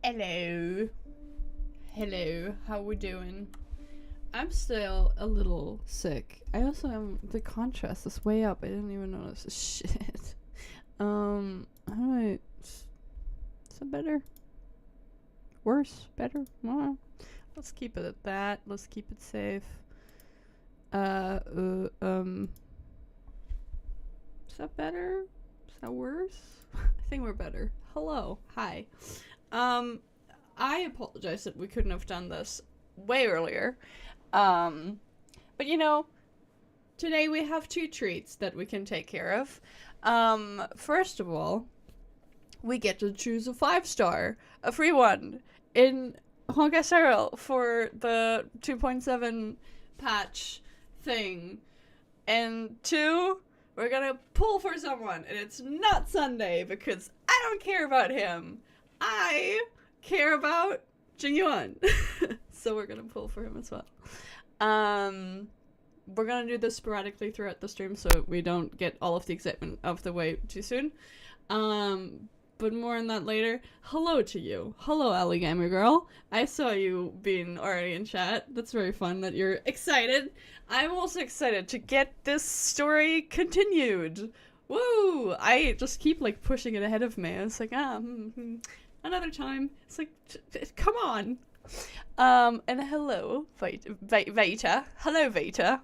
Hello. Hello, how we doing? I'm still a little sick. I also am, the contrast is way up. I didn't even notice. Shit. How do I, is that better? Worse? Better? Let's keep it at that. Let's keep it safe. Is that better? Is that worse? I think we're better. Hello. Hi. I apologize that we couldn't have done this way earlier. But you know, today we have two treats that we can take care of. First of all, we get to choose a 5-star, a free one, in Honkai Star for the 2.7 patch thing. And 2, we're gonna pull for someone, and it's not Sunday, because I don't care about him. I care about Jingyuan. So we're gonna pull for him as well. We're gonna do this sporadically throughout the stream so we don't get all of the excitement out of the way too soon. But more on that later. Hello to you. Hello, Ellie Gamer Girl. I saw you being already in chat. That's very fun that you're excited. I'm also excited to get this story continued. Woo! I just keep like pushing it ahead of me. It's like, another time. It's like, come on. And hello, Veta. Hello, Veta.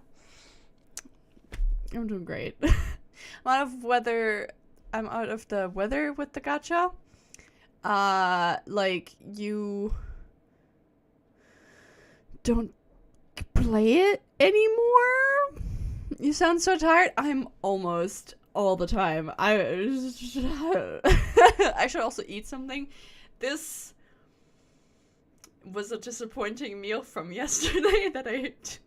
I'm doing great. I'm out of the weather with the gacha. Like, you don't play it anymore? You sound so tired. I'm almost all the time. I should also eat something. This was a disappointing meal from yesterday that I ate.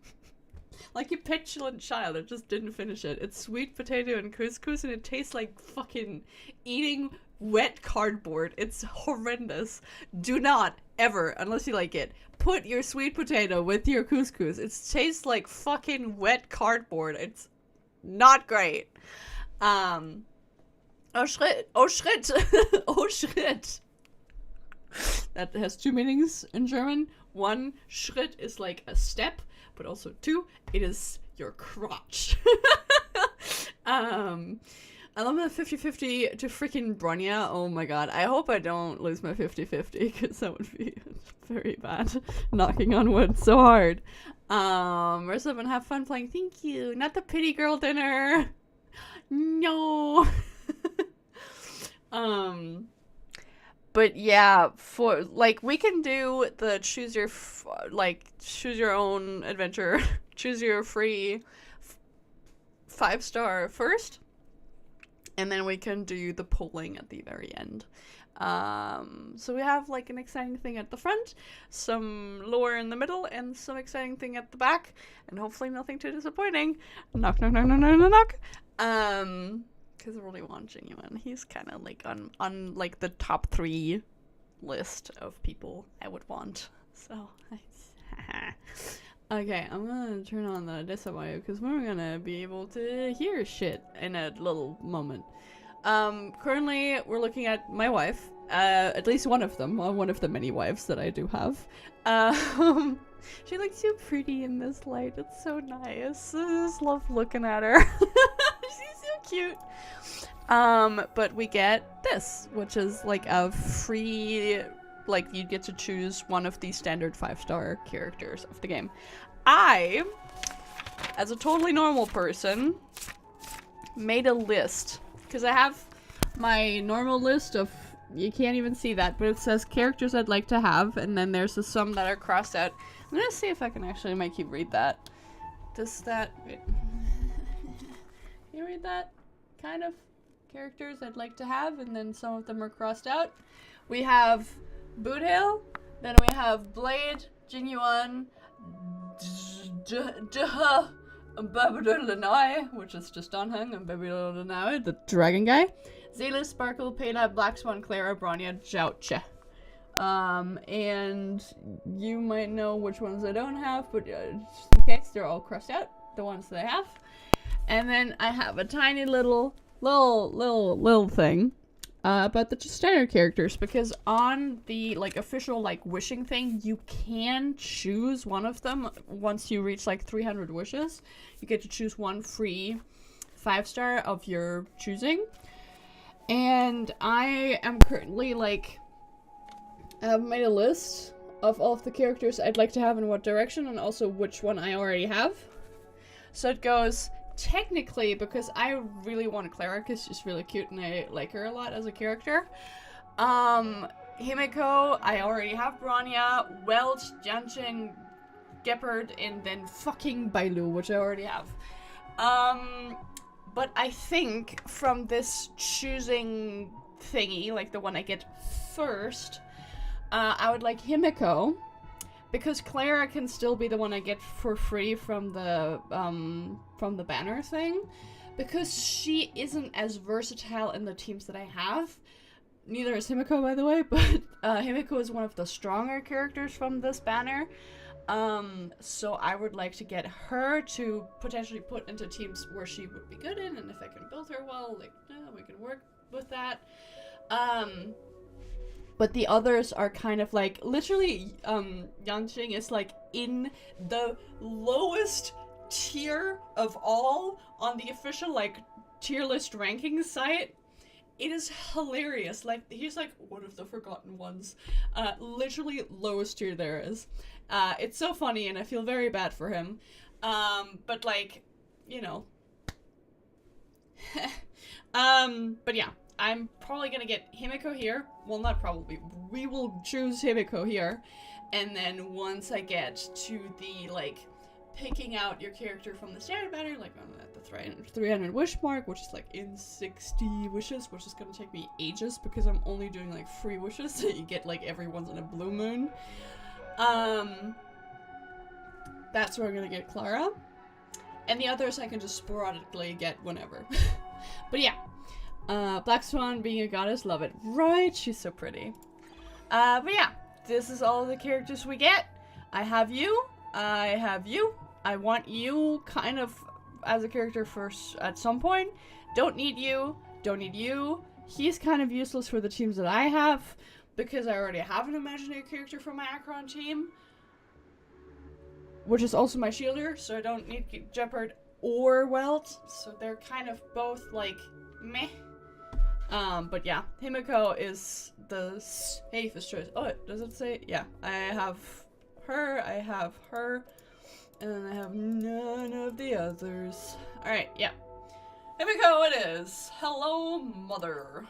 Like a petulant child, I just didn't finish it. It's sweet potato and couscous, and it tastes like fucking eating wet cardboard. It's horrendous. Do not, ever, unless you like it, put your sweet potato with your couscous. It tastes like fucking wet cardboard. It's not great. Oh shit. Oh shit. Oh shit. That has two meanings in German. One, Schritt is like a step, but also 2, it is your crotch. I love my 50-50 to freaking Bronya. Oh my god. I hope I don't lose my 50-50, because that would be very bad. Knocking on wood so hard. Rest up and have fun playing. Thank you. Not the pity girl dinner. No. But yeah, for like we can do the choose your own adventure, choose your free 5-star first, and then we can do the polling at the very end. So we have like an exciting thing at the front, some lore in the middle, and some exciting thing at the back, and hopefully nothing too disappointing. Knock, knock, knock, knock, knock, knock, knock. Because I really want Genuine. He's kind of like on like the top 3 list of people I would want. So, okay, I'm gonna turn on the disavow because we're gonna be able to hear shit in a little moment. Currently we're looking at my wife, at least one of them, one of the many wives that I do have. She looks so pretty in this light. It's so nice. I just love looking at her. She's so cute. But we get this, which is like a free, like you get to choose one of the standard 5-star characters of the game. I, as a totally normal person, made a list, because I have my normal list of, you can't even see that, but it says characters I'd like to have, and then there's some that are crossed out. I'm gonna see if I can actually make you read that. Does that, wait. Can you read that? Kind of characters I'd like to have, and then some of them are crossed out. We have Boothill, then we have Blade, Genuine, Babylonai, which is just Donhung, and Babylonai, the dragon guy. Zealous, Sparkle, Pela, Black Swan, Clara, Bronya, Jouche. And you might know which ones I don't have, but just in case, they're all crossed out, the ones that I have. And then I have a tiny little thing about the standard characters, because on the like official like wishing thing, you can choose one of them once you reach like 300 wishes. You get to choose one free 5-star of your choosing. And I am currently like, I've made a list of all of the characters I'd like to have in what direction, and also which one I already have. So it goes, technically, because I really want Clara because she's really cute and I like her a lot as a character. Himiko, I already have Bronya, Welch, Janchen, Gepard, and then fucking Bailu, which I already have. But I think from this choosing thingy, like the one I get first, I would like Himiko, because Clara can still be the one I get for free from the banner thing, because she isn't as versatile in the teams that I have. Neither is Himiko, by the way, but Himiko is one of the stronger characters from this banner. So I would like to get her to potentially put into teams where she would be good in, and if I can build her well, like, we can work with that. But the others are kind of like, literally, Yanqing is like in the lowest tier of all on the official like tier list ranking site. It is hilarious. Like, he's like one of the forgotten ones. Literally lowest tier there is. It's so funny, and I feel very bad for him. But like, you know. But yeah, I'm probably gonna get Himiko here. Well, not probably. We will choose Himiko here. And then once I get to the, like, picking out your character from the standard banner, like I'm at the 300 wish mark, which is like in 60 wishes, which is gonna take me ages because I'm only doing like free wishes that you get like every once in a blue moon. That's where I'm gonna get Clara, and the others I can just sporadically get whenever. But yeah, Black Swan being a goddess, love it, right? She's so pretty. But yeah, this is all the characters we get. I have you. I want you kind of as a character first at some point. Don't need you. He's kind of useless for the teams that I have, because I already have an imaginary character from my Akron team, which is also my shielder, so I don't need Gepard or Welt, so they're kind of both like meh. But yeah, Himiko is the safest choice. Oh, does it say? Yeah, I have her, and then I have none of the others. Alright, yeah. Himiko it is. Hello, mother.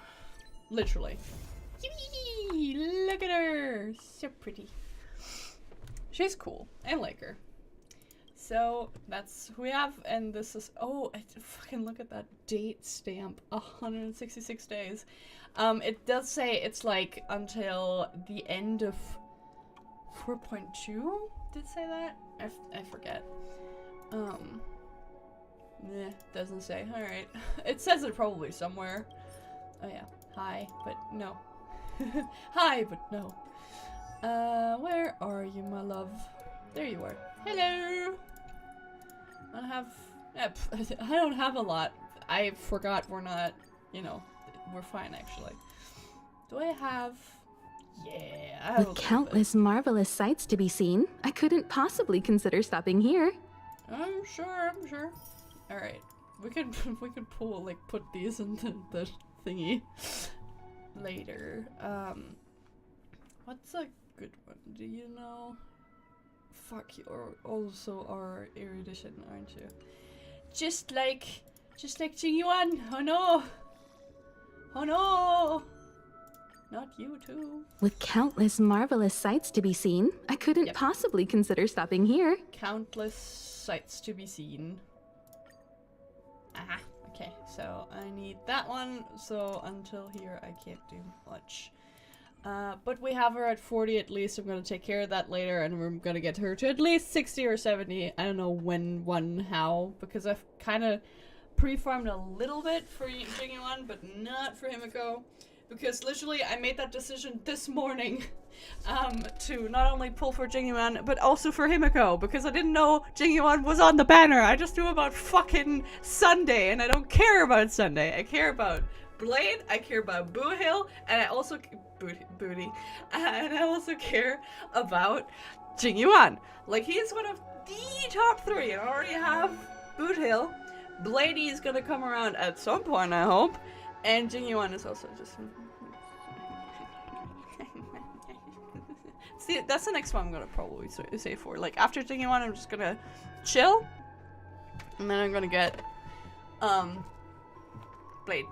Literally. Yee, look at her. So pretty. She's cool. I like her. So that's who we have, and this is fucking look at that date stamp. 166 days. It does say it's like until the end of 4.2. Did it say that? I forget. Doesn't say. All right. It says it probably somewhere. Oh yeah. Hi, but no. Hi, but no. Where are you, my love? There you are. Hello. I don't have a lot. I forgot we're not, we're fine actually. Do I have? Yeah, I have With countless marvelous sights to be seen, I couldn't possibly consider stopping here. I'm sure. All right, we could put these in the thingy later. What's a good one? Do you know? Fuck, you're also our erudition, aren't you? Just like Jingyuan. Oh no! Not you too. With countless marvelous sights to be seen, I couldn't possibly consider stopping here. Countless sights to be seen. Aha. Okay, so I need that one. So until here, I can't do much. But we have her at 40 at least. I'm gonna take care of that later, and we're gonna get her to at least 60 or 70. I don't know how, because I've kind of pre-farmed a little bit for Jingyuan, but not for Himiko. Because literally, I made that decision this morning to not only pull for Jingyuan, but also for Himiko, because I didn't know Jingyuan was on the banner. I just knew about fucking Sunday, and I don't care about Sunday. I care about Blade, I care about Boo Hill, and I also Booty, and I also care about Jingyuan. Like, he's one of the top 3, and I already have Boot Hill. Bladey is gonna come around at some point, I hope, and Jingyuan is also just. See, that's the next one I'm gonna probably say for. Like, after Jingyuan, I'm just gonna chill, and then I'm gonna get Blade.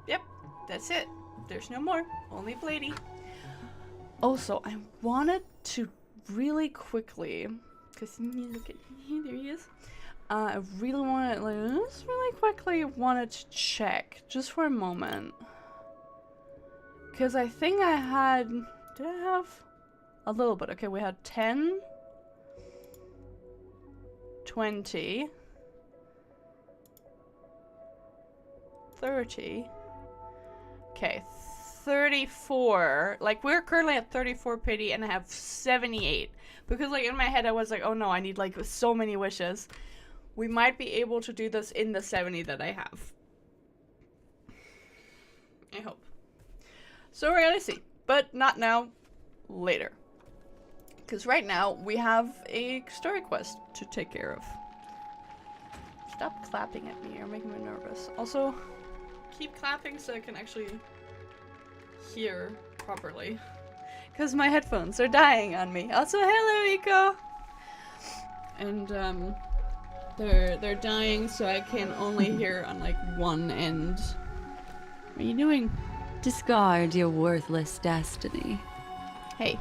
Yep, that's it. There's no more. Only Bladey. Also, I wanted to really quickly, because look at there he is. I really wanted, to check just for a moment, because I think I had. Did I have a little bit? Okay, we had 10, 20, 30. Okay, 34. Like, we're currently at 34 pity, and I have 78. Because, like, in my head, I was like, oh no, I need, like, so many wishes. We might be able to do this in the 70 that I have. I hope. So we're gonna see. But not now. Later. Because right now, we have a story quest to take care of. Stop clapping at me. You're making me nervous. Also, keep clapping so I can actually hear properly, because my headphones are dying on me. Also, hello, Iko. And they're dying, so I can only hear on like one end. What are you doing? Discard your worthless destiny. Hey,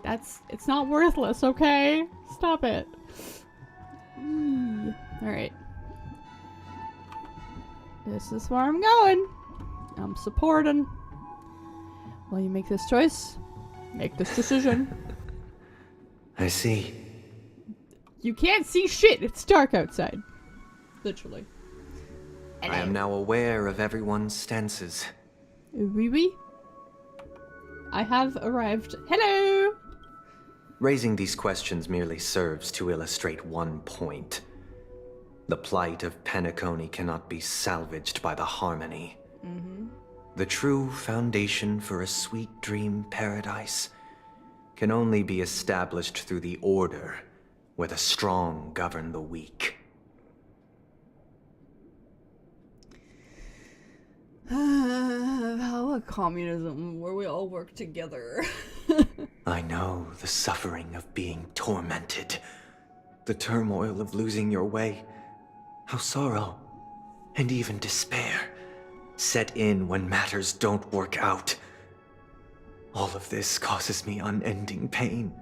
it's not worthless, okay? Stop it. All right. This is where I'm going. I'm supporting. While you make this choice, make this decision. I see. You can't see shit. It's dark outside. Literally. I am now aware of everyone's stances. Oui, oui. I have arrived. Hello! Raising these questions merely serves to illustrate one point. The plight of Penacony cannot be salvaged by the harmony. The true foundation for a sweet dream paradise can only be established through the order where the strong govern the weak. How a communism where we all work together. I know the suffering of being tormented, the turmoil of losing your way. how sorrow and even despair set in when matters don't work out. All of this causes me unending pain,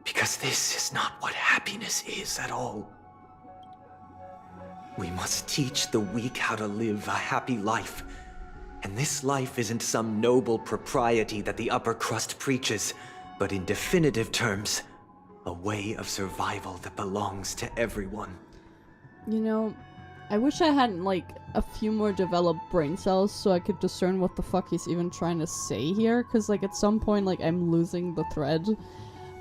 because this is not what happiness is at all. We must teach the weak how to live a happy life. And this life isn't some noble propriety that the upper crust preaches, but in definitive terms, a way of survival that belongs to everyone. You know, I wish I had, like, a few more developed brain cells so I could discern what the fuck he's even trying to say here, because, like, at some point, like, I'm losing the thread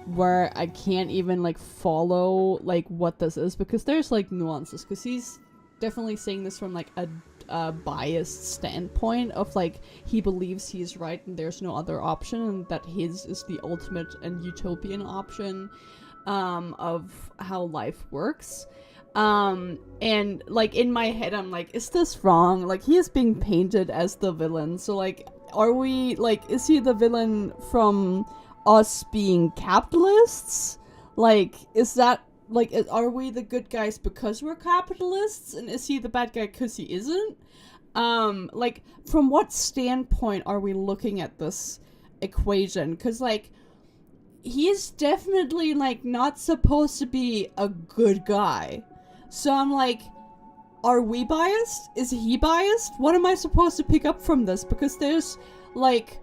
where I can't even, like, follow, like, what this is, because there's, like, nuances, because he's definitely saying this from, like, a biased standpoint of, like, he believes he's right and there's no other option, and that his is the ultimate and utopian option of how life works. And, like, in my head, I'm like, is this wrong? Like, he is being painted as the villain, so, like, are we, like, is he the villain from us being capitalists? Like, is that, like, are we the good guys because we're capitalists? And is he the bad guy because he isn't? Like, from what standpoint are we looking at this equation? Because, like, he's definitely, like, not supposed to be a good guy. So I'm like, are we biased? Is he biased? What am I supposed to pick up from this? Because there's, like,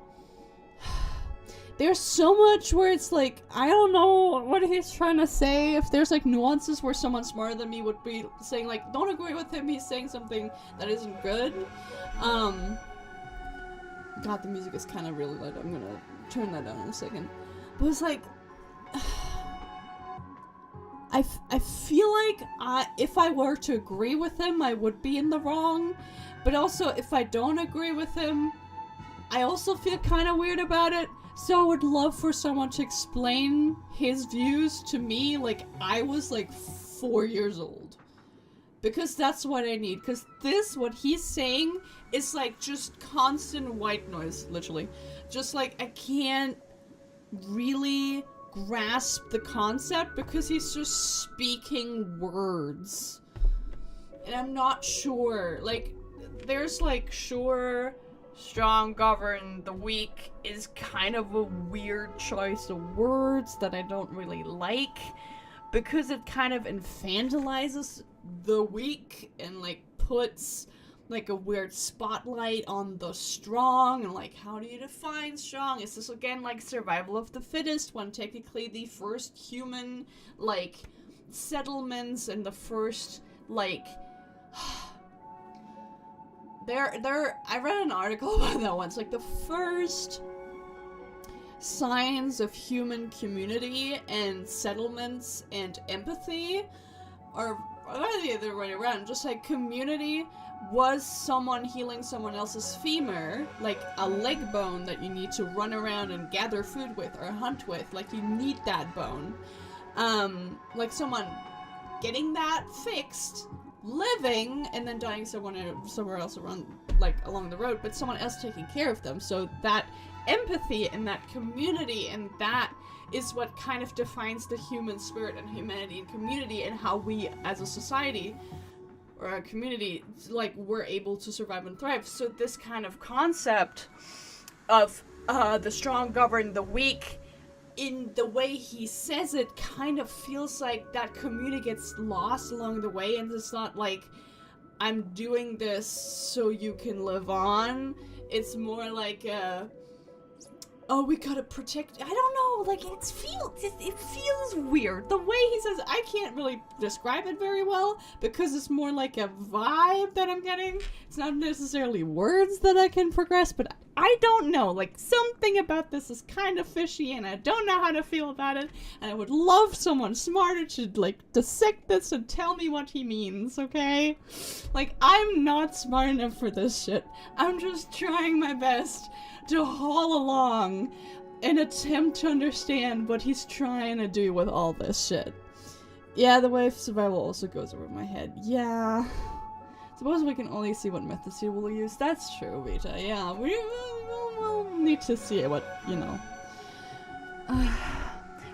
there's so much where it's like, I don't know what he's trying to say. If there's, like, nuances where someone smarter than me would be saying, like, don't agree with him, he's saying something that isn't good. God, the music is kind of really loud. I'm gonna turn that down in a second. But it's like, I feel like if I were to agree with him, I would be in the wrong. But also, if I don't agree with him, I also feel kind of weird about it. So I would love for someone to explain his views to me like I was, like, 4 years old. Because that's what I need. Because what he's saying is, like, just constant white noise, literally. Just, like, I can't really grasp the concept because he's just speaking words. And I'm not sure. Like, there's, like, sure, strong govern the weak is kind of a weird choice of words that I don't really like, because it kind of infantilizes the weak and, like, puts, like, a weird spotlight on the strong, and, like, how do you define strong? Is this again like survival of the fittest, when technically the first human, like, settlements and the first, like, I read an article about that once, like, the first signs of human community and settlements and empathy are the other way around. Just, like, community was someone healing someone else's femur, like a leg bone that you need to run around and gather food with or hunt with. Like, you need that bone. Like, someone getting that fixed, living, and then dying somewhere else around, like, along the road, but someone else taking care of them. So that empathy and that community, and that is what kind of defines the human spirit and humanity and community, and how we as a society or a community, like, we're able to survive and thrive. So this kind of concept of the strong govern the weak, in the way he says it, kind of feels like that community gets lost along the way, and it's not like, I'm doing this so you can live on. It's more like, oh, we gotta protect, I don't know, like, it feels weird. The way he says, I can't really describe it very well, because it's more like a vibe that I'm getting. It's not necessarily words that I can progress, but I don't know, like, something about this is kind of fishy, and I don't know how to feel about it, and I would love someone smarter to, like, dissect this and tell me what he means, okay? Like, I'm not smart enough for this shit. I'm just trying my best to haul along and attempt to understand what he's trying to do with all this shit. Yeah, the way of survival also goes over my head. Yeah. Suppose we can only see what methods he will use. That's true, Vita. Yeah, we'll need to see what, you know.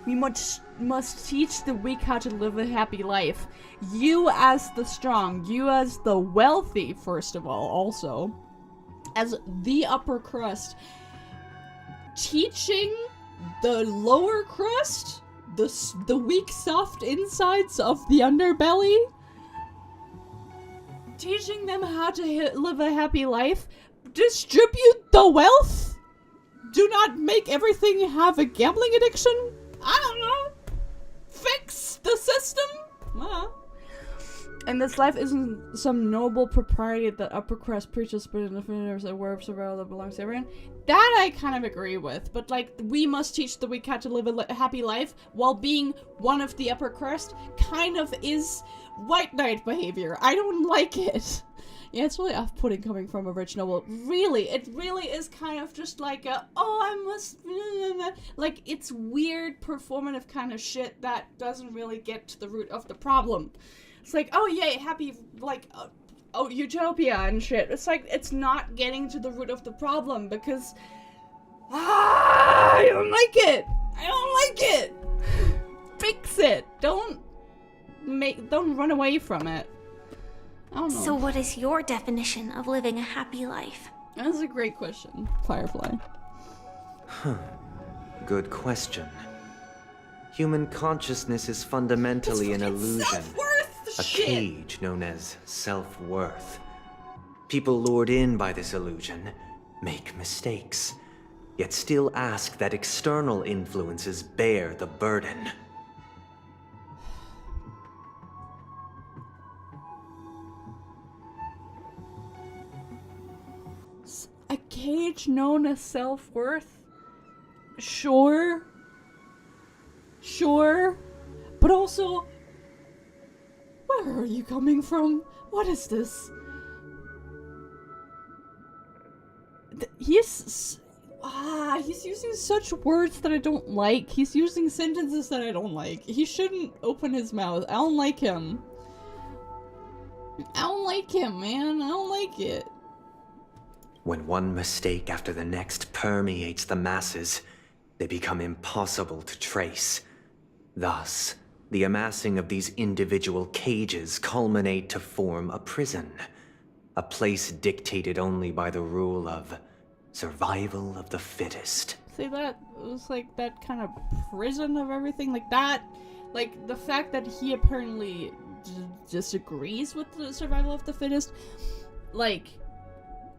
We must teach the weak how to live a happy life. You as the strong, you as the wealthy, first of all, also, as the upper crust, teaching the lower crust, the weak, soft insides of the underbelly, teaching them how to live a happy life, distribute the wealth, do not make everything have a gambling addiction, I don't know, fix the system, And this life isn't some noble propriety that upper crust preaches, but in the there's a word of survival that belongs to everyone. That I kind of agree with, but like, we must teach the weak how to live a happy life while being one of the upper crust kind of is white knight behavior. I don't like it. Yeah, it's really off-putting coming from a rich noble. Really, it really is kind of just like a, oh, I must, like, it's weird performative kind of shit that doesn't really get to the root of the problem. It's like, oh yay, happy, like, oh, utopia and shit. It's like, it's not getting to the root of the problem because, I don't like it. I don't like it. Fix it. Don't run away from it. I don't know. So what is your definition of living a happy life? That's a great question, Firefly. Good question. Human consciousness is fundamentally an illusion. A cage known as self-worth. People lured in by this illusion make mistakes, yet still ask that external influences bear the burden. A cage known as self-worth? Sure. Sure. But also, where are you coming from? What is this? He's using such words that I don't like. He's using sentences that I don't like. He shouldn't open his mouth. I don't like him. I don't like him, man. I don't like it. When one mistake after the next permeates the masses, they become impossible to trace. Thus, the amassing of these individual cages culminate to form a prison. A place dictated only by the rule of survival of the fittest. See, that was like that kind of prison of everything, like that, like the fact that he apparently disagrees with the survival of the fittest, like,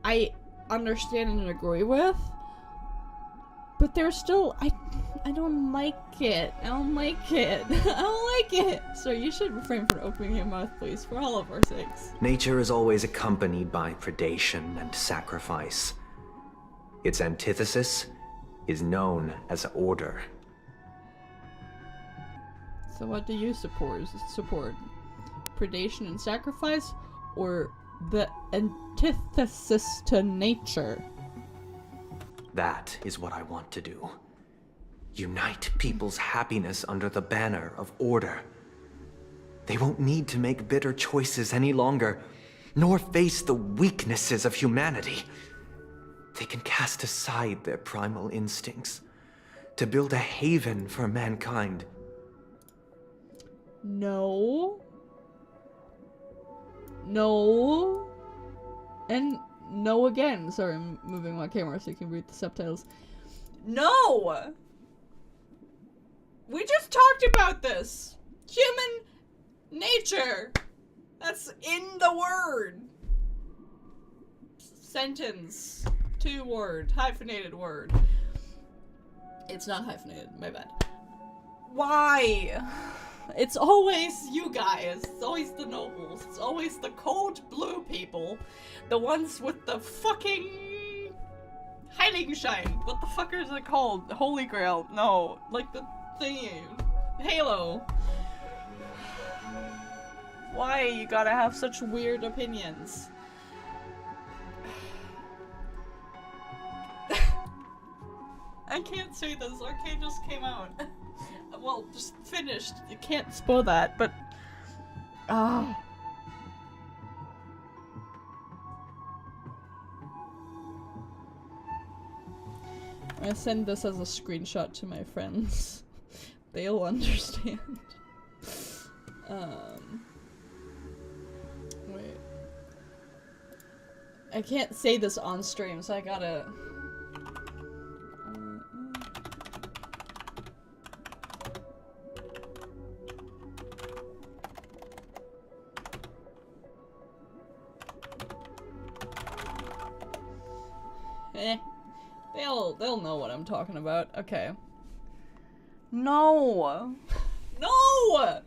I understand and agree with, but there's still, I don't like it. I don't like it. I don't like it. So you should refrain from opening your mouth, please, for all of our sakes. Nature is always accompanied by predation and sacrifice. Its antithesis is known as order. So what do you support? Predation and sacrifice, or the antithesis to nature? That is what I want to do. Unite people's happiness under the banner of order. They won't need to make bitter choices any longer, nor face the weaknesses of humanity. They can cast aside their primal instincts to build a haven for mankind. No. No. And no again. Sorry, I'm moving my camera so you can read the subtitles. No! We just talked about this. Human nature. That's in the word. Sentence. 2-word. Hyphenated word. It's not hyphenated. My bad. Why? It's always you guys. It's always the nobles. It's always the cold blue people. The ones with the fucking hiding shine. What the fuck is it called? Holy Grail. No. Like the thingy. Halo. Why you gotta have such weird opinions? I can't say this. Arcade just came out. Well, just finished. You can't spoil that, but... I'm gonna send this as a screenshot to my friends. They'll understand. Wait. I can't say this on stream, so I gotta... They'll know what I'm talking about. Okay. No! No!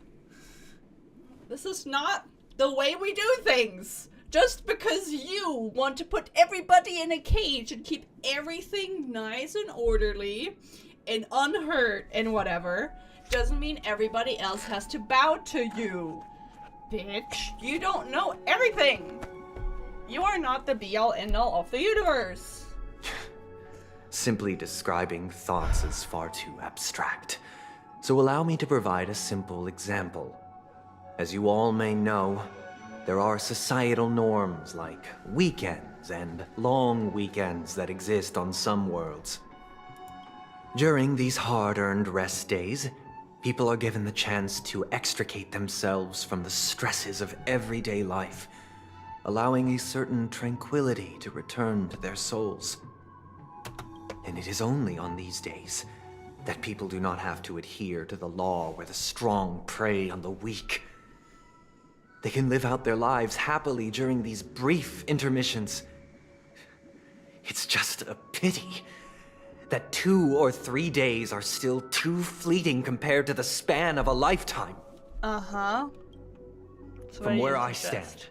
This is not the way we do things! Just because you want to put everybody in a cage and keep everything nice and orderly and unhurt and whatever, doesn't mean everybody else has to bow to you. Bitch, you don't know everything! You are not the be-all end-all of the universe! Simply describing thoughts is far too abstract. So allow me to provide a simple example. As you all may know, there are societal norms like weekends and long weekends that exist on some worlds. During these hard-earned rest days, people are given the chance to extricate themselves from the stresses of everyday life, allowing a certain tranquility to return to their souls. And it is only on these days that people do not have to adhere to the law where the strong prey on the weak. They can live out their lives happily during these brief intermissions. It's just a pity that 2 or 3 days are still too fleeting compared to the span of a lifetime. Uh-huh. From where I stand,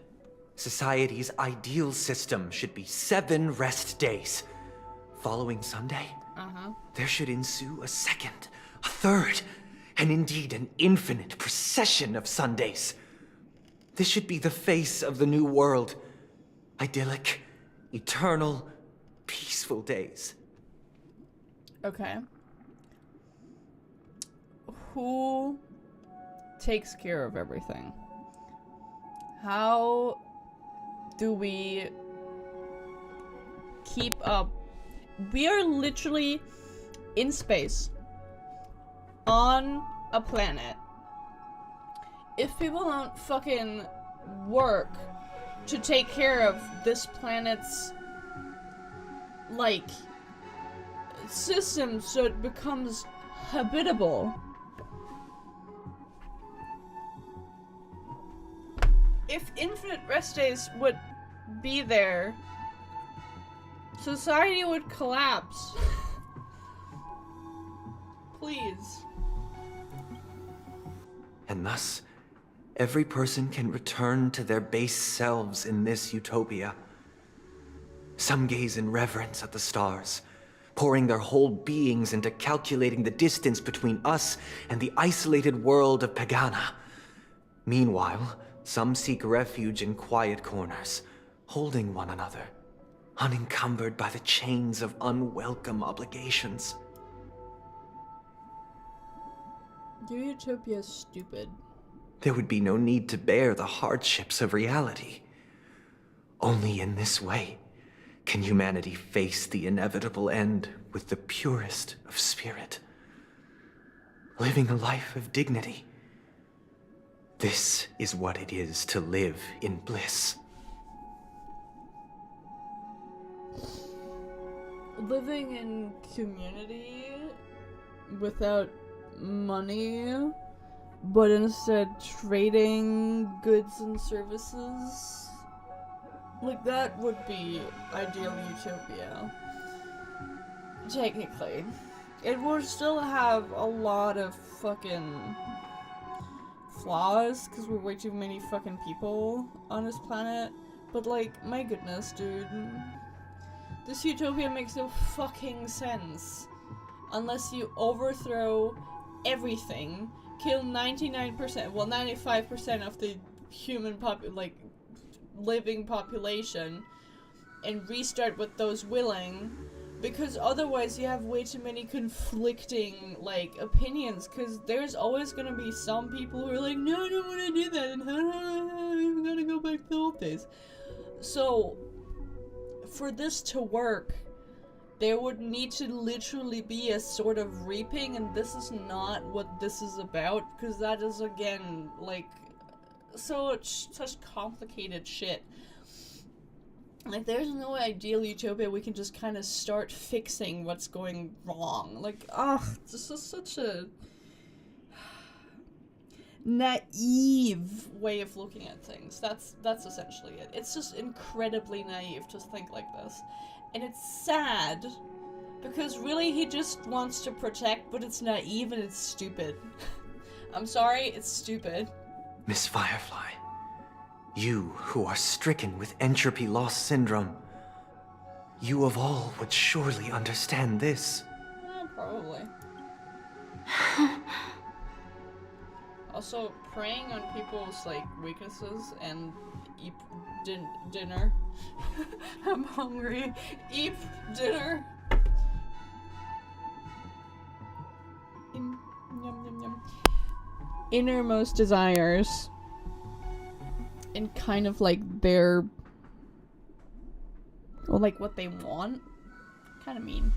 society's ideal system should be 7 rest days. Following Sunday, there should ensue a second, a third, and indeed an infinite procession of Sundays. This should be the face of the new world. Idyllic, eternal, peaceful days. Okay. Who takes care of everything? How do we keep up? We are literally in space on a planet. If people don't fucking work to take care of this planet's like system so it becomes habitable, if infinite rest days would be there, society would collapse. Please. And thus, every person can return to their base selves in this utopia. Some gaze in reverence at the stars, pouring their whole beings into calculating the distance between us and the isolated world of Pagana. Meanwhile, some seek refuge in quiet corners, holding one another, unencumbered by the chains of unwelcome obligations. Your utopia is stupid. There would be no need to bear the hardships of reality. Only in this way can humanity face the inevitable end with the purest of spirit, living a life of dignity. This is what it is to live in bliss. Living in community without money, but instead trading goods and services, like that would be ideal utopia. Technically. It would still have a lot of fucking flaws, because we're way too many fucking people on this planet, but like, my goodness, dude. This utopia makes no fucking sense. Unless you overthrow everything, kill 99%, well 95% of the human living population, and restart with those willing, because otherwise you have way too many conflicting, opinions, because there's always gonna be some people who are like, no, I don't want to do that, and I'm gonna go back to the old days. So, for this to work, there would need to literally be a sort of reaping, and this is not what this is about, because that is, again, like, such complicated shit. Like, there's no ideal utopia we can just kind of start fixing what's going wrong. Like, this is such a naive way of looking at things. That's essentially it. It's just incredibly naive to think like this. And it's sad, because really he just wants to protect, but it's naive and it's stupid. I'm sorry, it's stupid. Miss Firefly, you who are stricken with entropy loss syndrome, you of all would surely understand this. Probably. Also, preying on people's, like, weaknesses and eat dinner. I'm hungry. Eat dinner. Yum, yum, yum. Innermost desires. And kind of like their, or like what they want. Kind of mean.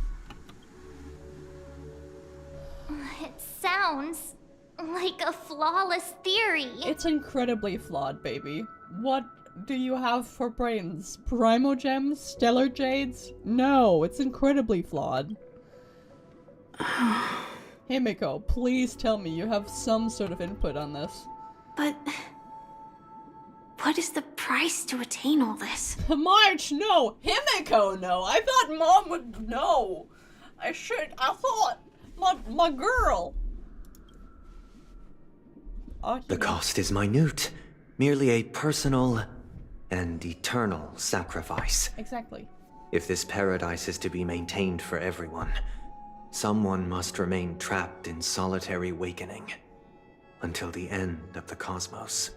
It sounds like a flawless theory. It's incredibly flawed, baby. What do you have for brains? Primogems? Stellar Jades? No, it's incredibly flawed. Himiko, please tell me you have some sort of input on this. But what is the price to attain all this? March, no! Himiko, no! I thought Mom would know! I thought my girl! The cost is minute, merely a personal and eternal sacrifice. Exactly. If this paradise is to be maintained for everyone, someone must remain trapped in solitary wakening until the end of the cosmos.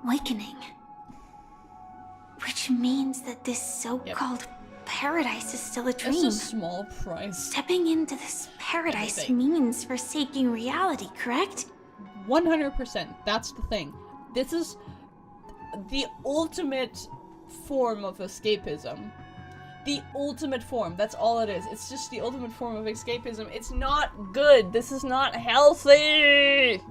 Wakening. Which means that this so-called paradise is still a dream. It's a small price. Stepping into this paradise means forsaking reality, correct? 100%. That's the thing. This is the ultimate form of escapism. The ultimate form. That's all it is. It's just the ultimate form of escapism. It's not good. This is not healthy.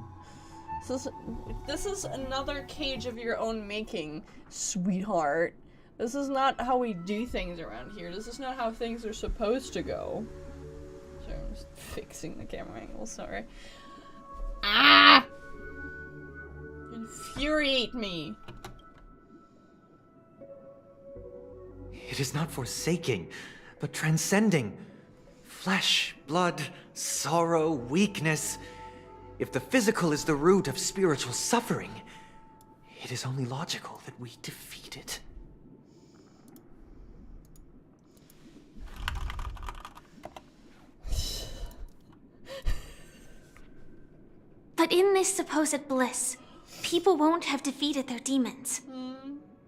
This is another cage of your own making, sweetheart. This is not how we do things around here. This is not how things are supposed to go. Sorry, I'm just fixing the camera angle, sorry. Ah! Infuriate me. It is not forsaking, but transcending. Flesh, blood, sorrow, weakness. If the physical is the root of spiritual suffering, it is only logical that we defeat it. But in this supposed bliss, people won't have defeated their demons.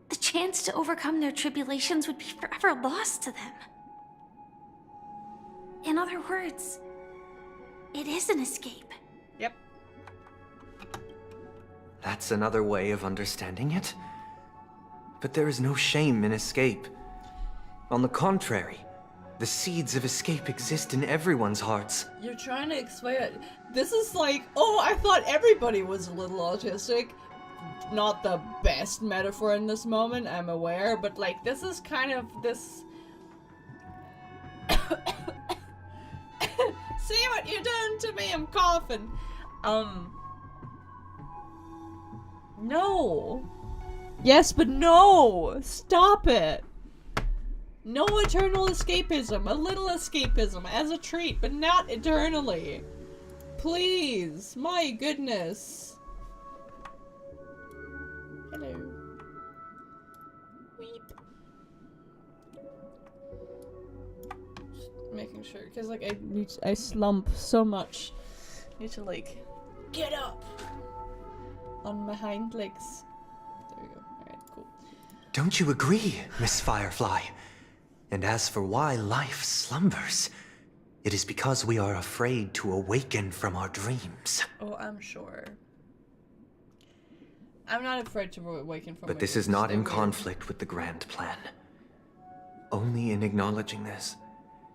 The chance to overcome their tribulations would be forever lost to them. In other words, it is an escape. Yep. That's another way of understanding it. But there is no shame in escape. On the contrary, the seeds of escape exist in everyone's hearts. You're trying to explain it. This is like, oh, I thought everybody was a little autistic. Not the best metaphor in this moment, I'm aware, but like, this is kind of this... See what you done to me, I'm coughing. No. Yes, but no! Stop it! No eternal escapism. A little escapism as a treat, but not eternally. Please. My goodness. Hello. Weep. Just making sure, because like I slump so much. I need to like get up on my hind legs. There we go. Alright, cool. Don't you agree, Miss Firefly? And as for why life slumbers, it is because we are afraid to awaken from our dreams. Oh, I'm sure. I'm not afraid to awaken from But my this is dreams, not they're in weird. conflict with the grand plan. Only in acknowledging this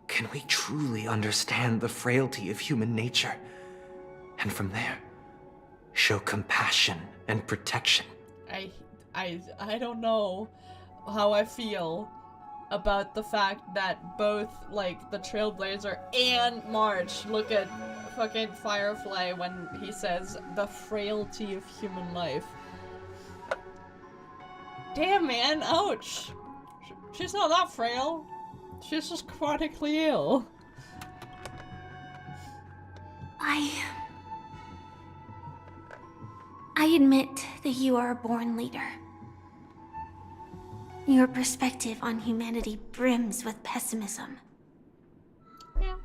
can we truly understand the frailty of human nature, and from there, show compassion and protection. I don't know how I feel about the fact that both, like, the Trailblazer and March look at fucking Firefly when he says the frailty of human life. Damn, man, ouch. She's not that frail. She's just chronically ill. I admit that you are a born leader. Your perspective on humanity brims with pessimism. Yeah.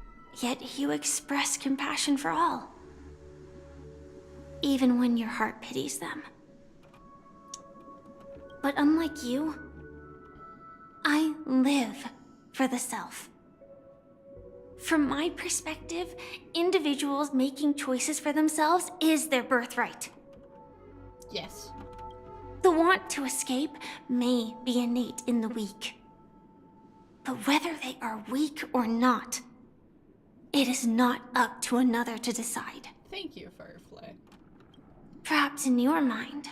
Yet you express compassion for all, even when your heart pities them. But unlike you, I live for the self. From my perspective, individuals making choices for themselves is their birthright. Yes. The want to escape may be innate in the weak. But whether they are weak or not, it is not up to another to decide. Thank you, Firefly. Perhaps in your mind,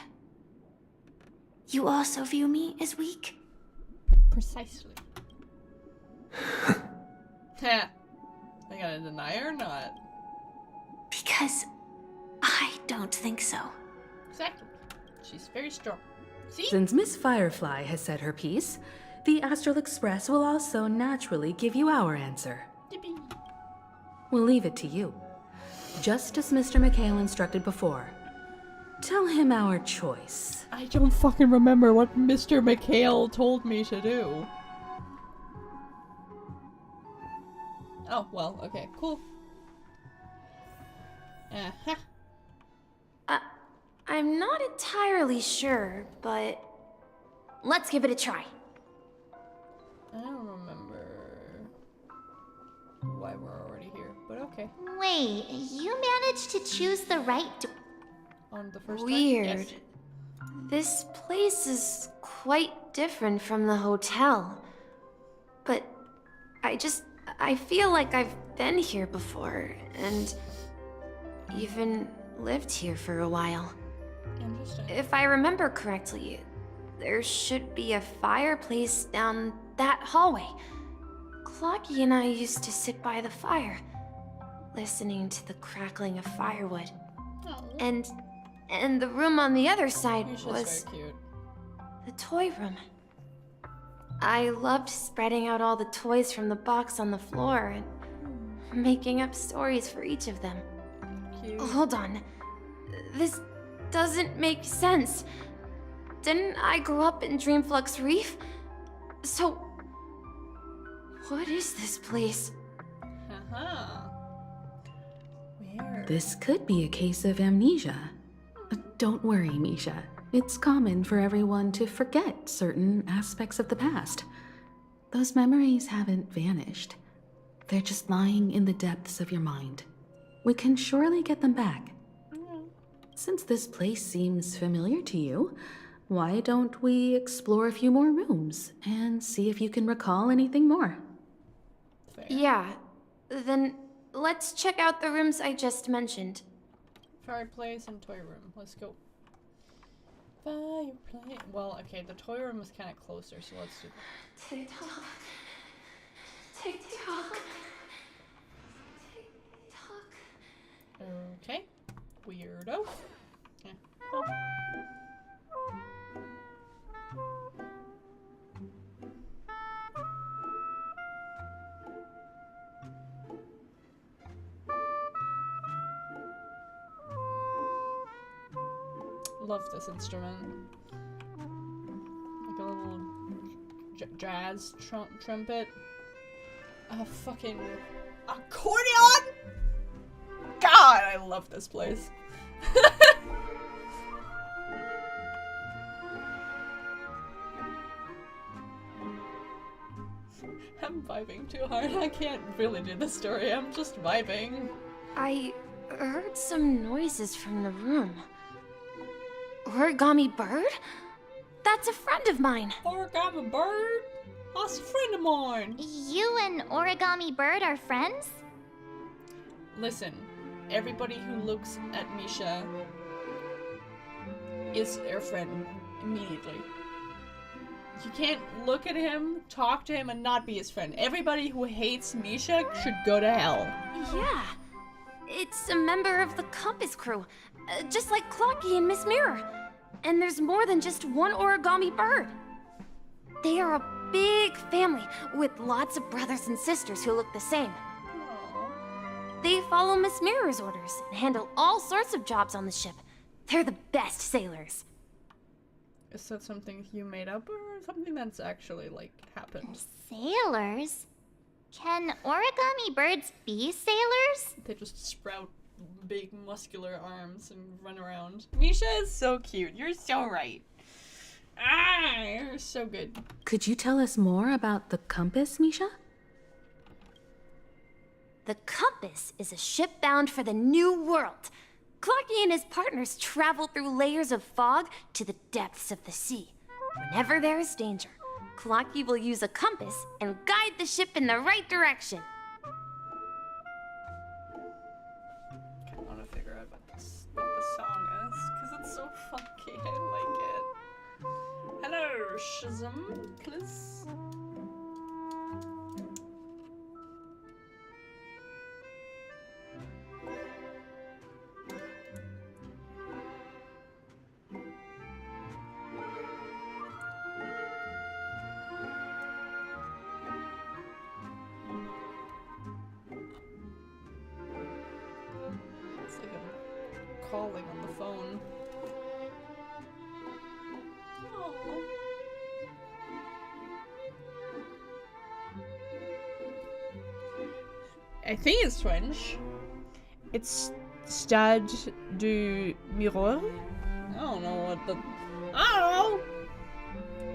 you also view me as weak? Precisely. Heh. I gotta deny her or not? Because I don't think so. Exactly. She's very strong. See? Since Miss Firefly has said her piece, the Astral Express will also naturally give you our answer. Yippee. We'll leave it to you. Just as Mr. McHale instructed before. Tell him our choice. I don't fucking remember what Mr. McHale told me to do. Oh, well, okay, cool. Uh-huh. I'm not entirely sure, but let's give it a try. I don't remember why we're already here, but okay. Wait, you managed to choose the right On the first Weird. time? Yes. This place is quite different from the hotel. But I feel like I've been here before, and even lived here for a while. Interesting. If I remember correctly, there should be a fireplace down that hallway. Clocky and I used to sit by the fire, listening to the crackling of firewood. Oh, And the room on the other side you're just was so cute. the toy room. I loved spreading out all the toys from the box on the floor and making up stories for each of them. Cute. Hold on. This doesn't make sense. Didn't I grow up in Dreamflux Reef? So, what is this place? Haha. Weird. This could be a case of amnesia. Don't worry, Misha. It's common for everyone to forget certain aspects of the past. Those memories haven't vanished. They're just lying in the depths of your mind. We can surely get them back. Since this place seems familiar to you, why don't we explore a few more rooms and see if you can recall anything more? Fair. Yeah, then let's check out the rooms I just mentioned. Fireplace and toy room. Let's go. Fireplace. Well, okay, the toy room is kind of closer, so let's do that. Tick-tock. Tick-tock. Tick-tock. Okay. Weirdo. Yeah. Oh. Love this instrument. Like a little jazz trumpet. A fucking accordion! God, I love this place. I'm vibing too hard. I can't really do the story. I'm just vibing. I heard some noises from the room. Origami bird? That's a friend of mine. Origami bird? That's a friend of mine. You and Origami Bird are friends? Listen, everybody who looks at Misha is their friend immediately. You can't look at him, talk to him, and not be his friend. Everybody who hates Misha should go to hell. Yeah. It's a member of the Compass crew, just like Clocky and Miss Mirror. And there's more than just one Origami Bird. They are a big family with lots of brothers and sisters who look the same. They follow Miss Mirror's orders and handle all sorts of jobs on the ship. They're the best sailors. Is that something you made up or something that's actually, like, happened? Sailors? Can origami birds be sailors? They just sprout big muscular arms and run around. Misha is so cute. You're so right. Ah, you're so good. Could you tell us more about the compass, Misha? The Compass is a ship bound for the New World. Clocky and his partners travel through layers of fog to the depths of the sea. Whenever there is danger, Clocky will use a compass and guide the ship in the right direction. I want to figure out what the song is, because it's so funky. I like it. Hello, Shazam, please. It's like I'm calling on the phone. I think it's French. It's Stade du Mirror. I don't know what the... I don't know!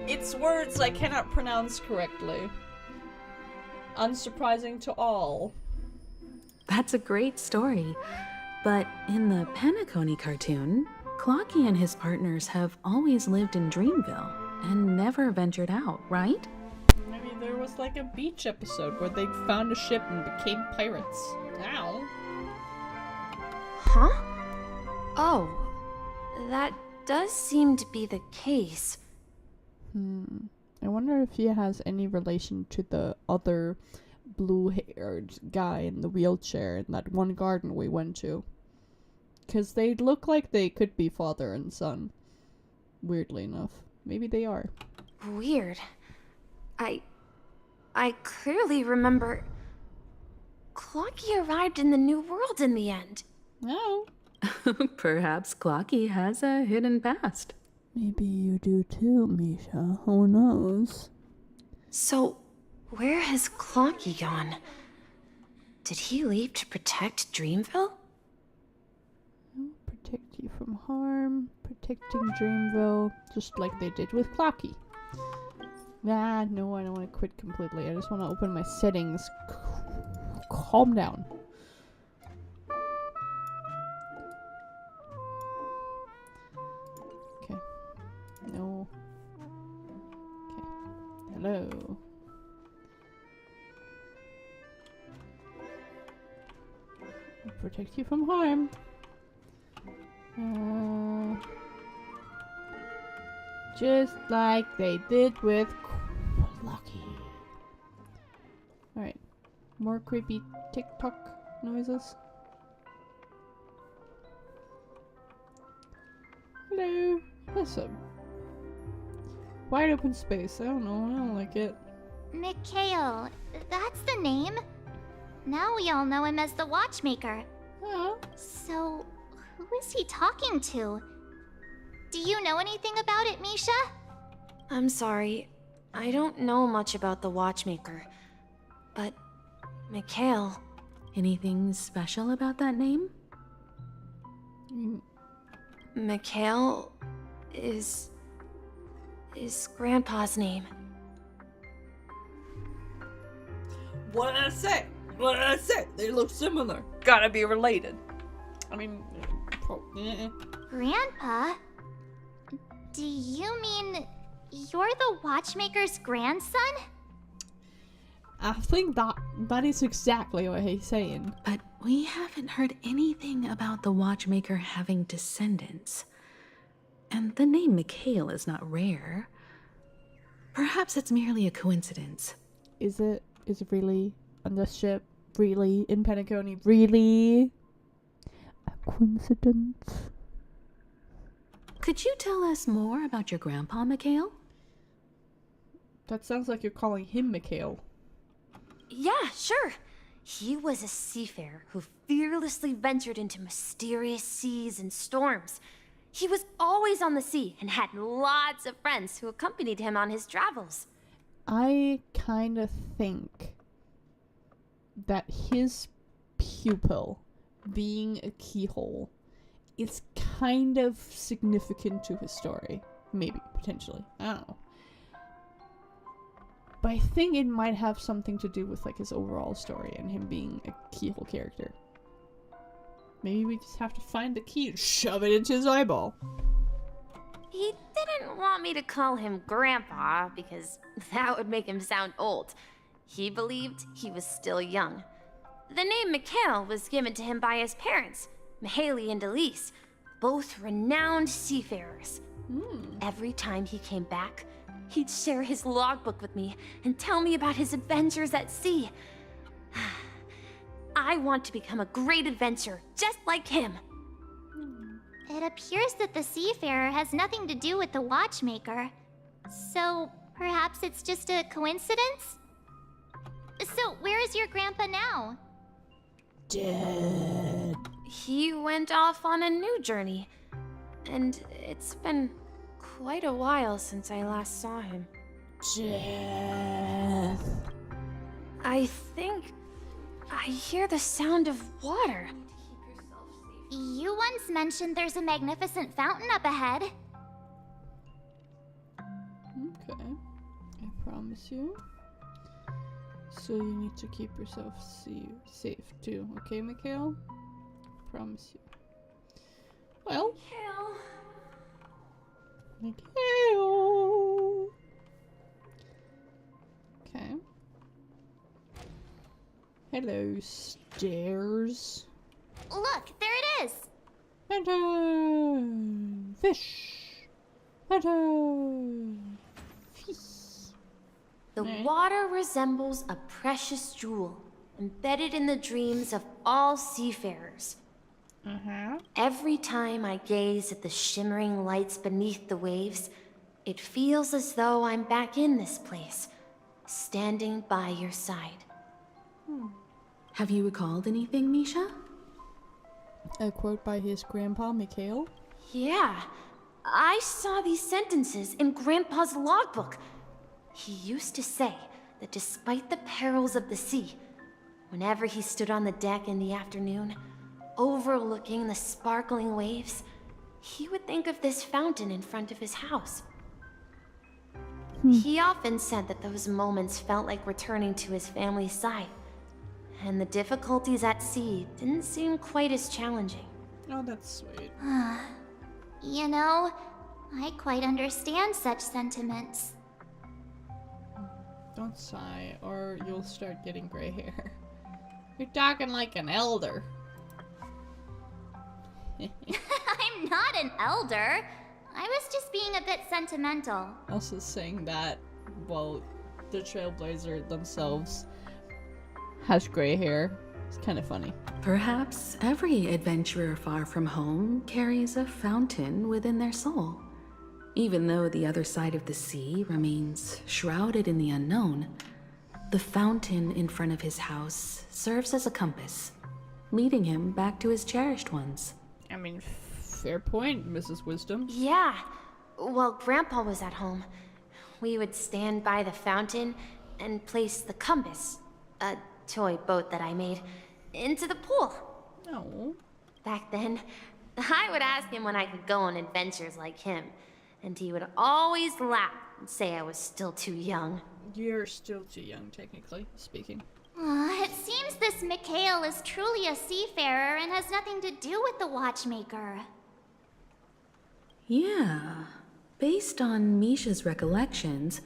It's words I cannot pronounce correctly. Unsurprising to all. That's a great story. But in the Penacony cartoon, Clocky and his partners have always lived in Dreamville and never ventured out, right? Maybe there was like a beach episode where they found a ship and became pirates. Ow. Huh? Oh, that does seem to be the case. I wonder if he has any relation to the other blue-haired guy in the wheelchair in that one garden we went to. Because they look like they could be father and son. Weirdly enough. Maybe they are. Weird. I clearly remember... Clocky arrived in the New World in the end. Oh. Perhaps Clocky has a hidden past. Maybe you do too, Misha. Who knows? So, where has Clocky gone? Did he leave to protect Dreamville? Protect you from harm. Protecting Dreamville. Just like they did with Clocky. Nah, no, I don't want to quit completely. I just want to open my settings. Calm down. Okay. No. Okay. Hello. Protect you from harm. Just like they did with Clocky. Alright. More creepy TikTok noises. Hello. Listen. Wide open space. I don't know. I don't like it. Mikhail, that's the name. Now we all know him as the Watchmaker. Oh. So, who is he talking to? Do you know anything about it, Misha? I'm sorry. I don't know much about the Watchmaker. But, Mikhail... Anything special about that name? Mikhail is Grandpa's name. What did I say? What did I say? They look similar. Gotta be related. I mean... Grandpa? Do you mean you're the Watchmaker's grandson? I think that is exactly what he's saying. But we haven't heard anything about the watchmaker having descendants. And the name Mikhail is not rare. Perhaps it's merely a coincidence. Is it really on this ship? Really? In Penacony? Really? A coincidence? Could you tell us more about your grandpa, Mikhail? That sounds like you're calling him Mikhail. Yeah, sure. He was a seafarer who fearlessly ventured into mysterious seas and storms. He was always on the sea and had lots of friends who accompanied him on his travels. I kind of think that his pupil being a keyhole is kind of significant to his story. Maybe, potentially. I don't know. But I think it might have something to do with like his overall story and him being a keyhole character. Maybe we just have to find the key and shove it into his eyeball. He didn't want me to call him Grandpa because that would make him sound old. He believed he was still young. The name Mikhail was given to him by his parents, Mihaly and Elise, both renowned seafarers. Every time he came back, he'd share his logbook with me and tell me about his adventures at sea. I want to become a great adventurer, just like him. It appears that the seafarer has nothing to do with the watchmaker. So, perhaps it's just a coincidence? So, where is your grandpa now? Dead. He went off on a new journey, and it's been quite a while since I last saw him. Death. I think I hear the sound of water. You once mentioned there's a magnificent fountain up ahead. Okay. I promise you. So you need to keep yourself safe too, okay, Mikhail? Promise you. Well, Mikhail. Okay. Hello, stairs. Look, there it is! Hunter! Fish! Hunter! Fish! The Right. water resembles a precious jewel, embedded in the dreams of all seafarers. Every time I gaze at the shimmering lights beneath the waves, it feels as though I'm back in this place, standing by your side. Have you recalled anything, Misha? A quote by his grandpa, Mikhail. Yeah, I saw these sentences in Grandpa's logbook. He used to say that despite the perils of the sea, whenever he stood on the deck in the afternoon, overlooking the sparkling waves, he would think of this fountain in front of his house. He often said that those moments felt like returning to his family's side, and the difficulties at sea didn't seem quite as challenging. Oh, that's sweet. You know, I quite understand such sentiments. Don't sigh, or you'll start getting gray hair. You're talking like an elder. I'm not an elder. I was just being a bit sentimental. Also saying that, well, the Trailblazer themselves has gray hair. It's kind of funny. Perhaps every adventurer far from home carries a fountain within their soul. Even though the other side of the sea remains shrouded in the unknown, the fountain in front of his house serves as a compass, leading him back to his cherished ones. I mean, fair point, Mrs. Wisdom. Yeah, while Grandpa was at home, we would stand by the fountain and place the compass, a toy boat that I made, into the pool. Oh. Back then, I would ask him when I could go on adventures like him, and he would always laugh and say I was still too young. You're still too young, technically speaking. It seems this Mikhail is truly a seafarer and has nothing to do with the watchmaker. Yeah. Based on Misha's recollections,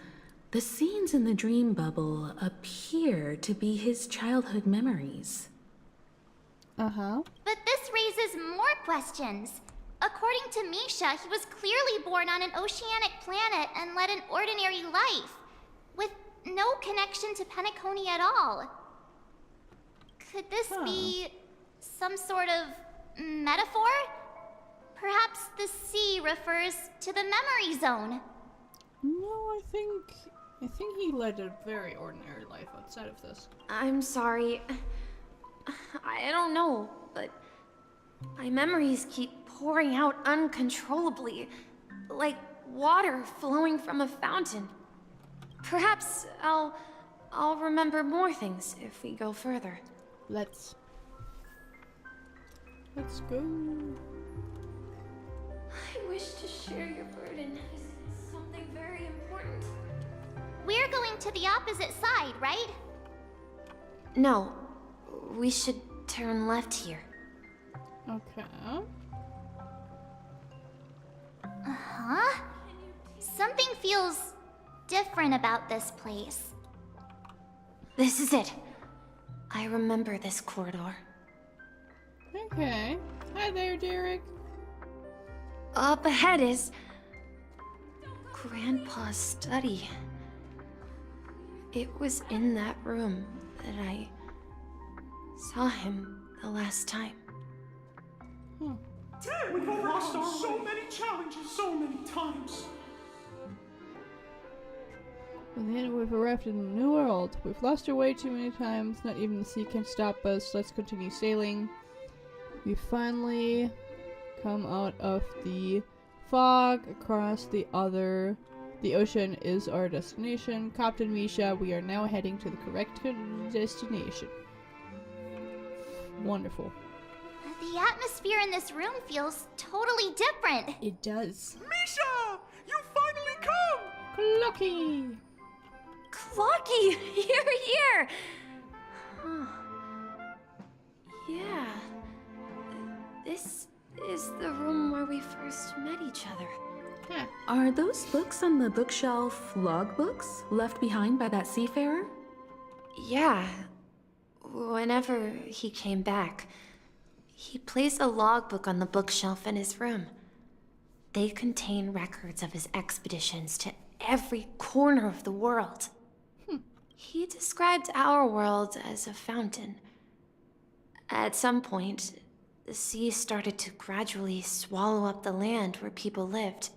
The scenes in the dream bubble appear to be his childhood memories. Uh-huh. But this raises more questions. According to Misha, he was clearly born on an oceanic planet and led an ordinary life, with no connection to Penacony at all. Could this be some sort of metaphor? Perhaps the sea refers to the memory zone. No, I think he led a very ordinary life outside of this. I'm sorry. I don't know, but my memories keep pouring out uncontrollably, like water flowing from a fountain. Perhaps I'll remember more things if we go further. Let's go. I wish to share your burden. It's something very important. We're going to the opposite side, right? No, we should turn left here. Okay. Uh-huh. Something feels different about this place. This is it. I remember this corridor. Okay. Hi there, Derek. Up ahead is Grandpa's study. It was in that room that I saw him the last time. We've overcome so many challenges so many times. And then we've arrived in a new world. We've lost our way too many times. Not even the sea can stop us. Let's continue sailing. We finally come out of the fog across the ocean is our destination. Captain Misha, we are now heading to the correct destination. Wonderful. The atmosphere in this room feels totally different. It does. Misha! You finally come! Clucky! Clocky! Here! Huh. Yeah. This is the room where we first met each other. Huh. Are those books on the bookshelf logbooks left behind by that seafarer? Yeah. Whenever he came back, he placed a logbook on the bookshelf in his room. They contain records of his expeditions to every corner of the world. He described our world as a fountain. At some point, the sea started to gradually swallow up the land where people lived.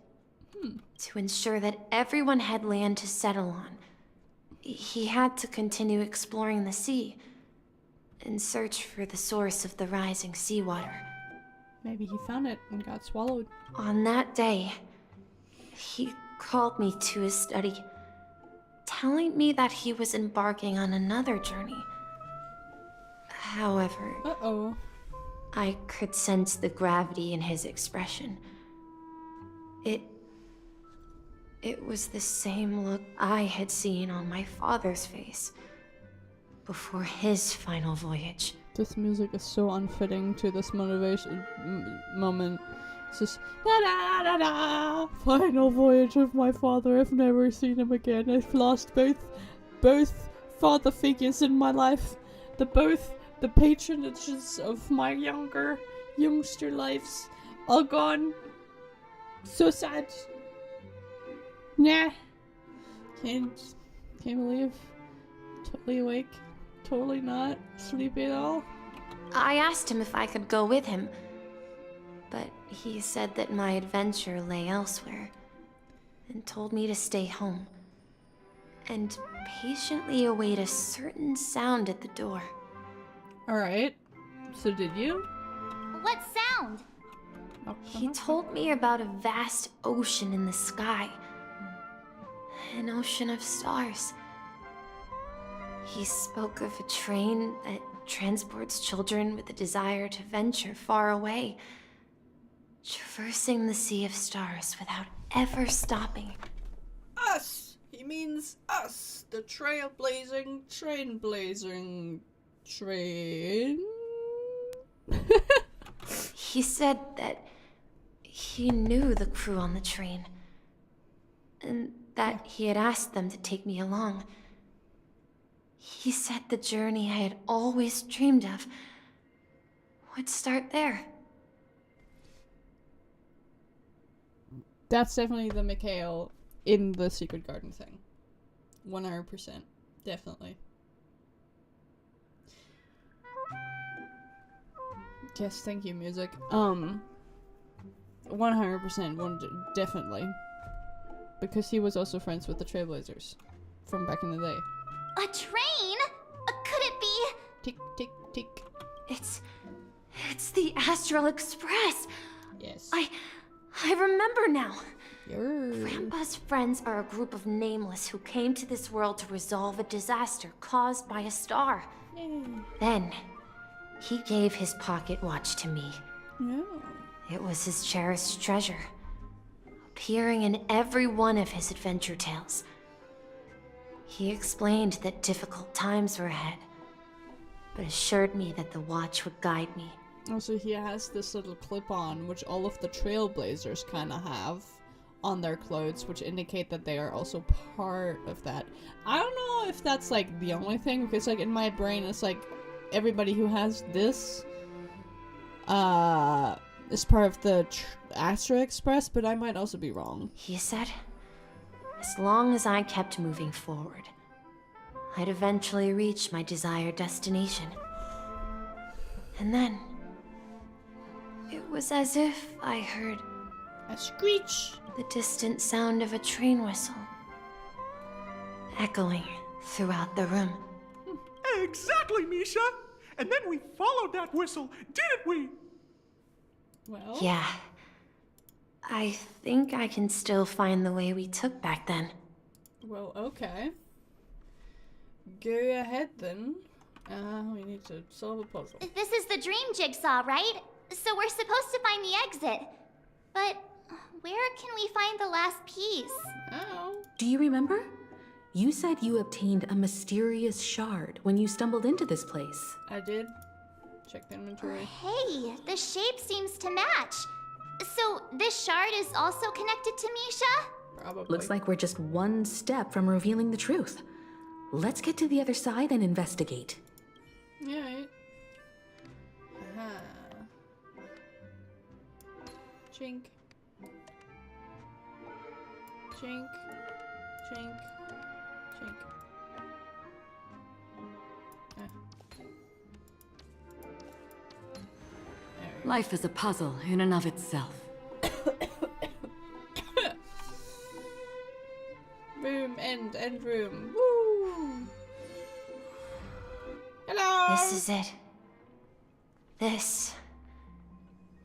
To ensure that everyone had land to settle on, he had to continue exploring the sea and search for the source of the rising seawater. Maybe he found it and got swallowed. On that day, he called me to his study, telling me that he was embarking on another journey. However, Uh-oh. I could sense the gravity in his expression. It was the same look I had seen on my father's face before his final voyage. This music is so unfitting to this motivation moment. It's just da da da da. Final voyage of my father. I've never seen him again. I've lost both father figures in my life. The patronages of my youngster lives, all gone. So sad. Nah. Can't believe. Totally awake. Totally not sleepy at all. I asked him if I could go with him, but he said that my adventure lay elsewhere, and told me to stay home, and patiently await a certain sound at the door. Alright. So did you? What sound? He told me about a vast ocean in the sky. An ocean of stars. He spoke of a train that transports children with a desire to venture far away, traversing the sea of stars without ever stopping. Us! He means us! The trailblazing, train. He said that he knew the crew on the train, and that he had asked them to take me along. He said the journey I had always dreamed of would start there. That's definitely the Mikhail in the Secret Garden thing. 100%. Definitely. Yes, thank you, music. 100%, definitely. Because he was also friends with the Trailblazers from back in the day. A train? Could it be? Tick, tick, tick. It's the Astral Express. Yes. I remember now. Yer. Grandpa's friends are a group of nameless who came to this world to resolve a disaster caused by a star. Yay. Then, he gave his pocket watch to me. No. It was his cherished treasure, appearing in every one of his adventure tales. He explained that difficult times were ahead, but assured me that the watch would guide me. Also, he has this little clip-on, which all of the Trailblazers kind of have on their clothes, which indicate that they are also part of that. I don't know if that's, like, the only thing, because, like, in my brain, it's like, everybody who has this, is part of the Astro Express, but I might also be wrong. He said, as long as I kept moving forward, I'd eventually reach my desired destination. And then, it was as if I heard A screech! the distant sound of a train whistle, echoing throughout the room. Exactly, Misha! And then we followed that whistle, didn't we? Well... Yeah. I think I can still find the way we took back then. Well, okay. Go ahead, then. We need to solve a puzzle. This is the dream jigsaw, right? So we're supposed to find the exit. But where can we find the last piece? Oh. Do you remember? You said you obtained a mysterious shard when you stumbled into this place. I did. Check the inventory. Hey, the shape seems to match. So this shard is also connected to Misha? Probably. Looks like we're just one step from revealing the truth. Let's get to the other side and investigate. Alright. Aha. Chink. Chink. Chink. Chink. Ah. Life is a puzzle in and of itself. Room, end room. Woo! Hello! This is it. This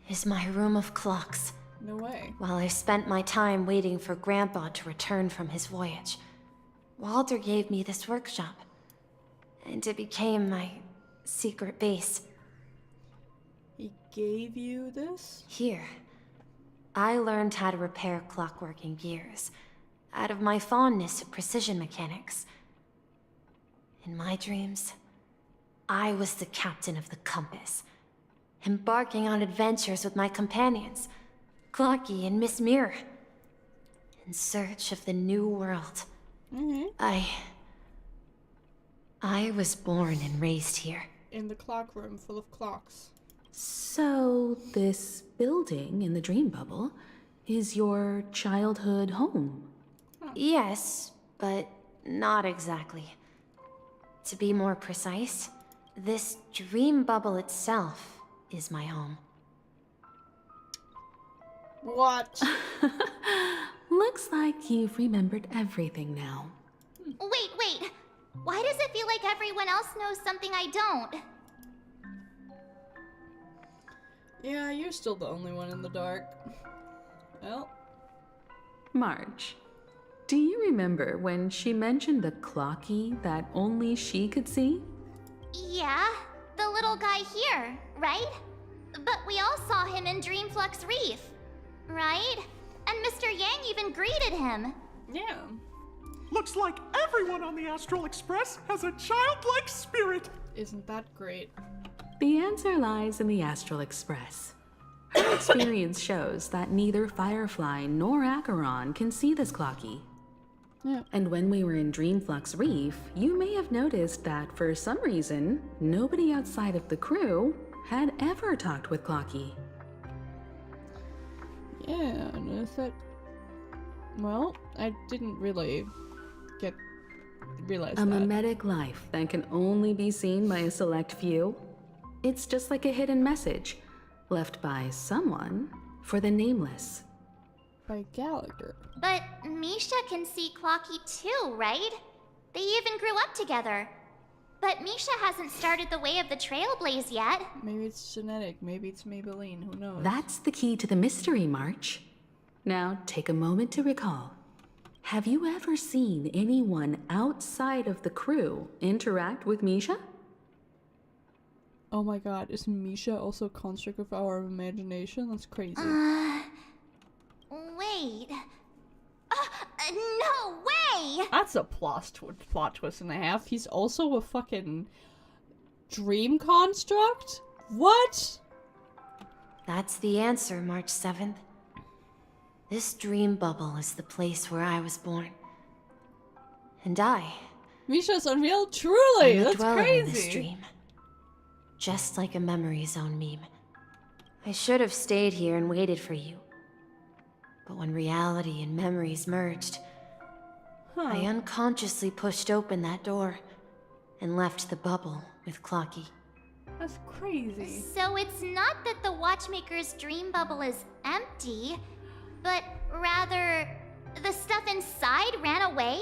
is my room of clocks. No way. While I spent my time waiting for Grandpa to return from his voyage, Walter gave me this workshop, and it became my secret base. He gave you this? Here, I learned how to repair clockwork and gears, out of my fondness of precision mechanics. In my dreams, I was the captain of the compass, embarking on adventures with my companions, Clocky and Miss Mirror, in search of the new world. I was born and raised here. In the clock room full of clocks. So, this building in the dream bubble is your childhood home? Yes, but not exactly. To be more precise, this dream bubble itself is my home. What? Looks like you've remembered everything now. Wait. Why does it feel like everyone else knows something I don't? Yeah, you're still the only one in the dark. Well. Marge, do you remember when she mentioned the clocky that only she could see? Yeah, the little guy here, right? But we all saw him in Dreamflux Reef, right? And Mr. Yang even greeted him. Yeah. Looks like everyone on the Astral Express has a childlike spirit. Isn't that great? The answer lies in the Astral Express. Her experience shows that neither Firefly nor Acheron can see this Clocky. Yeah. And when we were in Dreamflux Reef, you may have noticed that for some reason, nobody outside of the crew had ever talked with Clocky. Yeah, I noticed that. Well, I didn't really realize A that. mimetic life that can only be seen by a select few. It's just like a hidden message left by someone for the nameless. By Gallagher. But Misha can see Clocky too, right? They even grew up together. But Misha hasn't started the way of the Trailblaze yet. Maybe it's genetic, maybe it's Maybelline, who knows? That's the key to the mystery, March. Now, take a moment to recall. Have you ever seen anyone outside of the crew interact with Misha? Oh my god, is Misha also a construct of our imagination? That's crazy. Wait. No way! That's a plot twist and a half. He's also a fucking dream construct? What? That's the answer, March 7th. This dream bubble is the place where I was born. And I Misha's unreal? Truly! am the That's dweller in this crazy. dream. Just like a memory zone meme. I should have stayed here and waited for you. But when reality and memories merged, I unconsciously pushed open that door and left the bubble with Clocky. That's crazy. So it's not that the Watchmaker's dream bubble is empty, but rather the stuff inside ran away?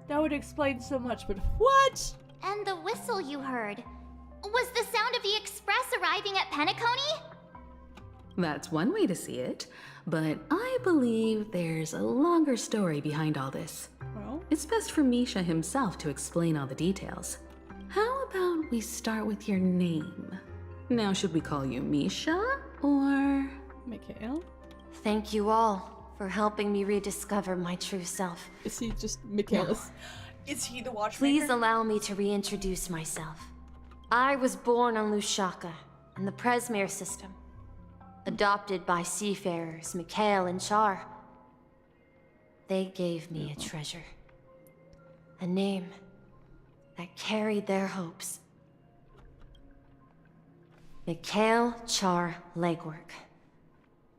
That would explain so much, but what? And the whistle you heard was the sound of the express arriving at Penacony? That's one way to see it, but I believe there's a longer story behind all this. Well, It's best for Misha himself to explain all the details. How about we start with your name? Now, should we call you Misha or... Mikhail? Thank you all for helping me rediscover my true self. Is he just Mikhail? Is he the watchmaker? Please allow me to reintroduce myself. I was born on Lushaka, in the Presmere system. Adopted by seafarers Mikhail and Char. They gave me a treasure. A name that carried their hopes. Mikhail Char Legwork.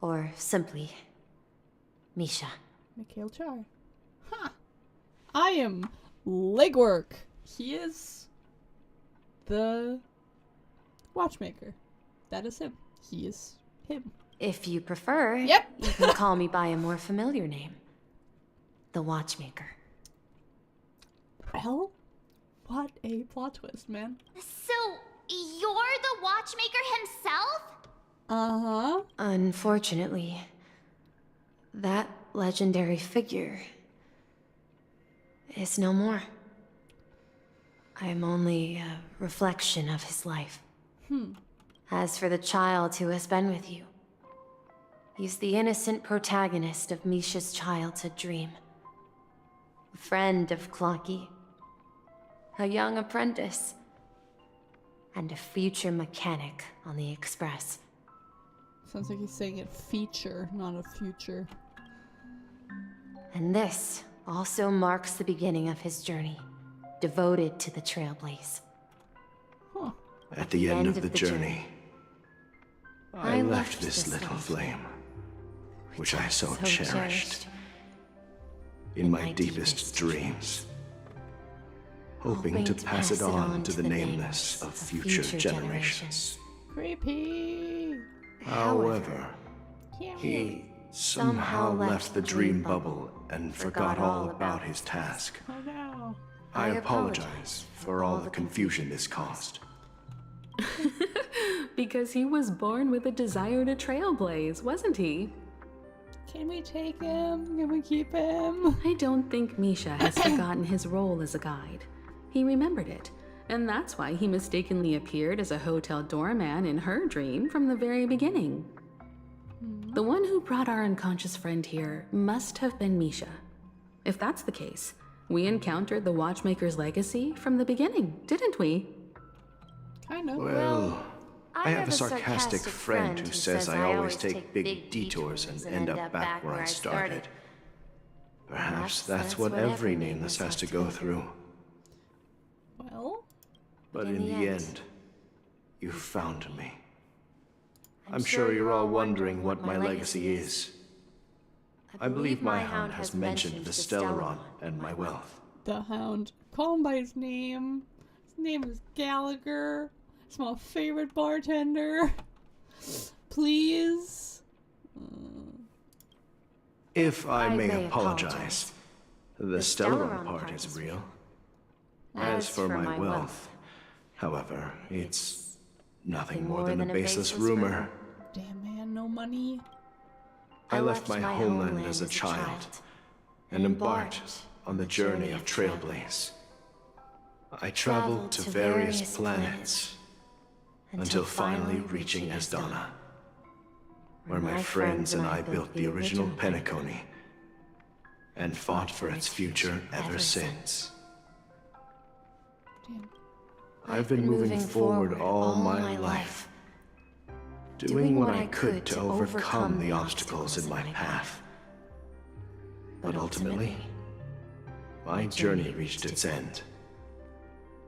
Or simply, Misha. Mikhail Char. Ha! I am Legwork. He is the watchmaker. That is him. He is him. If you prefer, Yep. you can call me by a more familiar name. The Watchmaker. Well, what a plot twist, man. So, you're the Watchmaker himself? Uh-huh. Unfortunately, that legendary figure is no more. I am only a reflection of his life. As for the child who has been with you, he's the innocent protagonist of Misha's childhood dream. A friend of Clocky, a young apprentice, and a future mechanic on the Express. Sounds like he's saying it feature, not a future. And this also marks the beginning of his journey, devoted to the Trailblaze. Huh. At the end of the journey, I left left this little flame, which I so cherished, in my deepest dreams, hoping to pass it on to the nameless of future generations. Creepy. However, he somehow left the dream bubble and forgot all about his task. Oh no. I apologize for all the confusion this caused. Because he was born with a desire to trailblaze, wasn't he? Can we take him? Can we keep him? I don't think Misha has forgotten his role as a guide. He remembered it, and that's why he mistakenly appeared as a hotel doorman in her dream from the very beginning. The one who brought our unconscious friend here must have been Misha. If that's the case, We encountered the Watchmaker's legacy from the beginning, didn't we? Kind of. Well, I have a sarcastic friend who says I always take big detours and end up back where I started. Perhaps that's what every nameless has to go through. Well? But in the end, you found me. I'm sure you're all wondering what my legacy is. I believe my hound has mentioned the Stellaron and my wealth. The Hound. Call him by his name. His name is Gallagher. He's my favorite bartender. Please. If I may apologize, the Stellaron part is real. As for my wealth, however, it's nothing more than a baseless rumor. Damn man, no money. I left my homeland as a child and embarked on the journey of Trailblaze. I traveled to various planets until finally reaching Esdana, where my friends and I built the original Penacony and fought for its future ever since. Damn. I've been moving forward all my life, doing what I could to overcome the obstacles in my path. But ultimately, my journey reached its end,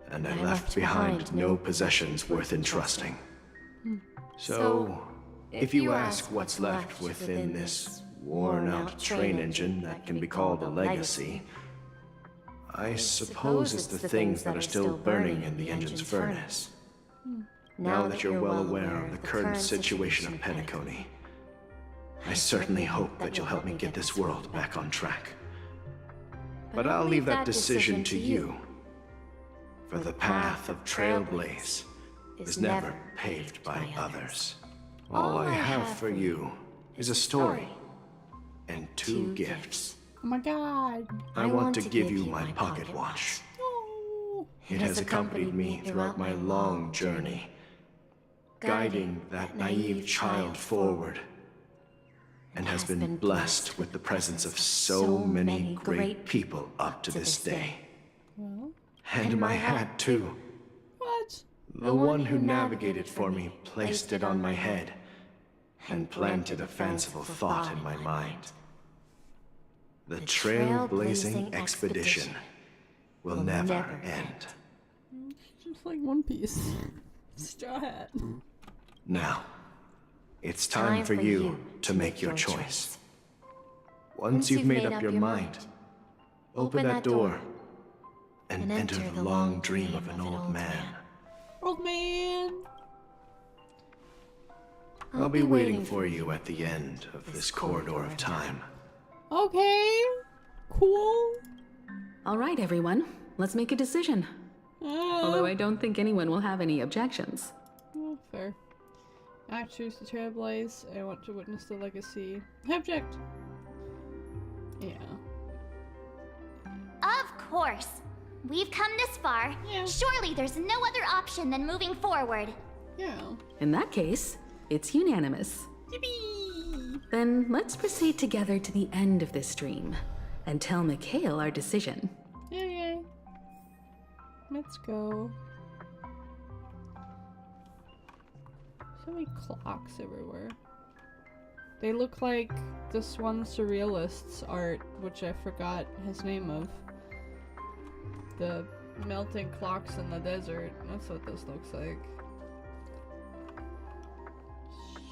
and I left behind no possessions worth entrusting. So, if you ask what's left within this worn-out train engine that can be called a legacy, I suppose it's the things that are still burning in the engine's furnace. Now that you're well aware of the current situation of Penacony, I certainly hope that you'll help me get this world back on track. But I'll leave that decision to you, for the path of Trailblaze is never paved by others. All I have for you is a story and 2 gifts. Oh my god. I want to give you my pocket watch. Oh. It has accompanied me throughout my long journey, guiding that naive child forward, and has been blessed with the presence of so many great people up to this day. Well? And my hat, too. What? The one who navigated for me placed it on my head and planted a fanciful thought in my mind. The trailblazing expedition will never end. Just like One Piece. Straw Hat. Now, it's time for you to make your choice. Once you've made up your mind, open that door and enter the long dream of an old man. Old man. I'll be waiting for you at the end of this corridor of time. Okay. Cool. All right, everyone. Let's make a decision. Although I don't think anyone will have any objections. Oh, fair. I choose to Trailblaze. I want to witness the legacy. Object. Yeah. Of course. We've come this far. Yeah. Surely there's no other option than moving forward. Yeah. In that case, it's unanimous. Yippee! Then let's proceed together to the end of this dream and tell Mikhail our decision. Yay. Let's go. So many clocks everywhere. They look like this one surrealist's art, which I forgot his name of. The melting clocks in the desert. That's what this looks like.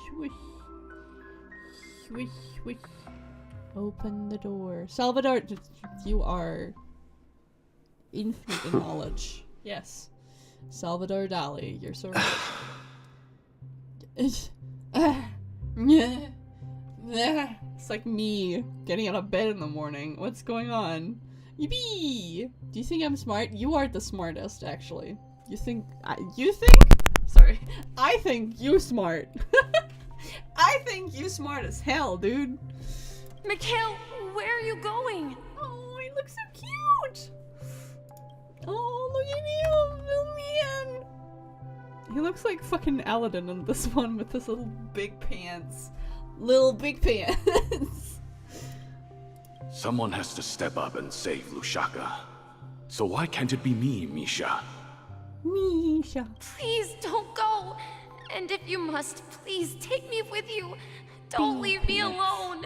Swish. Swish, swish. Open the door. Salvador, you are infinite in knowledge. Yes. Salvador Dali, you're so right. It's like me getting out of bed in the morning. What's going on? Yippee! Do you think I'm smart? You are the smartest, actually. You think? Sorry. I think you smart. I think you smart as hell, dude. Mikhail, where are you going? Oh, he looks so cute. Oh, look at him, little man. He looks like fucking Aladdin in this one with his little big pants. Little big pants. Someone has to step up and save Lushaka. So why can't it be me, Misha? Misha. Please don't go. And if you must, please take me with you. Don't leave me alone.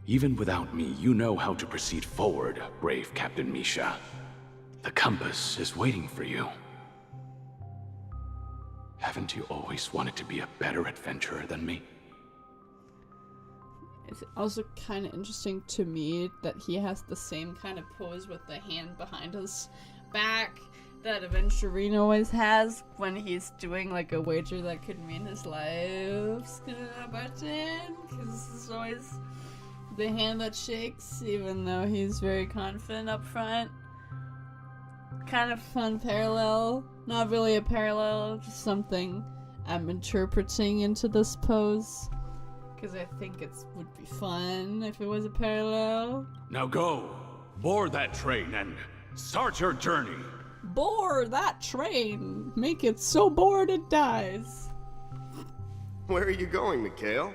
Even without me, you know how to proceed forward, brave Captain Misha. The compass is waiting for you. Haven't you always wanted to be a better adventurer than me? It's also kind of interesting to me that he has the same kind of pose with the hand behind his back that Aventurine always has when he's doing like a wager that could mean his life's gonna button. Because it's always the hand that shakes, even though he's very confident up front. Kind of fun parallel. Not really a parallel, just something I'm interpreting into this pose. Because I think it would be fun if it was a parallel. Now go! Board that train and start your journey! Board that train! Make it so bored it dies. Where are you going, Mikhail?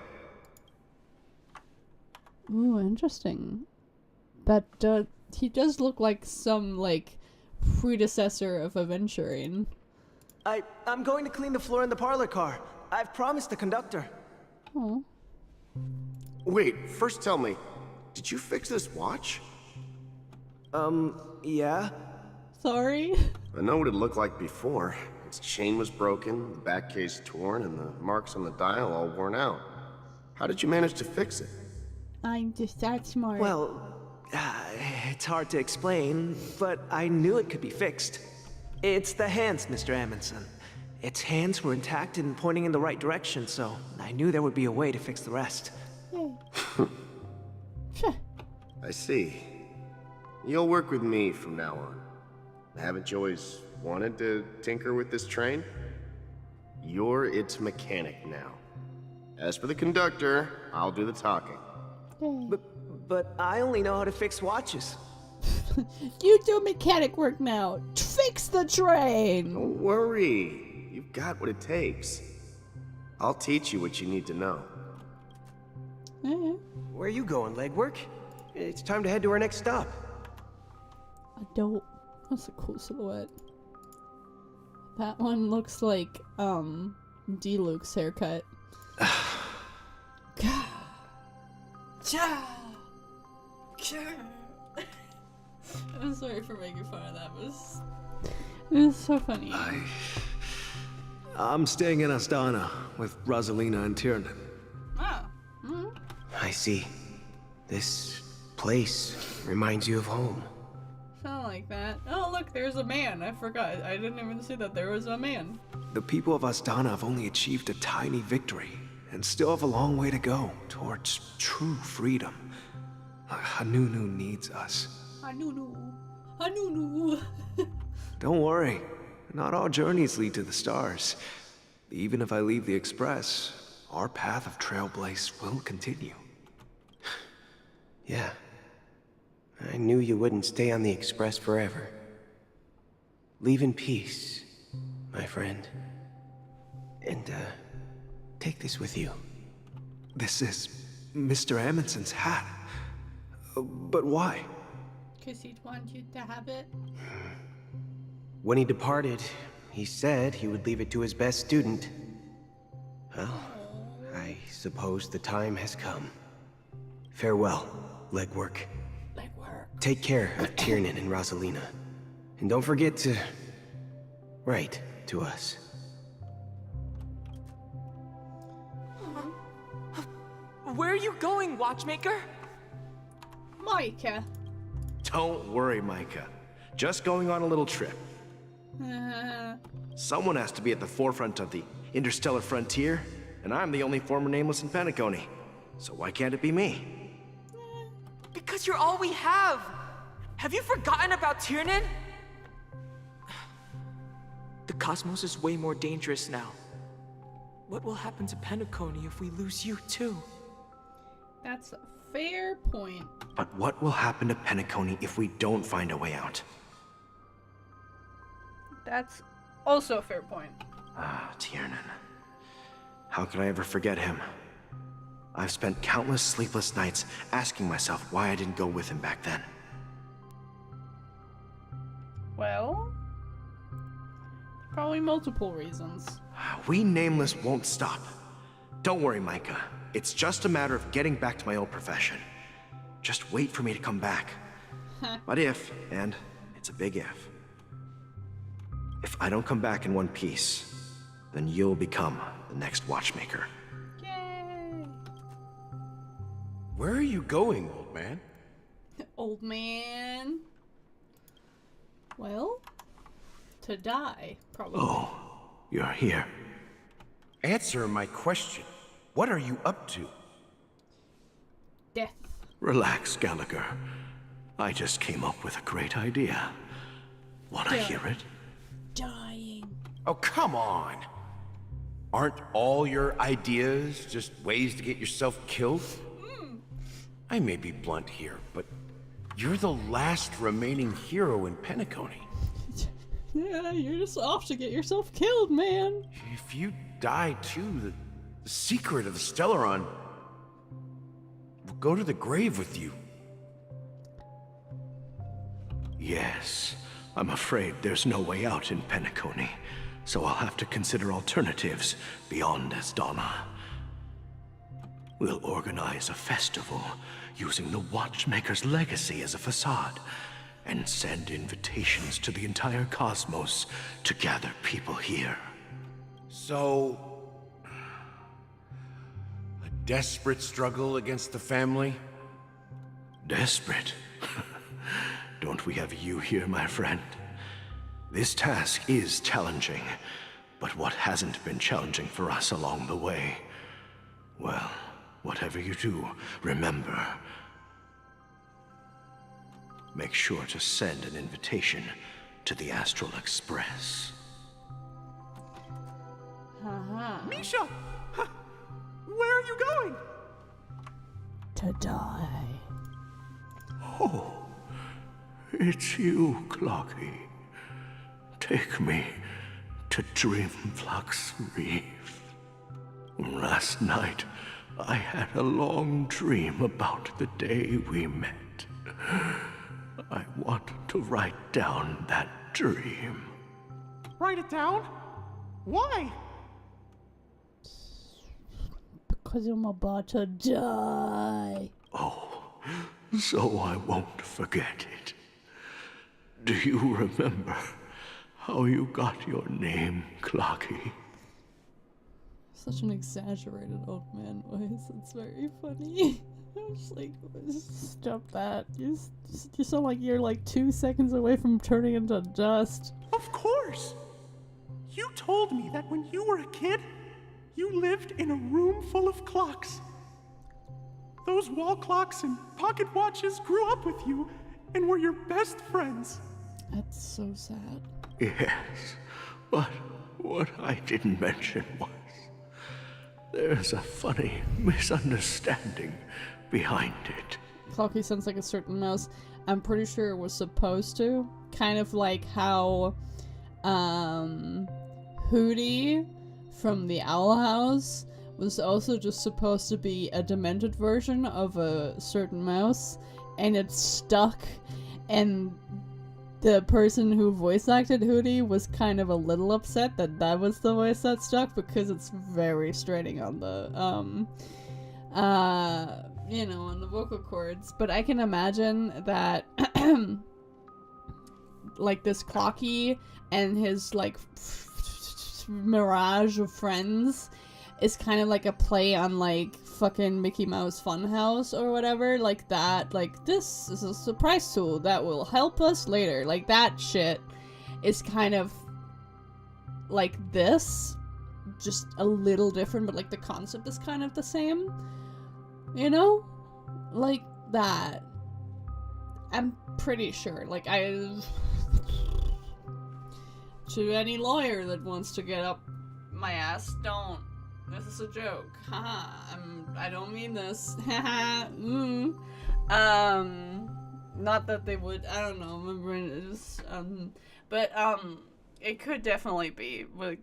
Ooh, interesting. That he does look like some, like, predecessor of Aventurine. I'm going to clean the floor in the parlor car. I've promised the conductor. Oh. Wait, first tell me, did you fix this watch? Yeah. Sorry? I know what it looked like before. Its chain was broken, the back case torn, and the marks on the dial all worn out. How did you manage to fix it? I'm just that smart. Well, it's hard to explain, but I knew it could be fixed. It's the hands, Mr. Amundsen. Its hands were intact and pointing in the right direction, so I knew there would be a way to fix the rest. I see. You'll work with me from now on. Haven't you always wanted to tinker with this train? You're its mechanic now. As for the conductor, I'll do the talking. But I only know how to fix watches. You do mechanic work now. Fix the train. Don't worry. You've got what it takes. I'll teach you what you need to know. Where are you going, legwork? It's time to head to our next stop. Adult. That's a cool silhouette. That one looks like, D-Luke's haircut. I'm sorry for making fun of that, but it was so funny. I'm staying in Astana with Rosalina and Tiernan. Oh. I see. This place reminds you of home. Sound like that. Oh, look, there's a man. I forgot. I didn't even see that there was a man. The people of Astana have only achieved a tiny victory and still have a long way to go towards true freedom. Hanunu needs us. Hanunu. Hanunu. Don't worry. Not all journeys lead to the stars. Even if I leave the Express, our path of Trailblaze will continue. Yeah. I knew you wouldn't stay on the Express forever. Leave in peace, my friend. And, take this with you. This is Mr. Amundsen's hat. But why? Because he'd want you to have it. When he departed, he said he would leave it to his best student. Well, I suppose the time has come. Farewell, legwork. Take care of Tiernan and Rosalina. And don't forget to write to us. Where are you going, watchmaker? Micah. Don't worry, Micah. Just going on a little trip. Someone has to be at the forefront of the interstellar frontier, and I'm the only former nameless in Penacony. So why can't it be me? Because you're all we have! Have you forgotten about Tiernan? The cosmos is way more dangerous now. What will happen to Penacony if we lose you too? That's a fair point. But what will happen to Penacony if we don't find a way out? That's also a fair point. Tiernan. How could I ever forget him? I've spent countless sleepless nights asking myself why I didn't go with him back then. Well, probably multiple reasons. We Nameless won't stop. Don't worry, Micah. It's just a matter of getting back to my old profession. Just wait for me to come back. But if, and it's a big if I don't come back in one piece, then you'll become the next watchmaker. Yay! Where are you going, old man? Old man. Well, to die, probably. Oh, you're here. Answer my question. What are you up to? Death. Relax, Gallagher. I just came up with a great idea. Wanna hear it? Dying. Oh, come on. Aren't all your ideas just ways to get yourself killed? I may be blunt here, but you're the last remaining hero in Penacony. Yeah, you're just off to get yourself killed, man. If you die too, the secret of the Stellaron will go to the grave with you. Yes, I'm afraid there's no way out in Penacony, so I'll have to consider alternatives beyond Asdana. We'll organize a festival using the Watchmaker's legacy as a facade, and send invitations to the entire cosmos to gather people here. So, a desperate struggle against the family? Desperate? Don't we have you here, my friend? This task is challenging, but what hasn't been challenging for us along the way? Well, whatever you do, remember, make sure to send an invitation to the Astral Express. Misha! Huh, where are you going? To die. Oh, it's you, Clocky. Take me to Dreamflux Reef. Last night, I had a long dream about the day we met. I want to write down that dream. Write it down? Why? Because I'm about to die. Oh, so I won't forget it. Do you remember how you got your name, Clocky? Such an exaggerated old man voice. It's very funny. I'm just like, stop that. You sound like you're like 2 seconds away from turning into dust. Of course! You told me that when you were a kid, you lived in a room full of clocks. Those wall clocks and pocket watches grew up with you and were your best friends. That's so sad. Yes, but what I didn't mention was there's a funny misunderstanding behind it. Clocky sounds like a certain mouse. I'm pretty sure it was supposed to. Kind of like how Hootie from the Owl House was also just supposed to be a demented version of a certain mouse, and it's stuck, and the person who voice acted Hootie was kind of a little upset that that was the voice that stuck, because it's very straining on the you know, on the vocal cords. But I can imagine that like this Clocky and his like mirage of friends is kind of like a play on like fucking Mickey Mouse Funhouse or whatever, like that. Like, this is a surprise tool that will help us later. Like, that shit is kind of like this, just a little different, but like the concept is kind of the same, you know? Like that. I'm pretty sure. Like, to any lawyer that wants to get up my ass, don't. This is a joke. Haha. I don't mean this. Haha. Not that they would. I don't know. My brain is. But it could definitely be with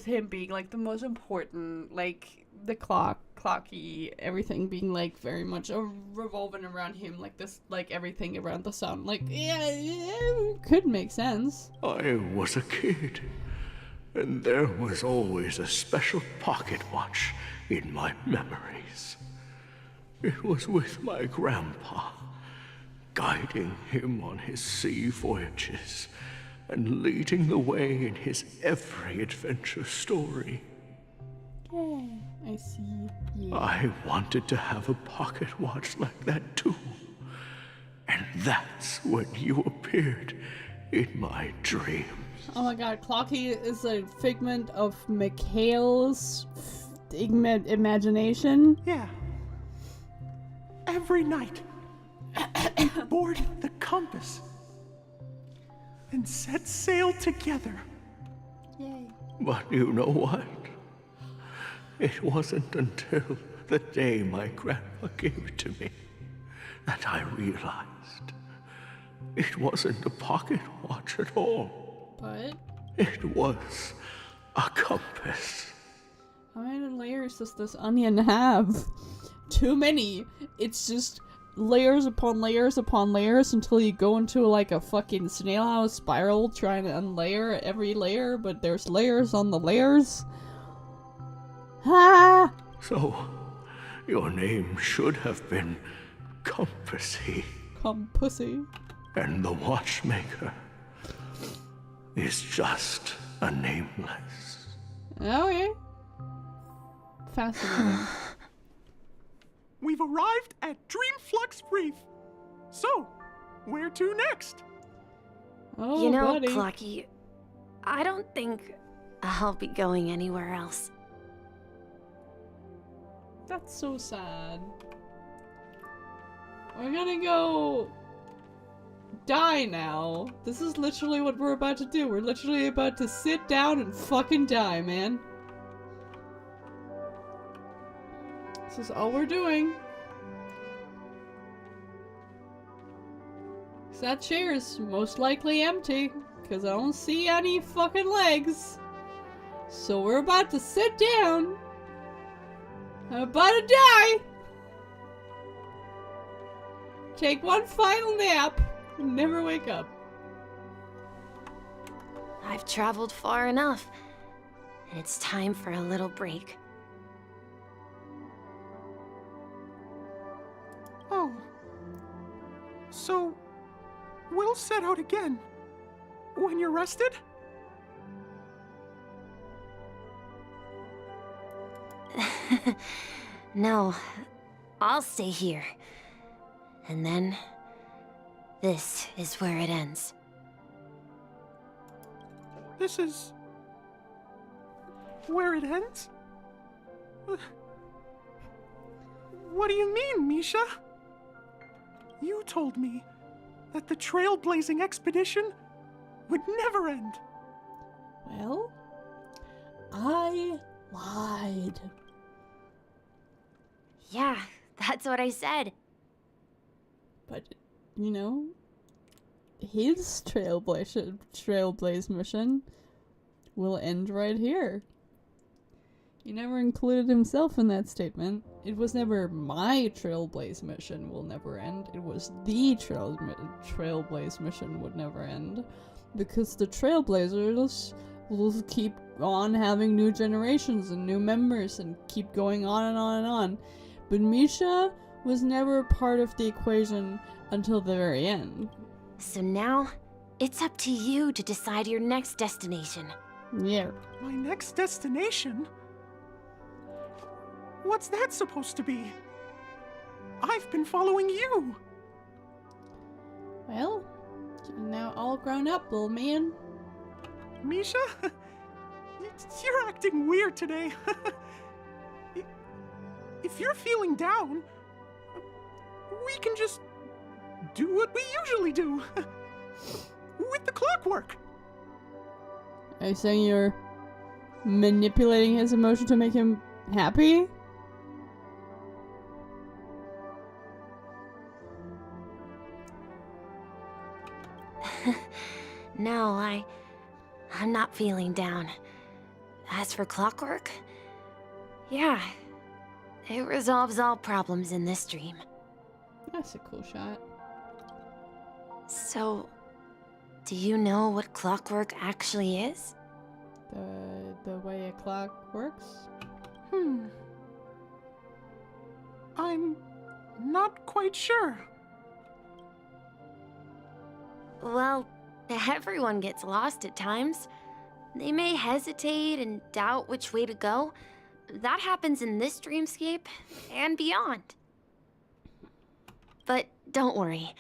him being like the most important, like the clocky, everything being like very much revolving around him, like this, like everything around the sun. Like, yeah, it could make sense. I was a kid, and there was always a special pocket watch in my memories. It was with my grandpa, guiding him on his sea voyages and leading the way in his every adventure story. Yeah, I see. Yeah. I wanted to have a pocket watch like that too. And that's when you appeared in my dreams. Oh my god, Clocky is a figment of Mikhail's imagination. Yeah. Every night, we board the compass and set sail together. Yay. But you know what? It wasn't until the day my grandpa gave it to me that I realized it wasn't a pocket watch at all. But? It was a compass. How many layers does this onion have? Too many. It's just layers upon layers upon layers until you go into like a fucking snail house spiral trying to unlayer every layer, but there's layers on the layers. Ah! So, your name should have been Compassy. Compassy. And the watchmaker is just a nameless. Okay. Fascinating. We've arrived at Dreamflux Reef. So, where to next? Oh, you know, buddy. Clocky, I don't think I'll be going anywhere else. That's so sad. We're gonna go die now. This is literally what we're about to do. We're literally about to sit down and fucking die, man. This is all we're doing. That chair is most likely empty, because I don't see any fucking legs. So we're about to sit down. I'm about to die. Take one final nap and never wake up. I've traveled far enough, and it's time for a little break. Oh. So, we'll set out again. When you're rested? No, I'll stay here. And then, this is where it ends. This is... where it ends? What do you mean, Misha? You told me that the trailblazing expedition would never end. Well, I lied. Yeah, that's what I said. But, you know, his trailblaze mission will end right here. He never included himself in that statement. It was never my trailblaze mission will never end. It was the trailblaze mission would never end. Because the trailblazers will keep on having new generations and new members and keep going on and on and on. But Misha was never part of the equation until the very end. So now, it's up to you to decide your next destination. Yeah. My next destination? What's that supposed to be? I've been following you. Well, you're now all grown up, little man. Misha? You're acting weird today. If you're feeling down, we can just do what we usually do. With the clockwork. Are you saying you're manipulating his emotion to make him happy? No, I'm not feeling down. As for clockwork, yeah, It resolves all problems in this dream. That's a cool shot. So, do you know what clockwork actually is? The way a clock works? I'm not quite sure. Well, everyone gets lost at times. They may hesitate and doubt which way to go. That happens in this dreamscape and beyond. But don't worry.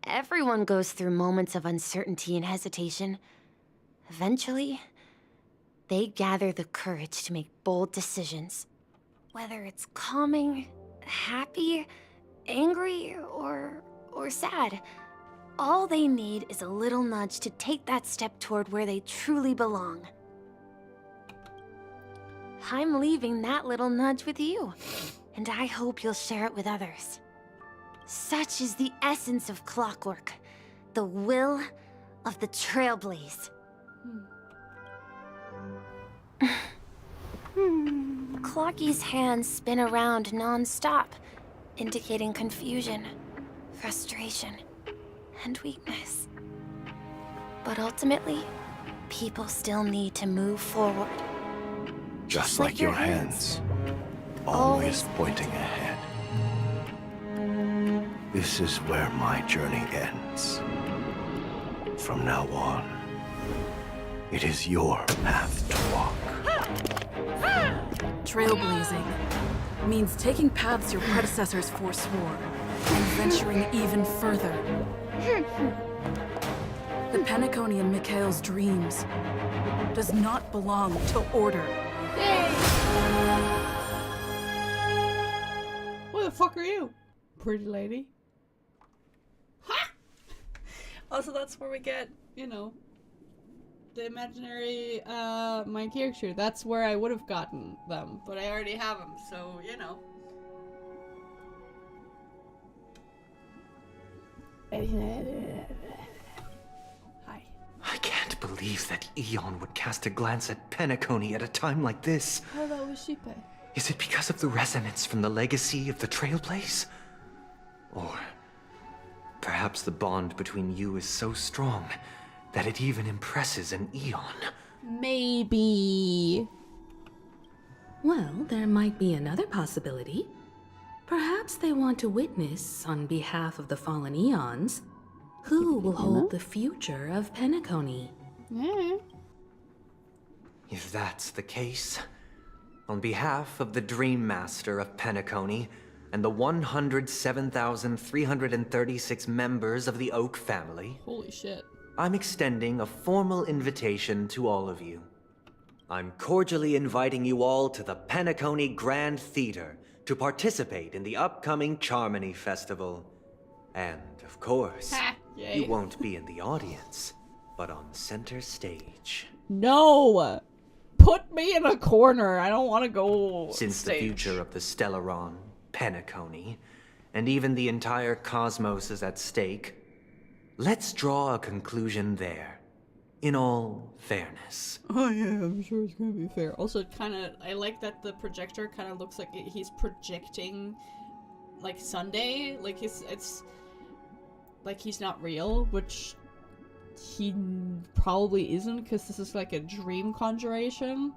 Everyone goes through moments of uncertainty and hesitation. Eventually, they gather the courage to make bold decisions. Whether it's calming, happy, angry, or sad. All they need is a little nudge to take that step toward where they truly belong. I'm leaving that little nudge with you, and I hope you'll share it with others. Such is the essence of clockwork, the will of the Trailblaze. Clocky's hands spin around non-stop, indicating confusion, frustration, and weakness. But ultimately, people still need to move forward. Just like your hands, always pointing ahead. This is where my journey ends. From now on, it is your path to walk. Trailblazing means taking paths your predecessors forswore and venturing even further. The Penacony in Mikhail's dreams does not belong to order. What the fuck are you, pretty lady? Ha! Also, that's where we get, you know, the imaginary, my character. That's where I would have gotten them, but I already have them, so, you know. Hi. I can't believe that Eon would cast a glance at Penacony at a time like this. Hello, Ishipe. Is it because of the resonance from the legacy of the Trailblaze? Or perhaps the bond between you is so strong that it even impresses an Eon. Maybe. Well, there might be another possibility. Perhaps they want to witness, on behalf of the fallen Eons, who will hold the future of Penacony. Yeah. If that's the case, on behalf of the Dream Master of Penacony and the 107,336 members of the Oak family, Holy shit. I'm extending a formal invitation to all of you. I'm cordially inviting you all to the Penacony Grand Theater to participate in the upcoming Charmony Festival. And, of course, you won't be in the audience, but on center stage. No! Put me in a corner. I don't want to go Since stage. The future of the Stellaron, Penacony, and even the entire cosmos is at stake, let's draw a conclusion there. In all fairness. Oh yeah, I'm sure it's gonna be fair. Also, I like that the projector kind of looks like he's projecting, like, Sunday. Like, it's like he's not real, which he probably isn't, because this is like a dream conjuration.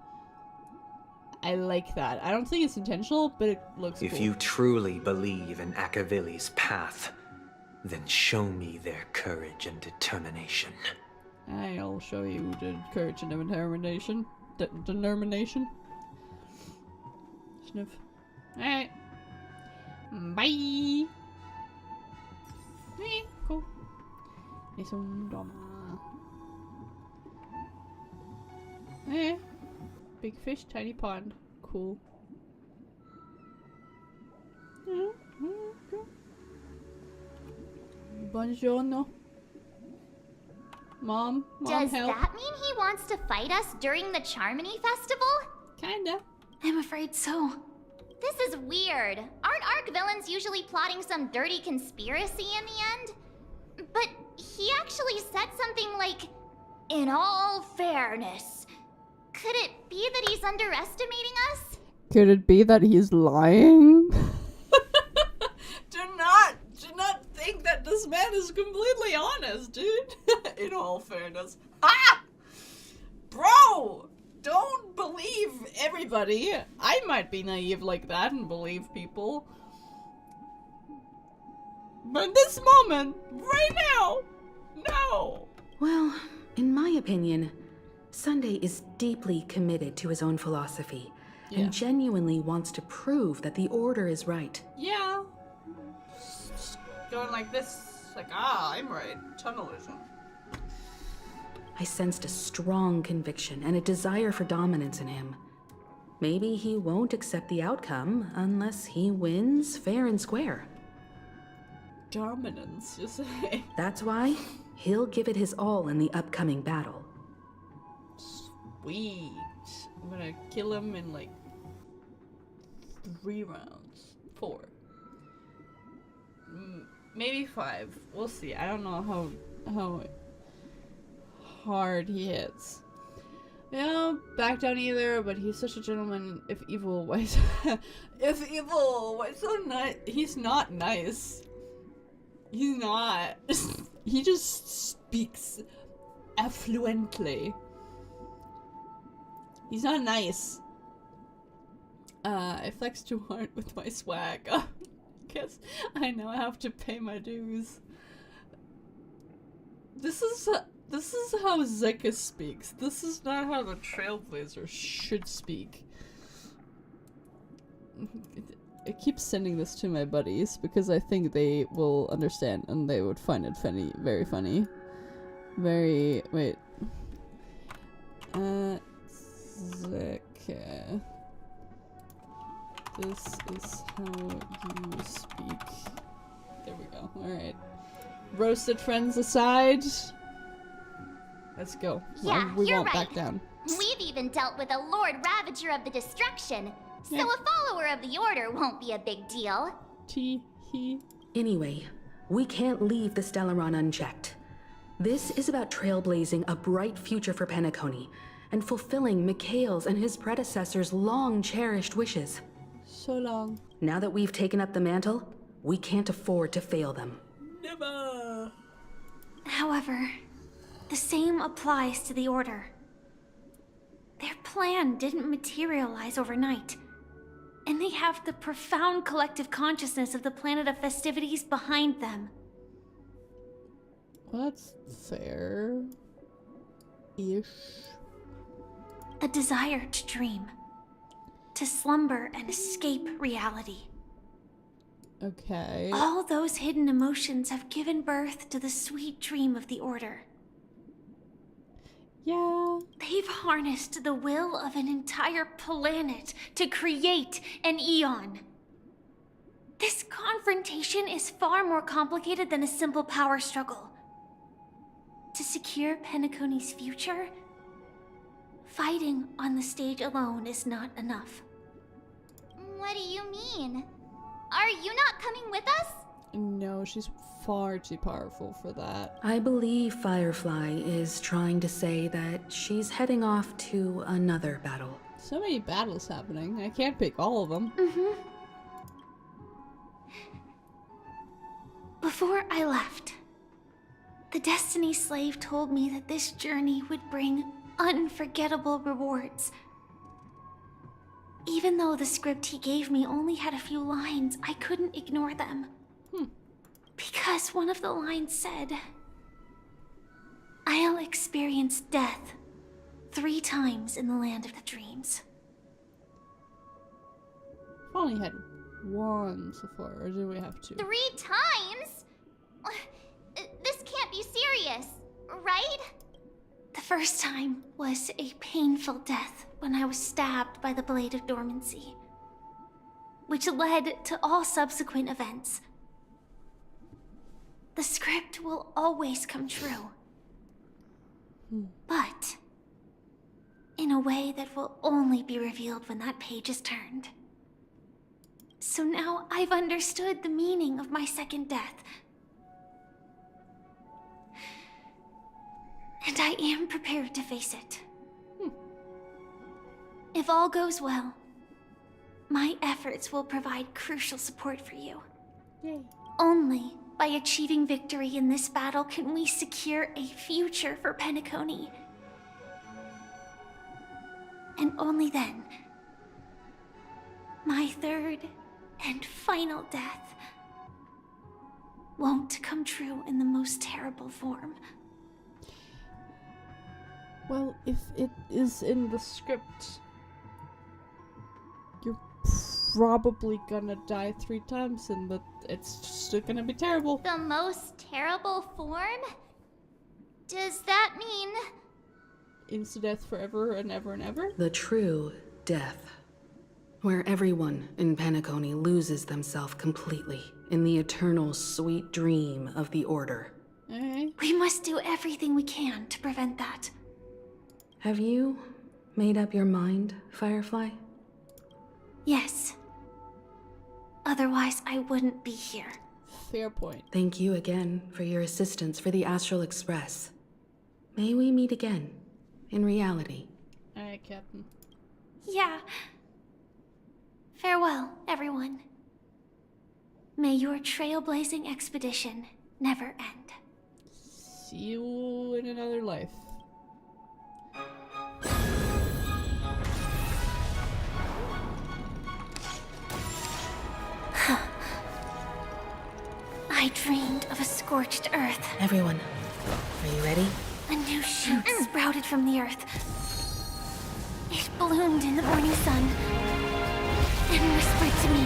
I like that. I don't think it's intentional, but it looks cool. If you truly believe in Akavili's path, then show me their courage and determination. I'll show you the courage and determination. Determination. Sniff. Alright. Bye! Okay, cool. It's so dumb. Eh. Big fish, tiny pond. Cool. Buongiorno. Mom Does help. that mean he wants to fight us during the Charmony Festival? Kinda. I'm afraid so. This is weird. Aren't Arc villains usually plotting some dirty conspiracy in the end? But he actually said something like, "In all fairness." Could it be that he's underestimating us? Could it be that he's lying? Do not think that this man is completely honest, dude. In all fairness. Ah! Bro! Don't believe everybody. I might be naive like that and believe people. But in this moment, right now, no! Well, in my opinion, Sunday is deeply committed to his own philosophy and genuinely wants to prove that the Order is right. Yeah. Just going like this, like, I'm right. Tunnel vision. I sensed a strong conviction and a desire for dominance in him. Maybe he won't accept the outcome unless he wins fair and square. Dominance, you say? That's why he'll give it his all in the upcoming battle. Sweet. I'm gonna kill him in like 3 rounds. 4. Maybe 5. We'll see. I don't know how hard he hits. Back down either, but he's such a gentleman. If evil, why so nice? He's not nice. He's not. He just speaks affluently. He's not nice. I flex too hard with my swag. Guess I now have to pay my dues. This is how Zeka speaks. This is not how the Trailblazer should speak. I keep sending this to my buddies because I think they will understand and they would find it funny, very funny. Wait. Zeka. This is how you speak. There we go. Alright. Roasted friends aside. Let's go. Yeah, we you're won't right. back down. We've even dealt with a Lord Ravager of the Destruction, so a follower of the Order won't be a big deal. Anyway, we can't leave the Stellaron unchecked. This is about trailblazing a bright future for Penacony and fulfilling Mikhail's and his predecessors' long-cherished wishes. So long. Now that we've taken up the mantle, we can't afford to fail them. Never. However, the same applies to the Order. Their plan didn't materialize overnight, and they have the profound collective consciousness of the planet of festivities behind them. Well, that's fair. Ish. A desire to dream, to slumber and escape reality. Okay. All those hidden emotions have given birth to the sweet dream of the Order. Yeah. They've harnessed the will of an entire planet to create an eon. This confrontation is far more complicated than a simple power struggle. To secure Penacony's future, fighting on the stage alone is not enough. What do you mean? Are you not coming with us? No, she's far too powerful for that. I believe Firefly is trying to say that she's heading off to another battle. So many battles happening. I can't pick all of them. Before I left, the Destiny Slave told me that this journey would bring unforgettable rewards. Even though the script he gave me only had a few lines, I couldn't ignore them. Because one of the lines said, "I'll experience death 3 times in the land of the dreams." I've only had 1 so far, or do we have 2? 3 times? This can't be serious, right? The first time was a painful death when I was stabbed by the Blade of Dormancy, which led to all subsequent events. The script will always come true, but in a way that will only be revealed when that page is turned. So now I've understood the meaning of my second death. And I am prepared to face it. If all goes well, my efforts will provide crucial support for you. Yay. Only by achieving victory in this battle can we secure a future for Penacony. And only then, my third and final death won't come true in the most terrible form. Well, if it is in the script, you're probably gonna die 3 times and that it's still gonna be terrible. The most terrible form? Does that mean... Instant death forever and ever and ever? The true death, where everyone in Penacony loses themselves completely in the eternal sweet dream of the Order. Okay. We must do everything we can to prevent that. Have you made up your mind, Firefly? Yes. Otherwise, I wouldn't be here. Fair point. Thank you again for your assistance for the Astral Express. May we meet again, in reality. Alright, Captain. Yeah. Farewell, everyone. May your trailblazing expedition never end. See you in another life. I dreamed of a scorched earth. Everyone, are you ready? A new shoot sprouted from the earth. It bloomed in the morning sun and whispered to me.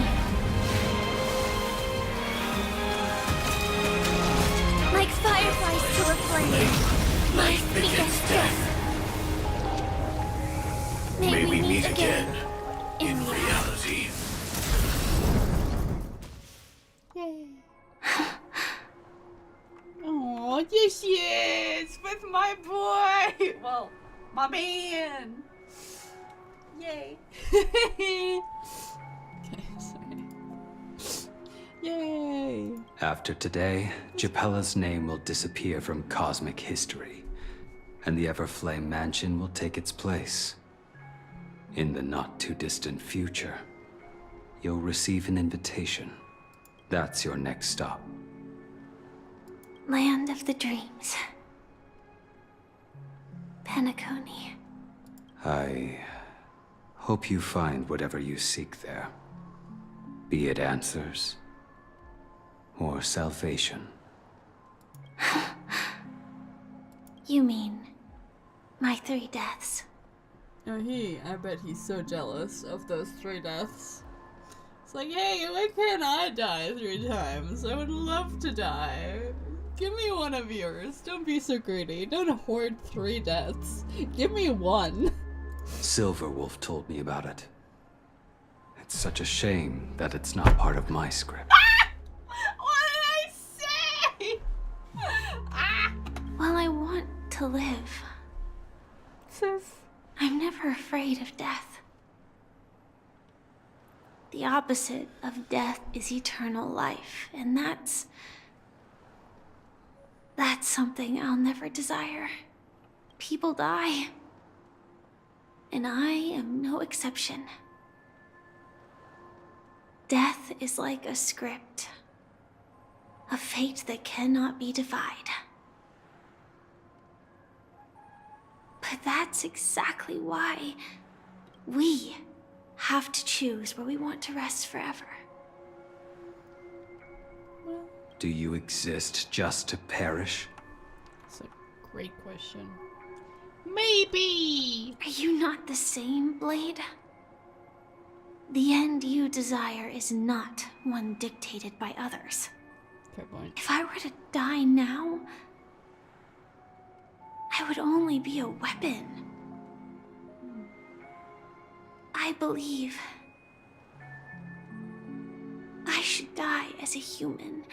Like fireflies to a flame, life begets death. May we meet again in reality. Yay. Oh, yes, yes! With my boy! Well, my man! Yay! Okay, sorry. Yay! After today, Japella's name will disappear from cosmic history, and the Everflame Mansion will take its place. In the not-too-distant future, you'll receive an invitation. That's your next stop. Land of the dreams. Penacony. I hope you find whatever you seek there. Be it answers or salvation. You mean my 3 deaths? Oh, I bet he's so jealous of those 3 deaths. It's like, hey, why can't I die 3 times? I would love to die. Give me one of yours. Don't be so greedy. Don't hoard 3 deaths. Give me 1. Silverwolf told me about it. It's such a shame that it's not part of my script. What did I say? Well, I want to live. Sis. I'm never afraid of death. The opposite of death is eternal life, and that's something I'll never desire. People die, and I am no exception. Death is like a script, a fate that cannot be defied. But that's exactly why we have to choose where we want to rest forever. Do you exist just to perish? That's a great question. Maybe! Are you not the same, Blade? The end you desire is not one dictated by others. Fair point. If I were to die now, I would only be a weapon. I believe I should die as a human.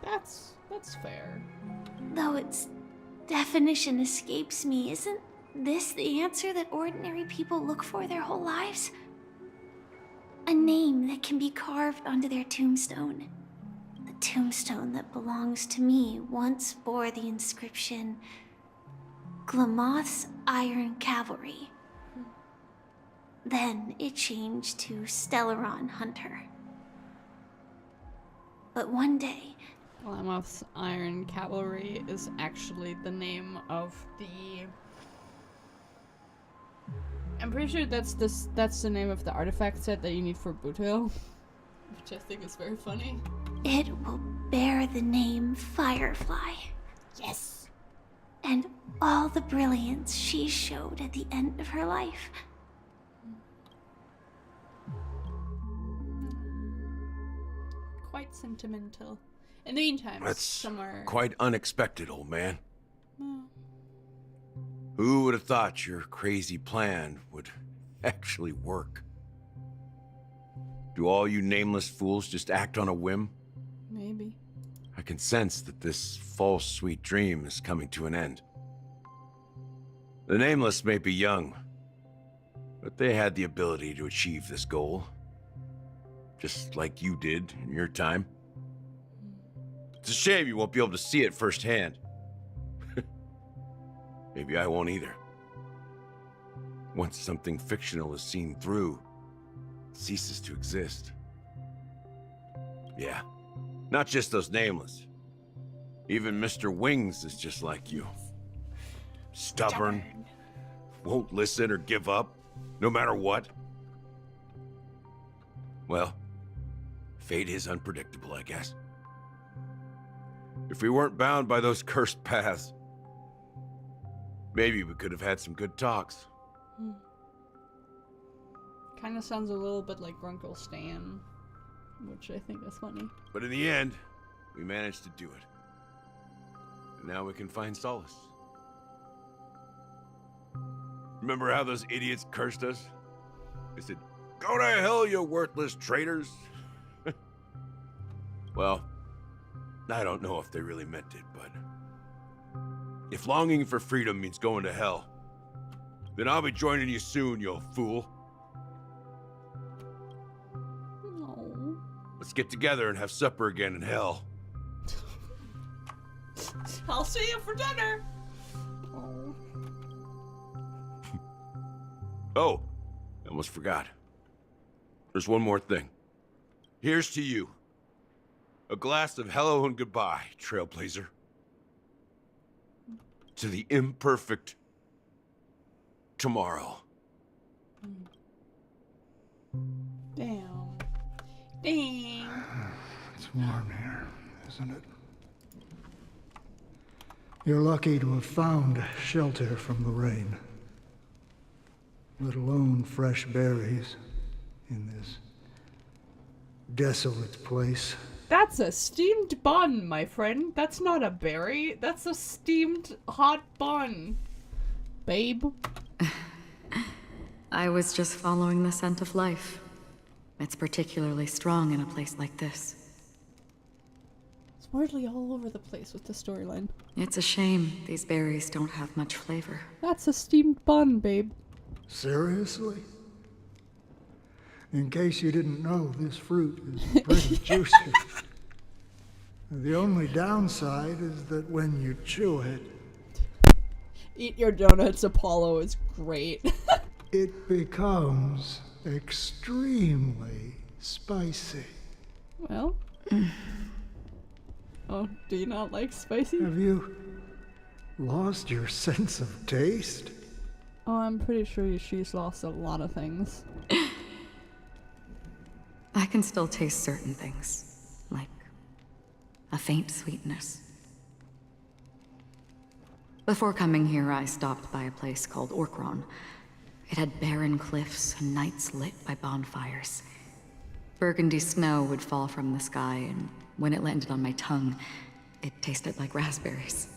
That's fair. Though its definition escapes me, isn't this the answer that ordinary people look for their whole lives? A name that can be carved onto their tombstone. The tombstone that belongs to me once bore the inscription, Glamoth's Iron Cavalry. Then it changed to Stellaron Hunter. But one day... Lamoth's Iron Cavalry is actually the name of the... I'm pretty sure that's the name of the artifact set that you need for Buto. Which I think is very funny. It will bear the name Firefly. Yes! And all the brilliance she showed at the end of her life. Quite sentimental. In the meantime, That's somewhere... quite unexpected, old man. Well, Who would have thought your crazy plan would actually work? Do all you nameless fools just act on a whim? maybe. I can sense that this false sweet dream is coming to an end. The nameless may be young, but they had the ability to achieve this goal. Just like you did in your time. It's a shame you won't be able to see it firsthand. Maybe I won't either. Once something fictional is seen through, it ceases to exist. Yeah, not just those nameless. Even Mr. Wings is just like you. Stubborn, won't listen or give up, no matter what. Well, fate is unpredictable, I guess. If we weren't bound by those cursed paths, maybe we could have had some good talks. Kind of sounds a little bit like Grunkle Stan, which I think is funny. But in the end, we managed to do it. And now we can find solace. Remember how those idiots cursed us? They said, "Go to hell, you worthless traitors." Well, I don't know if they really meant it, but if longing for freedom means going to hell, then I'll be joining you soon, you fool. No. Let's get together and have supper again in hell. I'll see you for dinner. Oh. Oh, I almost forgot. There's one more thing. Here's to you. A glass of hello and goodbye, Trailblazer. To the imperfect tomorrow. Damn. Dang. It's warm here, isn't it? You're lucky to have found shelter from the rain. Let alone fresh berries in this desolate place. That's a steamed bun, my friend. That's not a berry. That's a steamed hot bun. Babe. I was just following the scent of life. It's particularly strong in a place like this. It's weirdly all over the place with the storyline. It's a shame these berries don't have much flavor. That's a steamed bun, babe. Seriously? In case you didn't know, this fruit is pretty juicy. The only downside is that when you chew it... Eat your donuts, Apollo is great. It becomes extremely spicy. Well... Oh, do you not like spicy? Have you lost your sense of taste? Oh, I'm pretty sure she's lost a lot of things. I can still taste certain things, like a faint sweetness. Before coming here, I stopped by a place called Orkron. It had barren cliffs and nights lit by bonfires. Burgundy snow would fall from the sky, and when it landed on my tongue, it tasted like raspberries.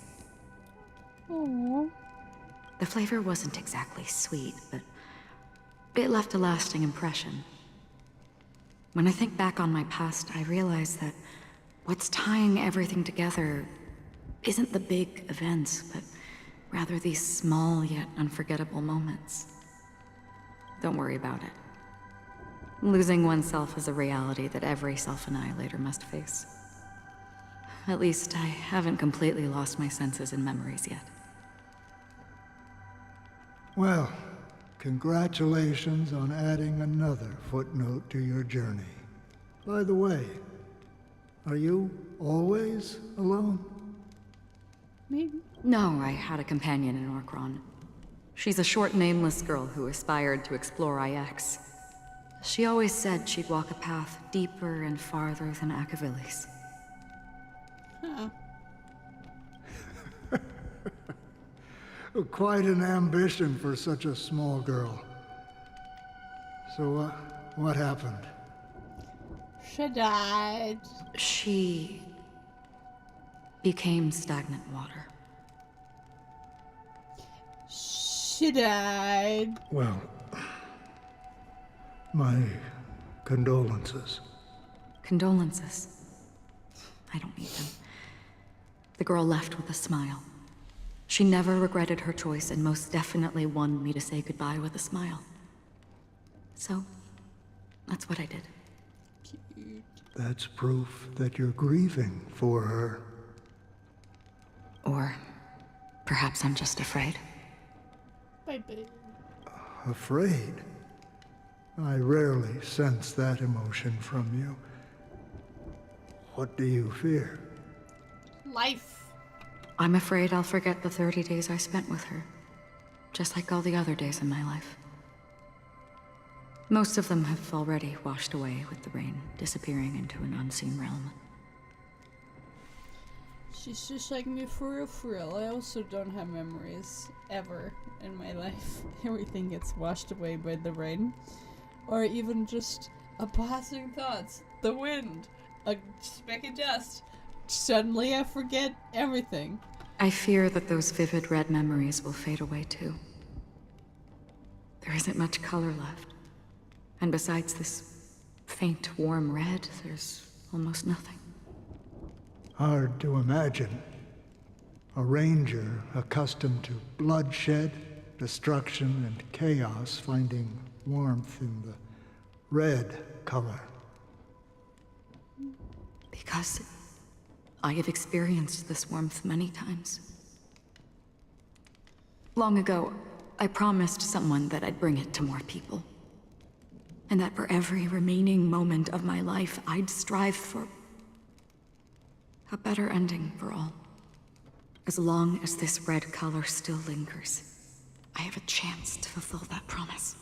Aww. The flavor wasn't exactly sweet, but it left a lasting impression. When I think back on my past, I realize that what's tying everything together isn't the big events, but rather these small yet unforgettable moments. Don't worry about it. Losing oneself is a reality that every self-annihilator must face. At least I haven't completely lost my senses and memories yet. Well, Congratulations on adding another footnote to your journey. By the way, are you always alone? Maybe. No, I had a companion in Orkron. She's a short, nameless girl who aspired to explore IX. She always said she'd walk a path deeper and farther than Akavilis. Huh. Quite an ambition for such a small girl. So, what happened? She died. She became stagnant water. She died. Well, my condolences. Condolences. I don't need them. The girl left with a smile. She never regretted her choice and most definitely wanted me to say goodbye with a smile. So, that's what I did. Cute. That's proof that you're grieving for her. Or perhaps I'm just afraid. Bye-bye. Afraid? I rarely sense that emotion from you. What do you fear? Life. I'm afraid I'll forget the 30 days I spent with her, just like all the other days in my life. Most of them have already washed away with the rain, disappearing into an unseen realm. She's just like me for real. I also don't have memories ever in my life. Everything gets washed away by the rain. Or even just a passing thoughts. The wind. A speck of dust. Suddenly I forget everything. I fear that those vivid red memories will fade away too. There isn't much color left. And besides this faint, warm red, there's almost nothing. Hard to imagine. A ranger accustomed to bloodshed, destruction, and chaos finding warmth in the red color. Because I have experienced this warmth many times. Long ago, I promised someone that I'd bring it to more people. And that for every remaining moment of my life, I'd strive for a better ending for all. As long as this red color still lingers, I have a chance to fulfill that promise.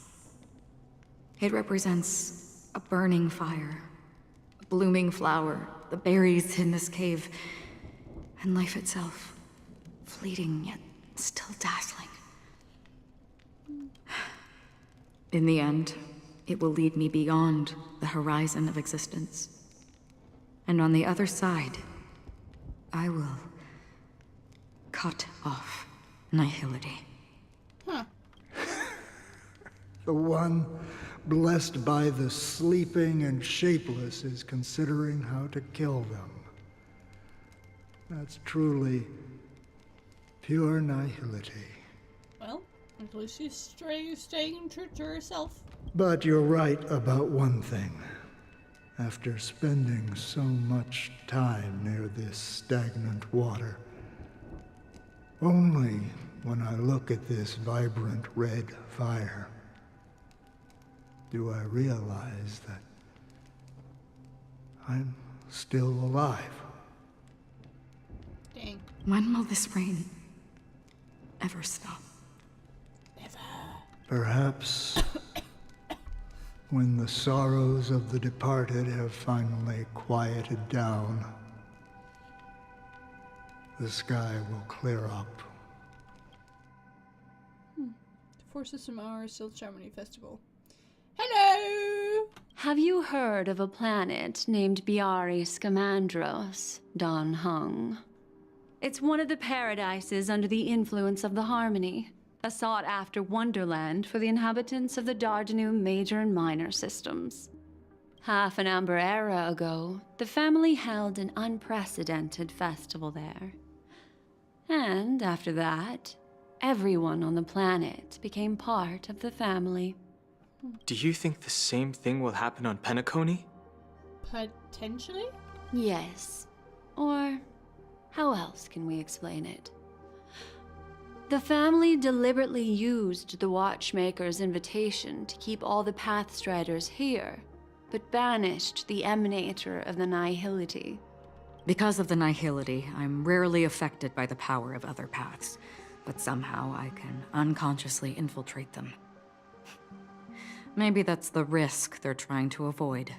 It represents a burning fire, a blooming flower, the berries in this cave, and life itself, fleeting yet still dazzling. In the end, it will lead me beyond the horizon of existence. And on the other side, I will cut off nihility. Huh. The one blessed by the sleeping and shapeless is considering how to kill them. That's truly pure nihility. Well, at least she's staying true to herself. But you're right about one thing. After spending so much time near this stagnant water, only when I look at this vibrant red fire do I realize that I'm still alive. Dang. When will this rain ever stop? Never. Perhaps when the sorrows of the departed have finally quieted down, the sky will clear up. The Four System Hour Silk Harmony Festival. Hello! Have you heard of a planet named Biari Scamandros, Don Hung? It's one of the paradises under the influence of the Harmony, a sought-after wonderland for the inhabitants of the Dardanu Major and Minor systems. Half an Amber era ago, the family held an unprecedented festival there. And after that, everyone on the planet became part of the family. Do you think the same thing will happen on Penacony? Potentially? Yes. Or how else can we explain it? The family deliberately used the Watchmaker's invitation to keep all the Pathstriders here, but banished the Emanator of the Nihility. Because of the Nihility, I'm rarely affected by the power of other paths, but somehow I can unconsciously infiltrate them. Maybe that's the risk they're trying to avoid.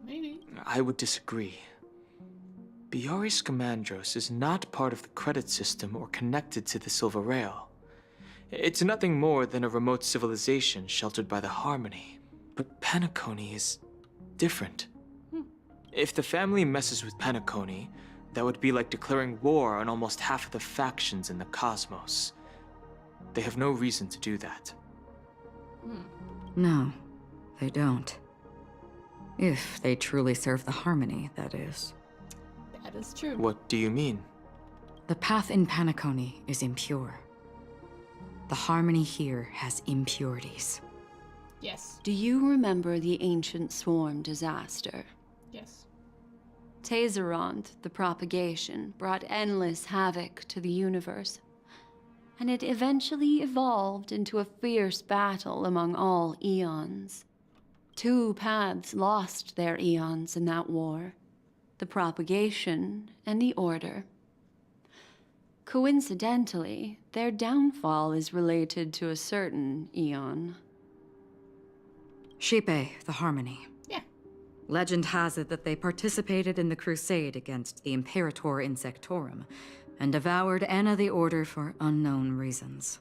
Maybe. I would disagree. Biari Scamandros is not part of the credit system or connected to the Silver Rail. It's nothing more than a remote civilization sheltered by the Harmony. But Penacony is different. If the family messes with Penacony, that would be like declaring war on almost half of the factions in the cosmos. They have no reason to do that. No, they don't. If they truly serve the Harmony, that is. That is true. What do you mean? The path in Penacony is impure. The Harmony here has impurities. Yes. Do you remember the Ancient Swarm disaster? Yes. Tazerond, the propagation, brought endless havoc to the universe, and it eventually evolved into a fierce battle among all eons. 2 paths lost their eons in that war, the propagation and the Order. Coincidentally, their downfall is related to a certain eon. Shipe, the Harmony. Yeah. Legend has it that they participated in the crusade against the Imperator Insectorum and devoured Anna the Order for unknown reasons.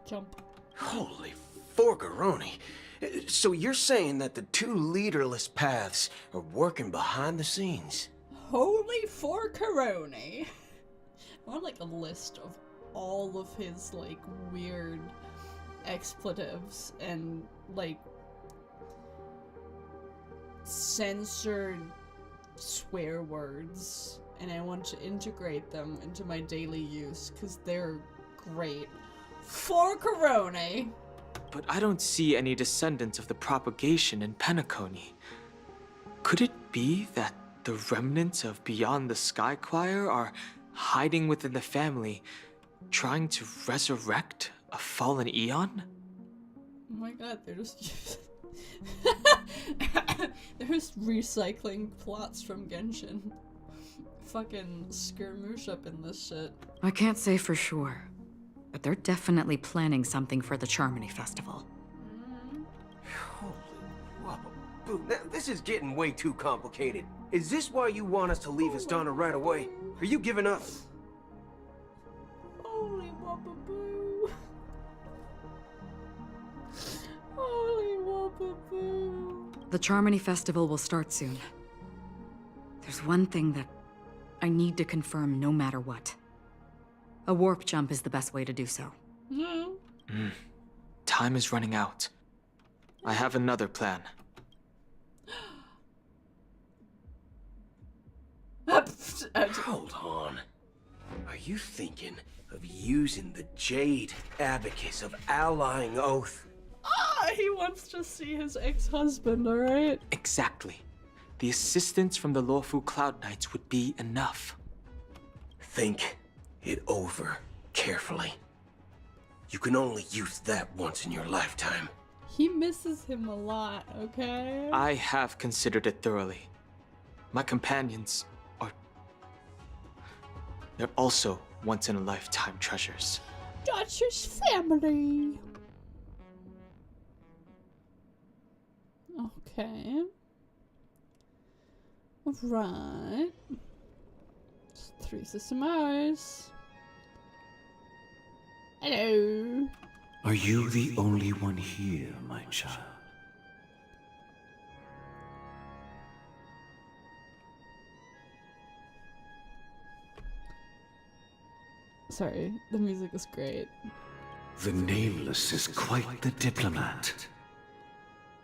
Jump. Holy forgaroni. So you're saying that the 2 leaderless paths are working behind the scenes? Holy forcaroni. I want like a list of all of his like weird expletives and like censored swear words, and I want to integrate them into my daily use because they're great. Forcaroni. But I don't see any descendants of the propagation in Penacony. Could it be that the remnants of Beyond the Sky Choir are hiding within the family, trying to resurrect a fallen eon? Oh my god, they're just they're just recycling plots from Genshin. Fucking skirmish up in this shit. I can't say for sure, but they're definitely planning something for the Charmony Festival. Holy wabba-boo. Now, this is getting way too complicated. Is this why you want us to leave Astana right away? Are you giving up? Holy wabba-boo. Holy wabba-boo. The Charmony Festival will start soon. There's one thing that I need to confirm no matter what. A warp jump is the best way to do so. Time is running out. I have another plan. Hold on. Are you thinking of using the Jade Abacus of Allying Oath? Ah, he wants to see his ex-husband, alright? Exactly. The assistance from the Lawful Cloud Knights would be enough. Think it over carefully. You can only use that once in your lifetime. He misses him a lot, okay? I have considered it thoroughly. My companions are... they're also once-in-a-lifetime treasures. That's his family. Okay. Right. 3 system hours. Hello. Are you the only one here, my child? Sorry, the music is great. The Nameless is quite the diplomat.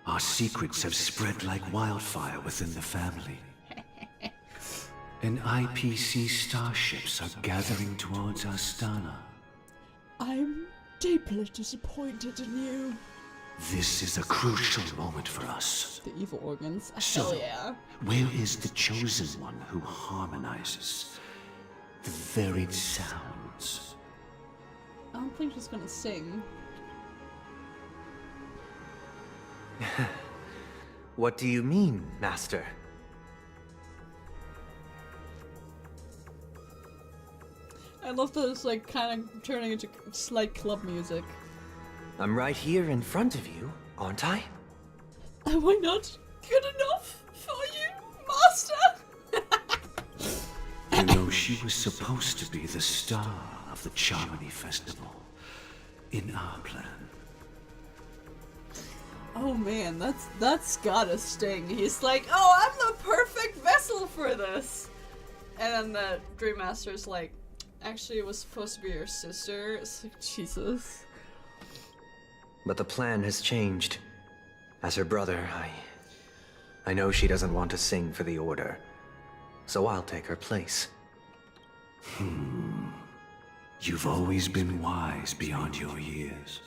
Our secrets have spread like wildfire within the family. And IPC starships are gathering towards Astana. I'm deeply disappointed in you. This is a crucial moment for us. The evil organs. So, Hell yeah. where is the chosen one who harmonizes the varied sounds think she's gonna sing. What do you mean, Master? I love that it's like kind of turning into slight club music. I'm right here in front of you, aren't I? Am I not good enough for you, Master? You know, she was supposed to be the star of the Charmony Festival in our plan. Oh man, that's gotta sting. He's like, oh, I'm the perfect vessel for this. And then the Dream Master's like, actually, it was supposed to be your sister. It's like, Jesus. But the plan has changed. As her brother, I know she doesn't want to sing for the Order. So I'll take her place. You've always been wise beyond your years.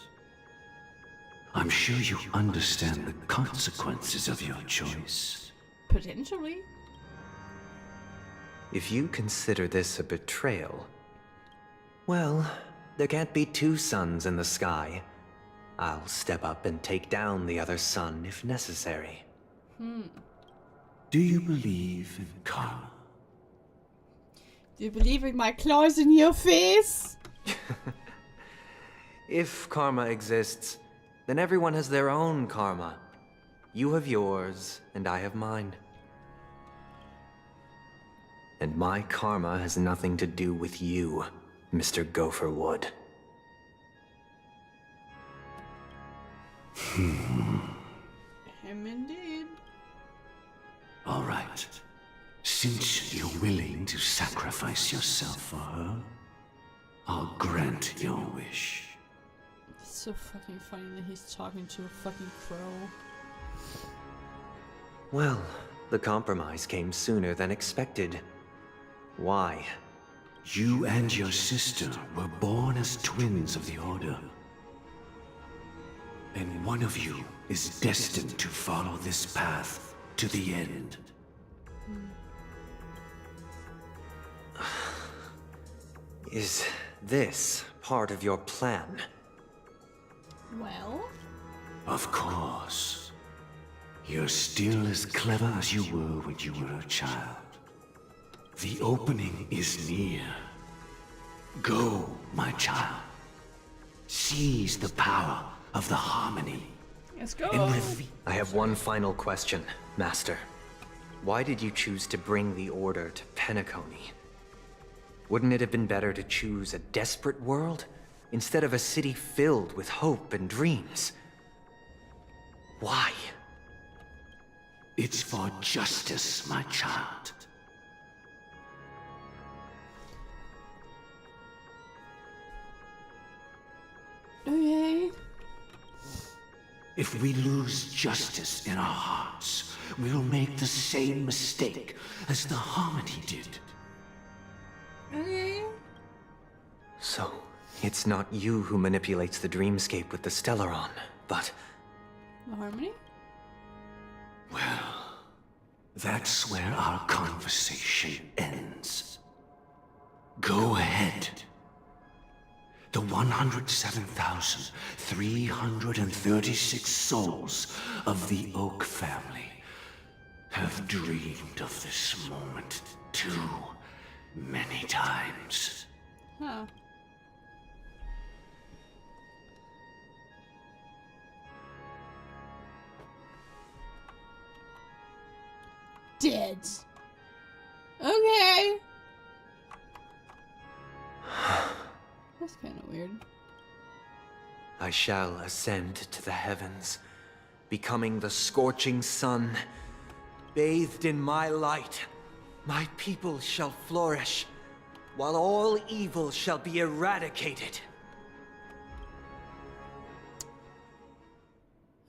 I'm sure you understand the consequences of your choice. Potentially. If you consider this a betrayal, well, there can't be two suns in the sky. I'll step up and take down the other sun if necessary. Do you believe in karma? Do you believe in my claws in your face? If karma exists, then everyone has their own karma. You have yours, and I have mine. And my karma has nothing to do with you, Mr. Gopherwood. Him indeed. All right. Since you're willing to sacrifice yourself for her, I'll grant your wish. It's so fucking funny that he's talking to a fucking crow. Well, the compromise came sooner than expected. Why? You and your sister were born as twins of the Order. And one of you is destined to follow this path to the end. Is this part of your plan? Well? Of course. You're still as clever as you were when you were a child. The opening is near. Go, my child. Seize the power of the harmony. Let's go. I have one final question, Master. Why did you choose to bring the Order to Penacony? Wouldn't it have been better to choose a desperate world instead of a city filled with hope and dreams? Why? It's for justice, my child. Okay. If we lose justice in our hearts, we'll make the same mistake as the Harmony did. Okay. So, it's not you who manipulates the dreamscape with the Stellaron, but... The Harmony? Well, that's where our conversation ends. Go ahead. The 107,336 souls of the Oak family have dreamed of this moment too many times. Huh. Dead. Okay. That's kind of weird. I shall ascend to the heavens, becoming the scorching sun. Bathed in my light, my people shall flourish, while all evil shall be eradicated.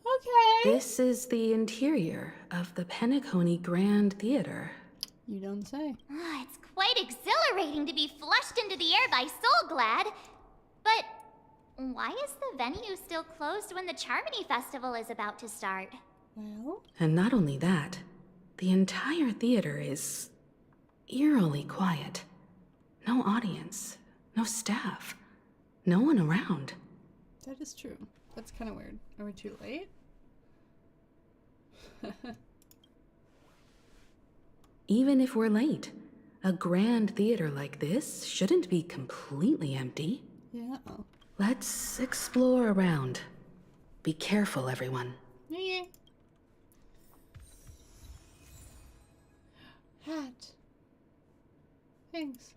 Okay. This is the interior of the Penacony Grand Theater. You don't say. It's quite exhilarating to be flushed into the air by Soulglad. But why is the venue still closed when the Charmony Festival is about to start? Well? And not only that, the entire theater is eerily quiet. No audience, no staff. No one around. That is true. That's kind of weird. Are we too late? Even if we're late, a grand theater like this shouldn't be completely empty. Yeah. Let's explore around. Be careful, everyone. Yeah. Hat. Thanks.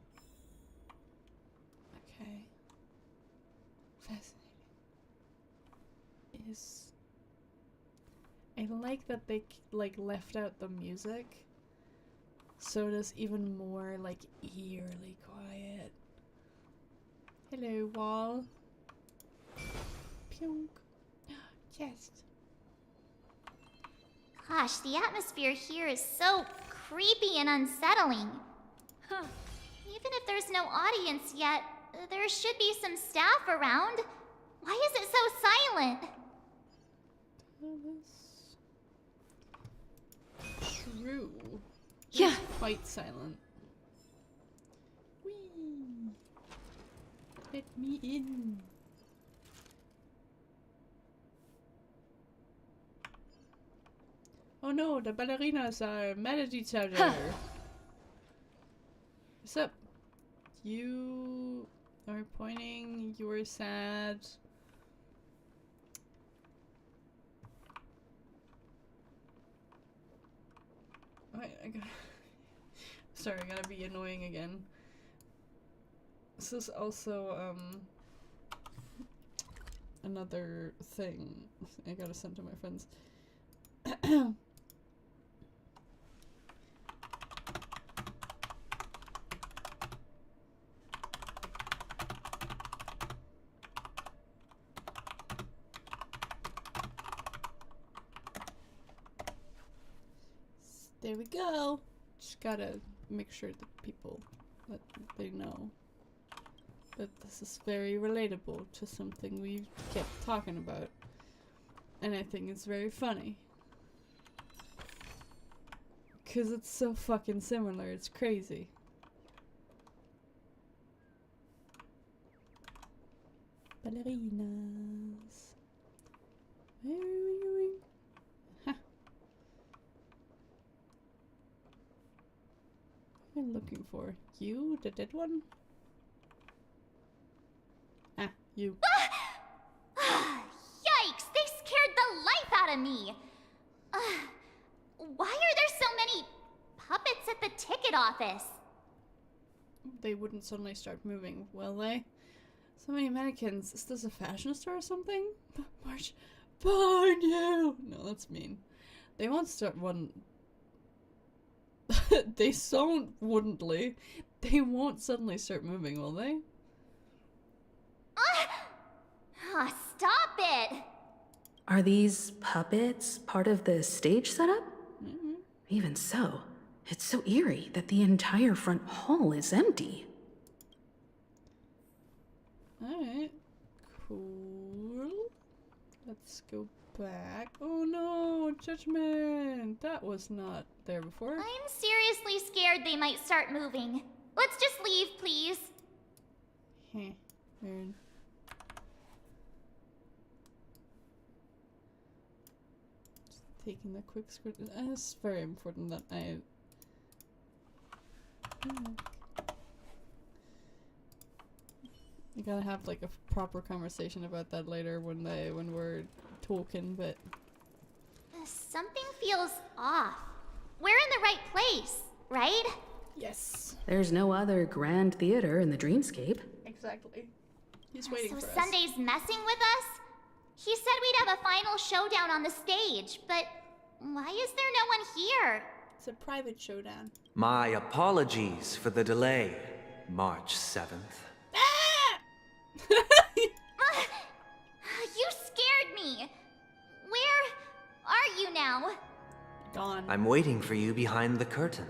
Okay. Fascinating. I like that they left out the music, so it is even more eerily quiet. Hello, wall. Punk. Chest. Gosh, the atmosphere here is so creepy and unsettling. Even if there's no audience yet, there should be some staff around. Why is it so silent? True. Yeah. It's quite silent. Whee! Let me in. Oh no, the ballerinas are mad at each other. What's up? You are pointing, you are sad. I gotta... Sorry, I gotta be annoying again. This is also, another thing I gotta send to my friends. There we go. Just gotta make sure that people, that they know that this is very relatable to something we kept talking about. And I think it's very funny. 'Cause it's so fucking similar, it's crazy. Ballerinas. Where are we going? What am I looking for? You, the dead one? Ah, you. Yikes! They scared the life out of me! Why are there so many puppets at the ticket office? They wouldn't suddenly start moving, will they? So many mannequins. Is this a fashion store or something? March behind you! No, that's mean. They won't start one... They wouldn'tly. They won't suddenly start moving, will they? Stop it! Are these puppets part of the stage setup? Mm-hmm. Even so, it's so eerie that the entire front hall is empty. Alright. Cool. Let's go back. Oh no, judgment! That was not there before. I'm seriously scared they might start moving. Let's just leave, please. Heh. Weird. Just taking the quick script. It's very important that I... You gotta have like a proper conversation about that later when we're talking, but... Something feels off. We're in the right place, right? Yes. There's no other grand theater in the dreamscape. Exactly. He's waiting So for us. Sunday's messing with us? He said we'd have a final showdown on the stage, but why is there no one here? It's a private showdown. My apologies for the delay, March 7th. You scared me. Where are you now? Gone. I'm waiting for you behind the curtain.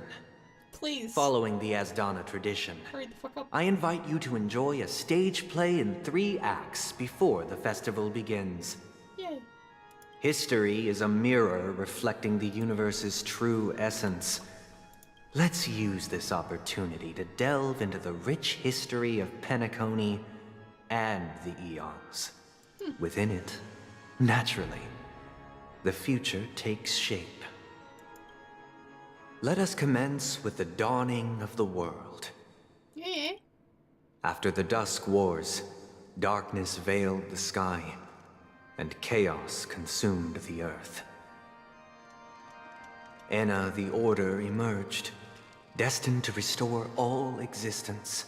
Please. Following the Asdana tradition, Hurry the fuck up. I invite you to enjoy a stage play in 3 acts before the festival begins. Yay. History is a mirror reflecting the universe's true essence. Let's use this opportunity to delve into the rich history of Penacony and the eons. Within it, naturally, the future takes shape. Let us commence with the dawning of the world. Yeah. After the Dusk Wars, darkness veiled the sky, and chaos consumed the earth. Anna the Order emerged, destined to restore all existence.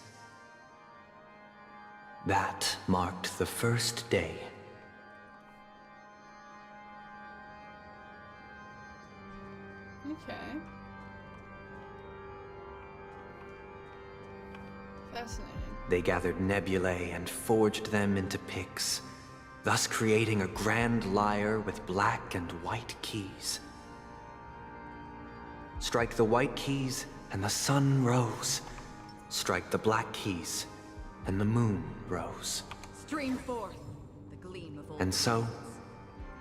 That marked the first day. Okay. Fascinating. They gathered nebulae and forged them into picks, thus creating a grand lyre with black and white keys. Strike the white keys, and the sun rose. Strike the black keys, and the moon rose. Stream forth the gleam of old. And so,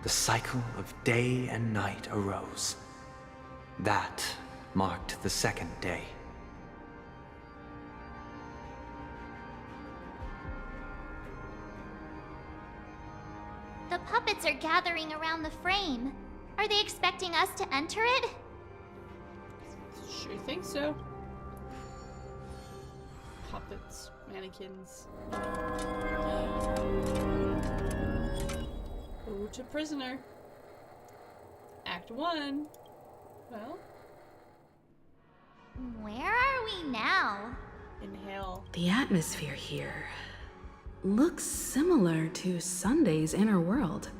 the cycle of day and night arose. That marked the second day. The puppets are gathering around the frame. Are they expecting us to enter it? Sure think so. Puppets, mannequins. Go to prisoner. Act 1. Well, where are we now? In hell. The atmosphere here looks similar to Sunday's inner world.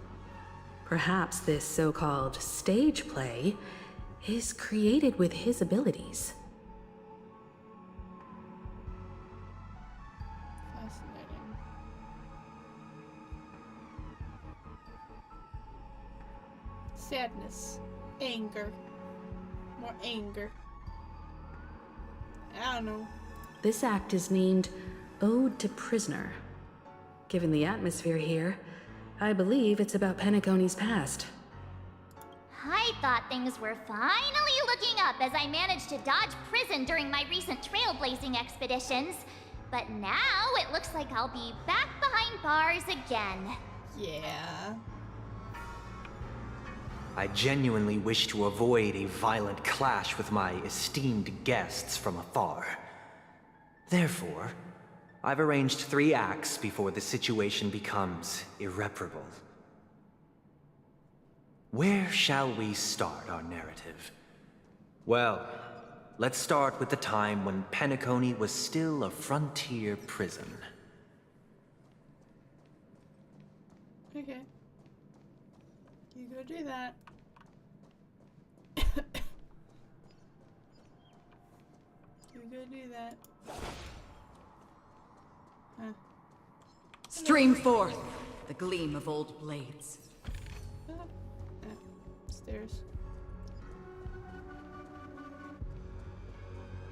Perhaps this so-called stage play is created with his abilities. Fascinating. Sadness. Anger. More anger. I don't know. This act is named Ode to Prisoner. Given the atmosphere here, I believe it's about Penacony's past. I thought things were finally looking up as I managed to dodge prison during my recent trailblazing expeditions. But now it looks like I'll be back behind bars again. Yeah. I genuinely wish to avoid a violent clash with my esteemed guests from afar. Therefore, I've arranged 3 acts before the situation becomes irreparable. Where shall we start our narrative? Well, let's start with the time when Penacony was still a frontier prison. Okay. You go do that. You go do that. Huh. Stream forth the gleam of old blades. Stairs.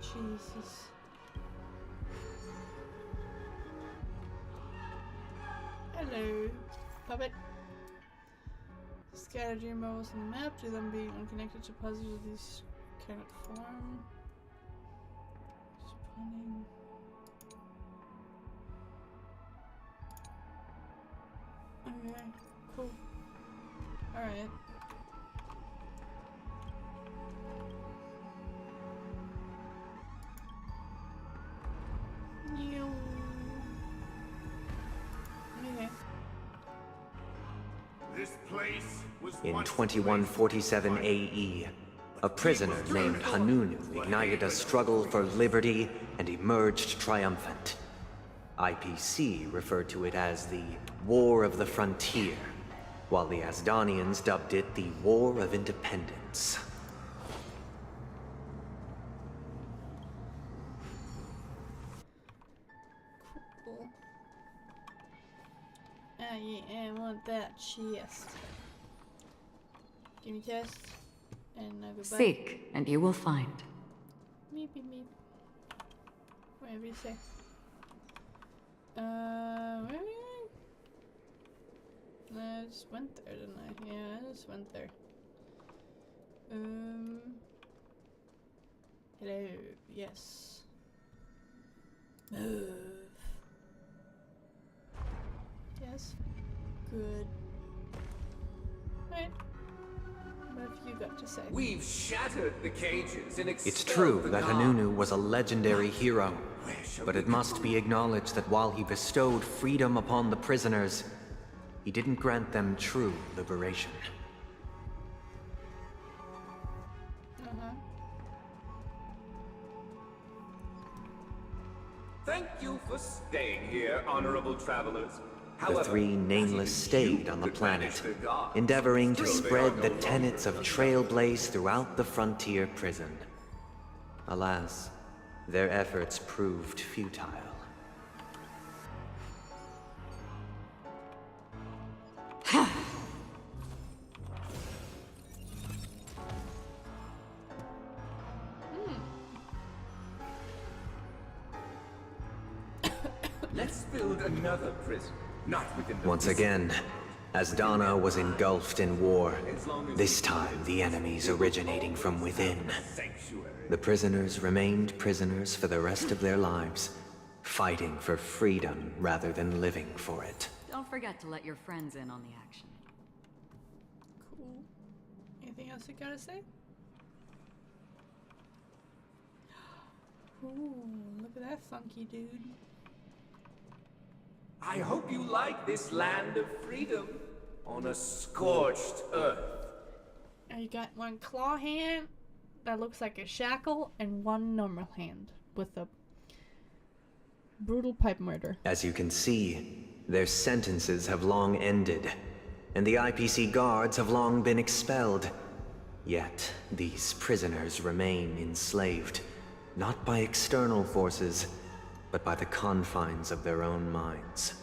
Jesus. Hello, puppet. Scatter dream bubbles on the map to them being unconnected to puzzles of these cannot form. Spawning. Okay, cool. Alright. Okay. This place was In once 2147 AE, a prisoner named Hanunu ignited a struggle for liberty and emerged triumphant. IPC referred to it as the War of the Frontier, while the Asdanians dubbed it the War of Independence. Cool. Ah, yeah, I want that chest. Give me chest, and I'll go back. Seek, and you will find. Meep, meep, meep. Whatever you say. Where are we going? I just went there, didn't I? Yeah, I just went there. Hello, yes. Move. That's good. Right. What have you got to say? We've shattered the cages and expelled It's true the that guards. Hanunu was a legendary hero, but it must be acknowledged that while he bestowed freedom upon the prisoners, he didn't grant them true liberation. Thank you for staying here, honorable travelers. The three nameless stayed on the planet, endeavoring to spread the tenets of Trailblaze throughout the frontier prison. Alas, their efforts proved futile. Let's build another prison, not within the Once again, as Dana was engulfed in war, this time the enemies originating from within. The prisoners remained prisoners for the rest of their lives, fighting for freedom rather than living for it. Don't forget to let your friends in on the action. Cool. Anything else you gotta say? Ooh, look at that funky dude. I hope you like this land of freedom on a scorched earth. And you got one claw hand that looks like a shackle and one normal hand with a brutal pipe murder. As you can see, their sentences have long ended, and the IPC guards have long been expelled. Yet, these prisoners remain enslaved, not by external forces, but by the confines of their own minds.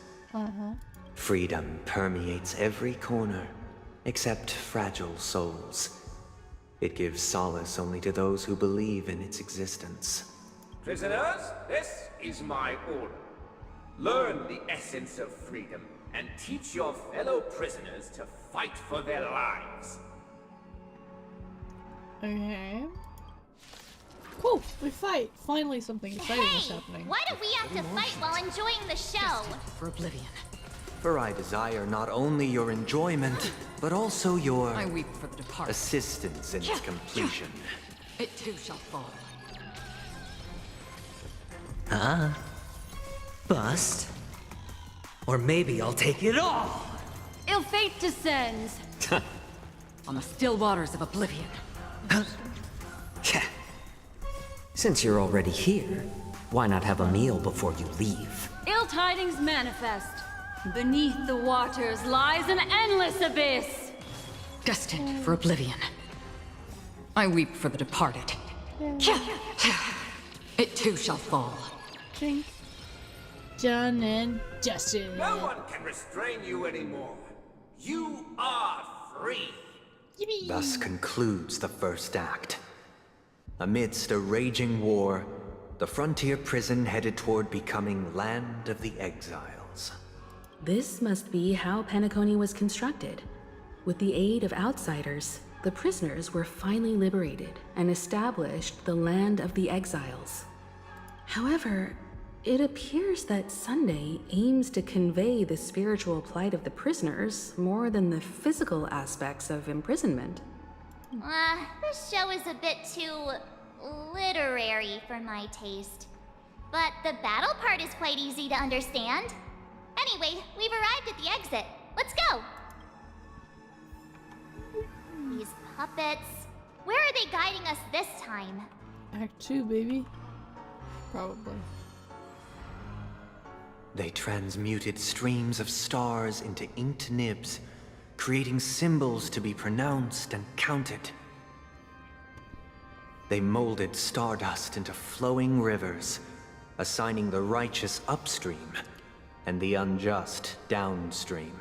Freedom permeates every corner, except fragile souls. It gives solace only to those who believe in its existence. Prisoners, this is my order. Learn the essence of freedom and teach your fellow prisoners to fight for their lives. Okay. Cool, we fight. Finally something exciting is happening. Why do we have to fight while enjoying the show? For oblivion. For I desire not only your enjoyment, but also your I weep for the departed. assistance in its completion. It too shall fall. Huh? Bust? Or maybe I'll take it all! Ill fate descends. On the still waters of oblivion. Since you're already here, why not have a meal before you leave? Ill tidings manifest. Beneath the waters lies an endless abyss. Destined for oblivion. I weep for the departed. It too shall fall. Drink. John and Justin. No one can restrain you anymore. You are free. Yippee. Thus concludes the first act. Amidst a raging war, the frontier prison headed toward becoming Land of the Exiles. This must be how Penacony was constructed. With the aid of outsiders, the prisoners were finally liberated and established the Land of the Exiles. However, it appears that Sunday aims to convey the spiritual plight of the prisoners more than the physical aspects of imprisonment. This show is a bit too literary for my taste. But the battle part is quite easy to understand. Anyway, we've arrived at the exit. Let's go! These puppets. Where are they guiding us this time? Act 2, baby. Probably. They transmuted streams of stars into inked nibs, creating symbols to be pronounced and counted. They molded stardust into flowing rivers, assigning the righteous upstream and the unjust downstream.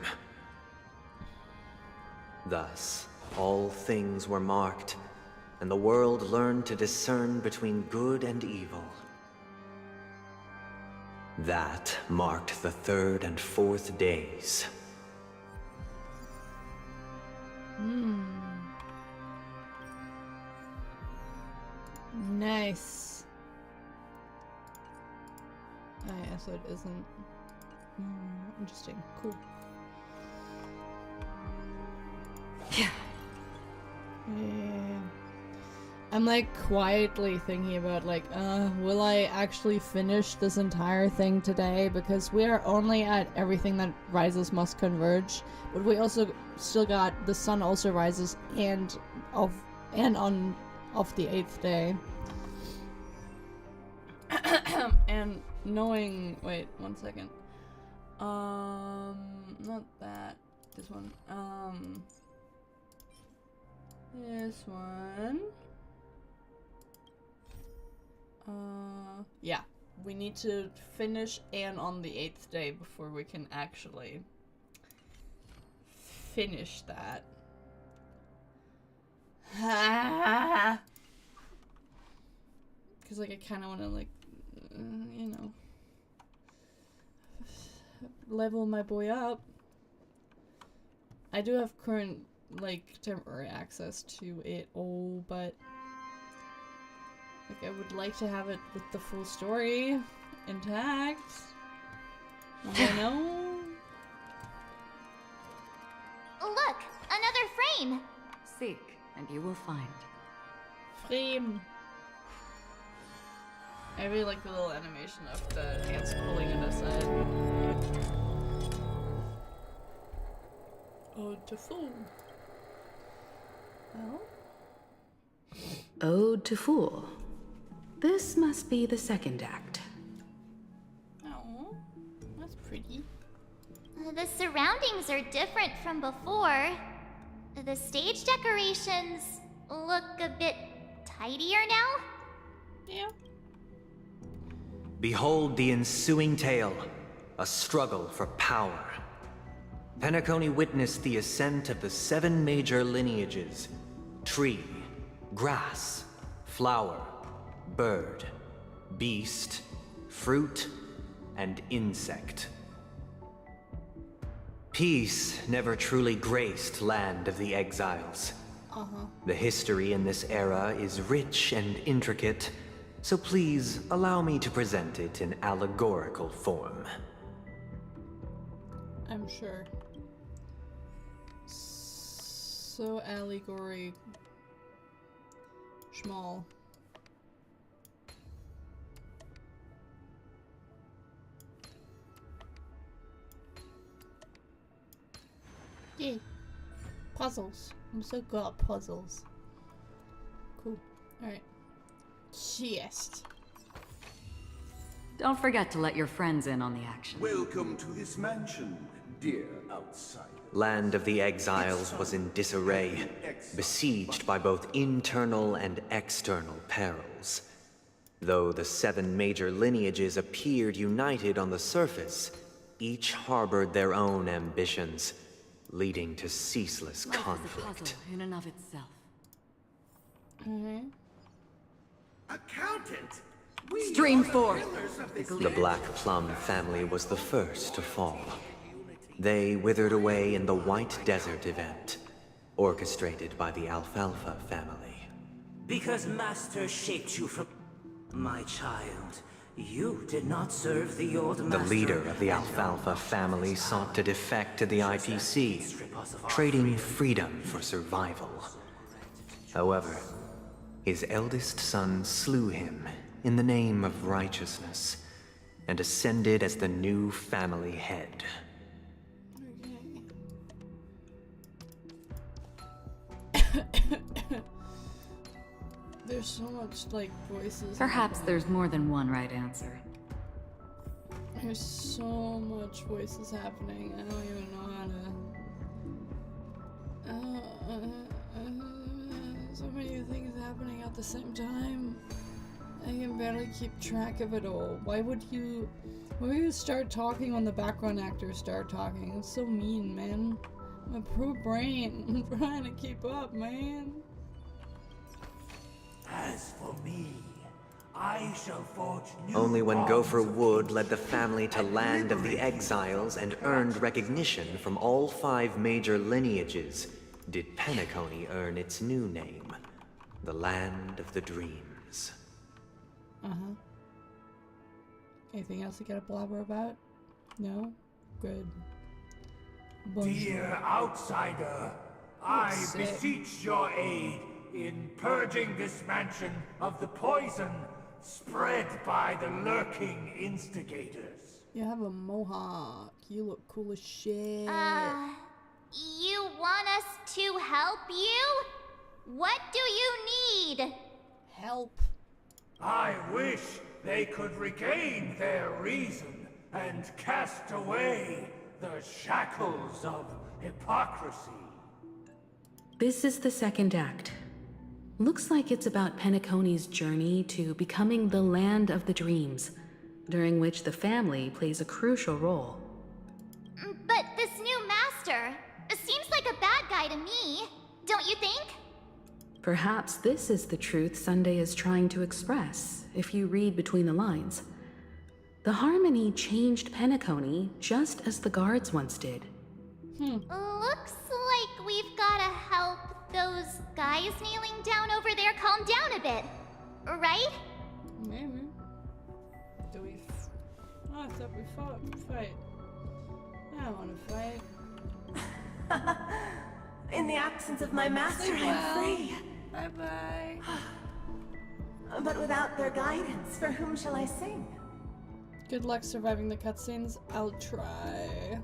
Thus, all things were marked, and the world learned to discern between good and evil. That marked the third and fourth days. Nice. Oh yeah, so it isn't... interesting. Cool. Yeah. I'm like quietly thinking about like, will I actually finish this entire thing today? Because we are only at everything that rises must converge, but we also still got the sun also rises and on the 8th day. And knowing, wait, 1 second. Not that. This one. This one. Yeah. We need to finish and on the 8th day before we can actually finish that. Because, like, I kind of want to, like, you know, level my boy up. I do have current, like, temporary access to it all, but like I would like to have it with the full story intact. You know? Look, another frame. Seek, and you will find. Frame. I really like the little animation of the hands pulling it aside. Ode to Fool. Oh? Ode to Fool. This must be the second act. Oh, that's pretty. The surroundings are different from before. The stage decorations look a bit tidier now. Yeah. Behold the ensuing tale, a struggle for power. Penacony witnessed the ascent of the 7 major lineages: tree, grass, flower, bird, beast, fruit, and insect. Peace never truly graced Land of the Exiles. The history in this era is rich and intricate, so please allow me to present it in allegorical form. I'm sure. So allegory. Schmall. Yeah. Puzzles. I'm so good at puzzles. Cool. Alright. Chest. Don't forget to let your friends in on the action. Welcome to this mansion, dear outsider. Land of the Exiles was in disarray, besieged by both internal and external perils. Though the 7 major lineages appeared united on the surface, each harbored their own ambitions, leading to ceaseless conflict. In and of itself. Accountant! Stream 4. The Black Plum family was the first to fall. They withered away in the White Desert event, orchestrated by the Alfalfa family. Because Master shaped you from... My child, you did not serve the old The Master. leader of the Alfalfa family sought to defect to the IPC, trading freedom for survival. However, his eldest son slew him in the name of righteousness, and ascended as the new family head. There's so much, like, voices. Perhaps there's more than one right answer. There's so much voices happening. I don't even know how to... so many things happening at the same time. I can barely keep track of it all. Why would you start talking when the background actors start talking? It's so mean, man. I'm a pro brain. I'm trying to keep up, man. As for me, I shall forge new Only when bonds Gopher of Wood led the family to Land of the Exiles and earned recognition from all 5 major lineages did Penacony earn its new name, the Land of the Dreams. Anything else you gotta blabber about? No? Good. Dear outsider, I beseech your aid in purging this mansion of the poison spread by the lurking instigators. You have a mohawk. You look cool as shit. You want us to help you? What do you need? Help. I wish they could regain their reason and cast away the shackles of hypocrisy. This is the second act. Looks like it's about Penacony's journey to becoming the land of the dreams, during which the family plays a crucial role. But this new master seems like a bad guy to me, don't you think? Perhaps this is the truth Sunday is trying to express, if you read between the lines. The Harmony changed Penacony just as the guards once did. Looks like we've gotta help those guys kneeling down over there calm down a bit, right? Maybe. Do we? I thought we fight. I don't want to fight. In the absence of my master, I'm free. Bye-bye. But without their guidance, for whom shall I sing? Good luck surviving the cutscenes. I'll try.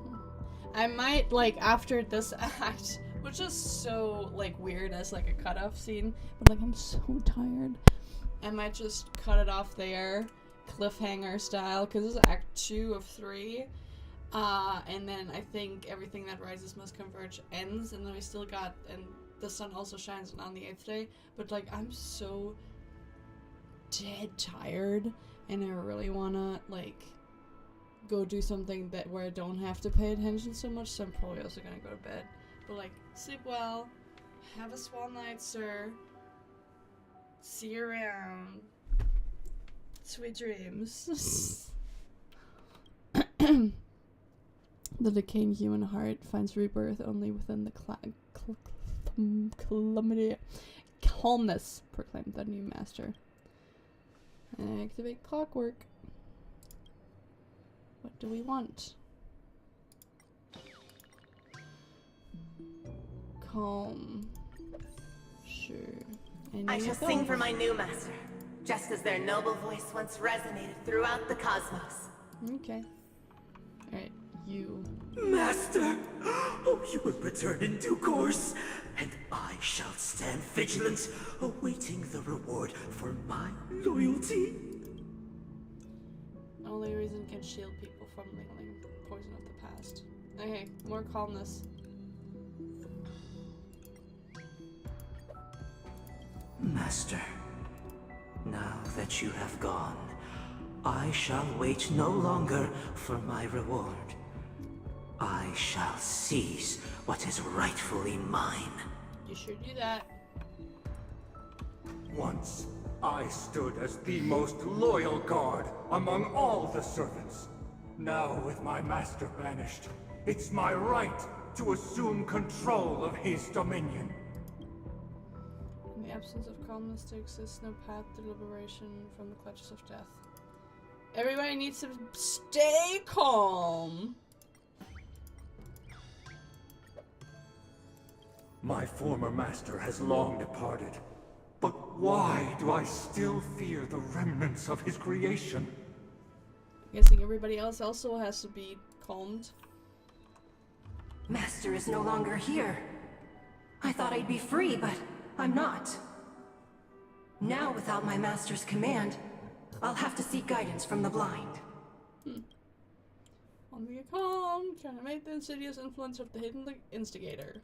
I might, like, after this act, which is so, like, weird as, like, a cutoff scene, but, like, I'm so tired. I might just cut it off there, cliffhanger style, because this is Act 2 of 3. And then I think Everything That Rises Must Converge ends, and then we still got, and the sun also shines on the 8th day, but, like, I'm so dead tired, and I really wanna, like, go do something that where I don't have to pay attention so much, so I'm probably also gonna go to bed. But, like, sleep well, have a swell night, sir. See you around. Sweet dreams. The decaying human heart finds rebirth only within the calmness, proclaimed the new master. And activate clockwork. What do we want? Calm. Sure. I shall sing for my new master, just as their noble voice once resonated throughout the cosmos. Okay. Alright, you. Master! Oh, you will return in due course, and I shall stand vigilant, awaiting the reward for my loyalty. Only reason can shield people from mingling poison of the past. Okay, more calmness. Master, now that you have gone, I shall wait no longer for my reward. I shall seize what is rightfully mine. You should do that. Once, I stood as the most loyal guard among all the servants. Now, with my master banished, it's my right to assume control of his dominion. In the absence of calmness, there exists no path to liberation from the clutches of death. Everybody needs to stay calm. My former master has long departed. But why do I still fear the remnants of his creation? I'm guessing everybody else also has to be calmed. Master is no longer here. I thought I'd be free, but I'm not. Now, without my master's command, I'll have to seek guidance from the blind. On be calm, trying to make the insidious influence of the hidden instigator.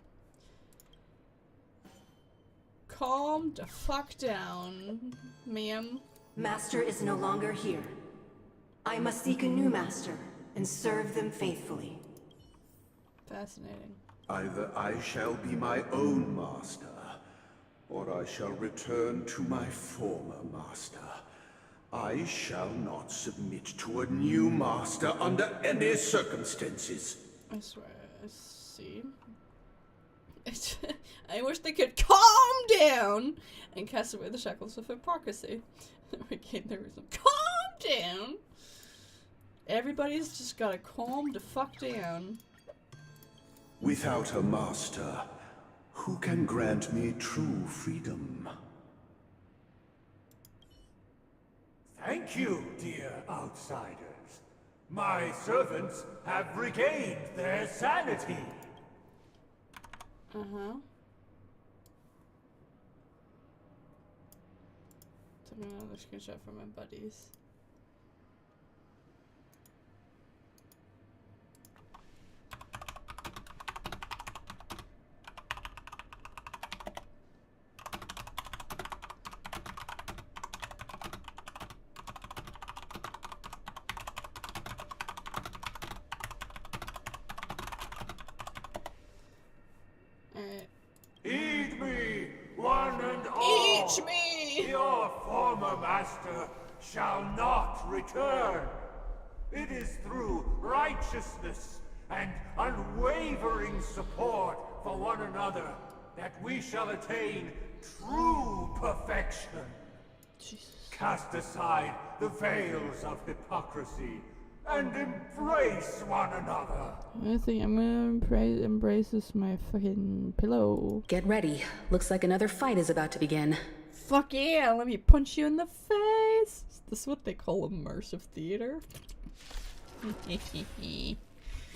Calm the fuck down, ma'am. Master is no longer here. I must seek a new master and serve them faithfully. Fascinating. Either I shall be my own master, or I shall return to my former master. I shall not submit to a new master under any circumstances. I swear, I see. I wish they could calm down and cast away the shackles of hypocrisy. Regain their reason. Calm down! Everybody's just gotta calm the fuck down. Without a master, Who can grant me true freedom? Thank you, dear outsiders. My servants have regained their sanity. Uh-huh. Took another screenshot from my buddies. Heed me, one and all! Eat me! Your former master shall not return. It is through righteousness and unwavering support for one another that we shall attain true perfection. Cast aside the veils of hypocrisy and embrace one another. I think I'm gonna embrace this my fucking pillow. Get ready. Looks like another fight is about to begin. Fuck yeah, let me punch you in the face. Is this what they call immersive theater?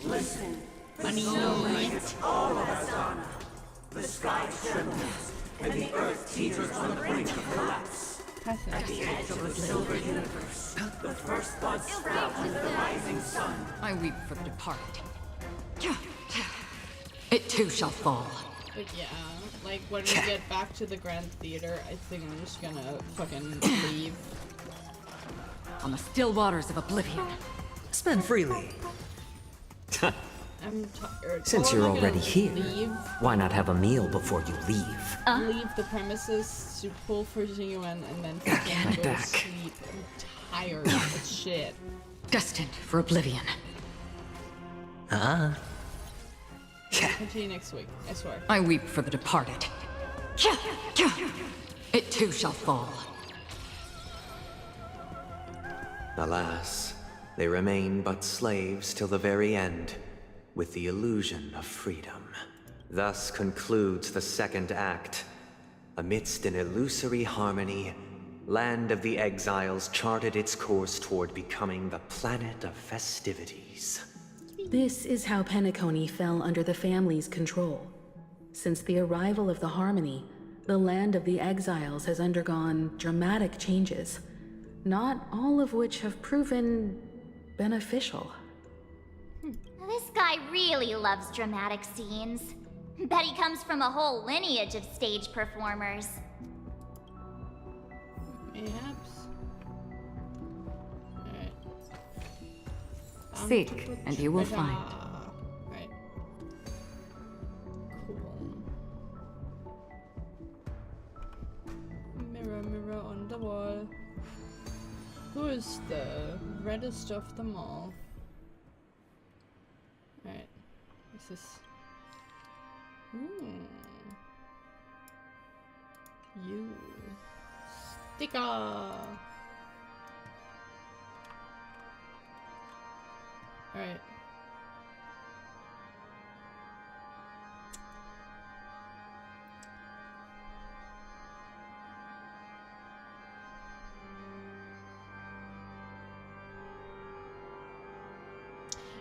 Listen, Funny. the snow blankets all of us on. The sky trembles, and the earth teeters on the brink of collapse. At the edge of the silver universe, the first buds sprout under the rising sun. I weep for the departed. It too shall fall. But yeah, like when we get back to the Grand Theater, I think I'm just gonna fucking leave. On the still waters of oblivion. Spend freely. I'm tired. Since Oh, you're I'm gonna already here, leave. why not have a meal before you leave? Leave the premises to pull for Genuine and then fucking go to back. sleep. I'm tired of shit. Destined for oblivion. Continue next week, I swear. I weep for the departed. It too shall fall. Alas, they remain but slaves till the very end, with the illusion of freedom. Thus concludes the second act. Amidst an illusory harmony, Land of the Exiles charted its course toward becoming the planet of festivities. This is how Penacony fell under the family's control. Since the arrival of the Harmony, the Land of the Exiles has undergone dramatic changes, not all of which have proven beneficial. This guy really loves dramatic scenes. Bet he comes from a whole lineage of stage performers. Perhaps. Alright. Seek, and you will Treasure. find. Right. Cool. Mirror, mirror on the wall. Who is the reddest of them all? Alright. What's this? You. Sticker! Alright.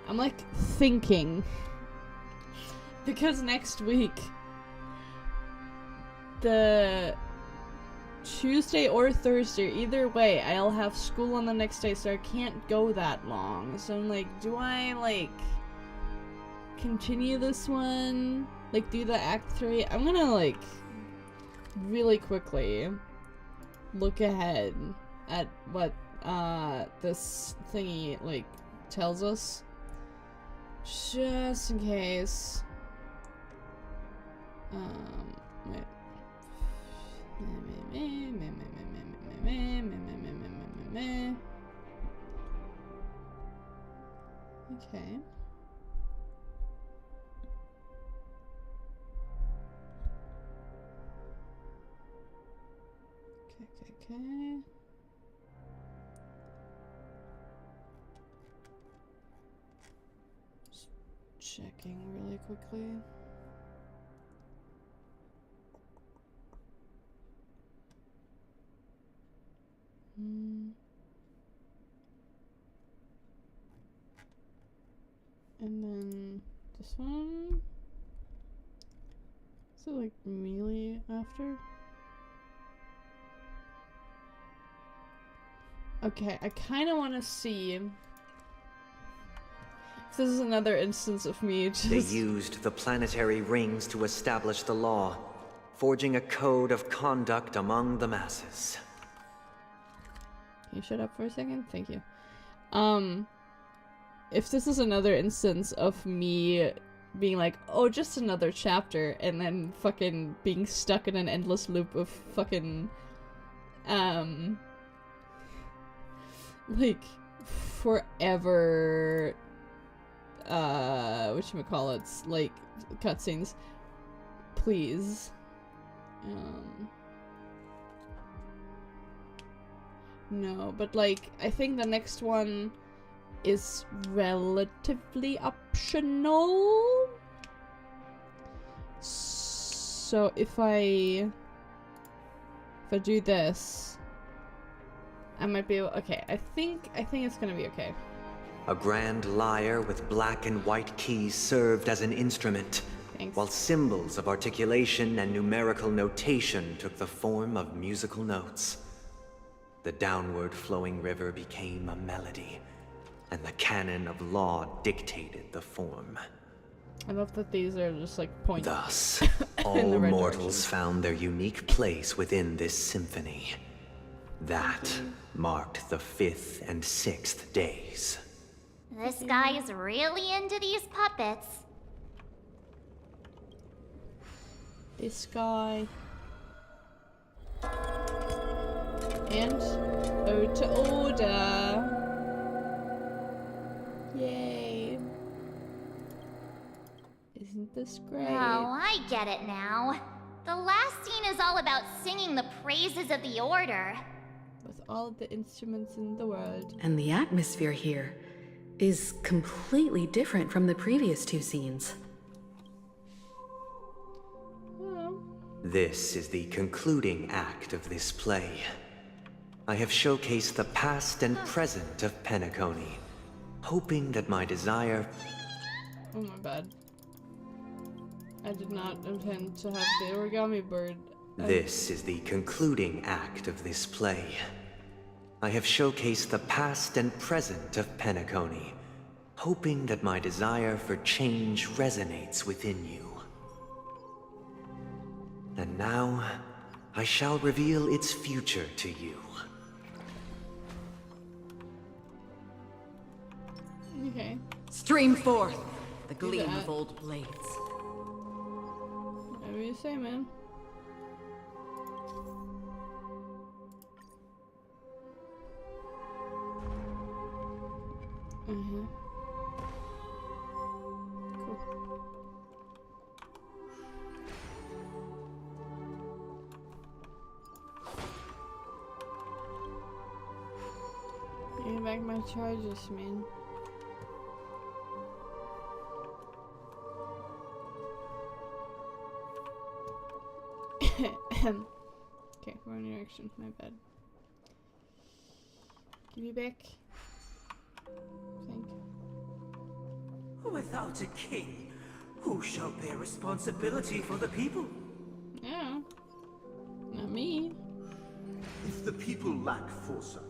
I'm like thinking, because next week, the Tuesday or Thursday, either way, I'll have school on the next day, so I can't go that long. So I'm like, do I like continue this one? Like do the Act 3? I'm gonna like really quickly look ahead at what this thingy like tells us. Just in case. Wait. Okay. Okay. Just checking really quickly. one? Is it like melee after? Okay, I kind of want to see if this is another instance of me just... They used the planetary rings to establish the law, forging a code of conduct among the masses. Can you shut up for a second? Thank you. If this is another instance of me being like, oh, just another chapter, and then fucking being stuck in an endless loop of fucking, like, forever, whatchamacallits, like, cutscenes, please. No, but like, I think the next one is relatively optional. So if I do this, I might be able, okay, I think it's gonna be okay. A grand lyre with black and white keys served as an instrument, while symbols of articulation and numerical notation took the form of musical notes. The downward flowing river became a melody, and the canon of law dictated the form. I love that these are just like points. Thus, all mortals found their unique place within this symphony. That marked the 5th and 6th days. This guy is really into these puppets. This guy. And Ode to Order. Yay. Isn't this great? Oh, I get it now. The last scene is all about singing the praises of the Order. With all the instruments in the world. And the atmosphere here is completely different from the previous 2 scenes. This is the concluding act of this play. I have showcased the past and present of Penacony, hoping that my desire... Oh my bad. I did not intend to have the origami bird. This is the concluding act of this play. I have showcased the past and present of Penacony, hoping that my desire for change resonates within you. And now, I shall reveal its future to you. Okay. Stream forth the gleam of old blades. Whatever you say, man. Cool. Give me back my charges, man. Okay, wrong direction, my bad. Give me back. Thank you. Without a king, who shall bear responsibility for the people? Yeah. Not me. If the people lack foresight,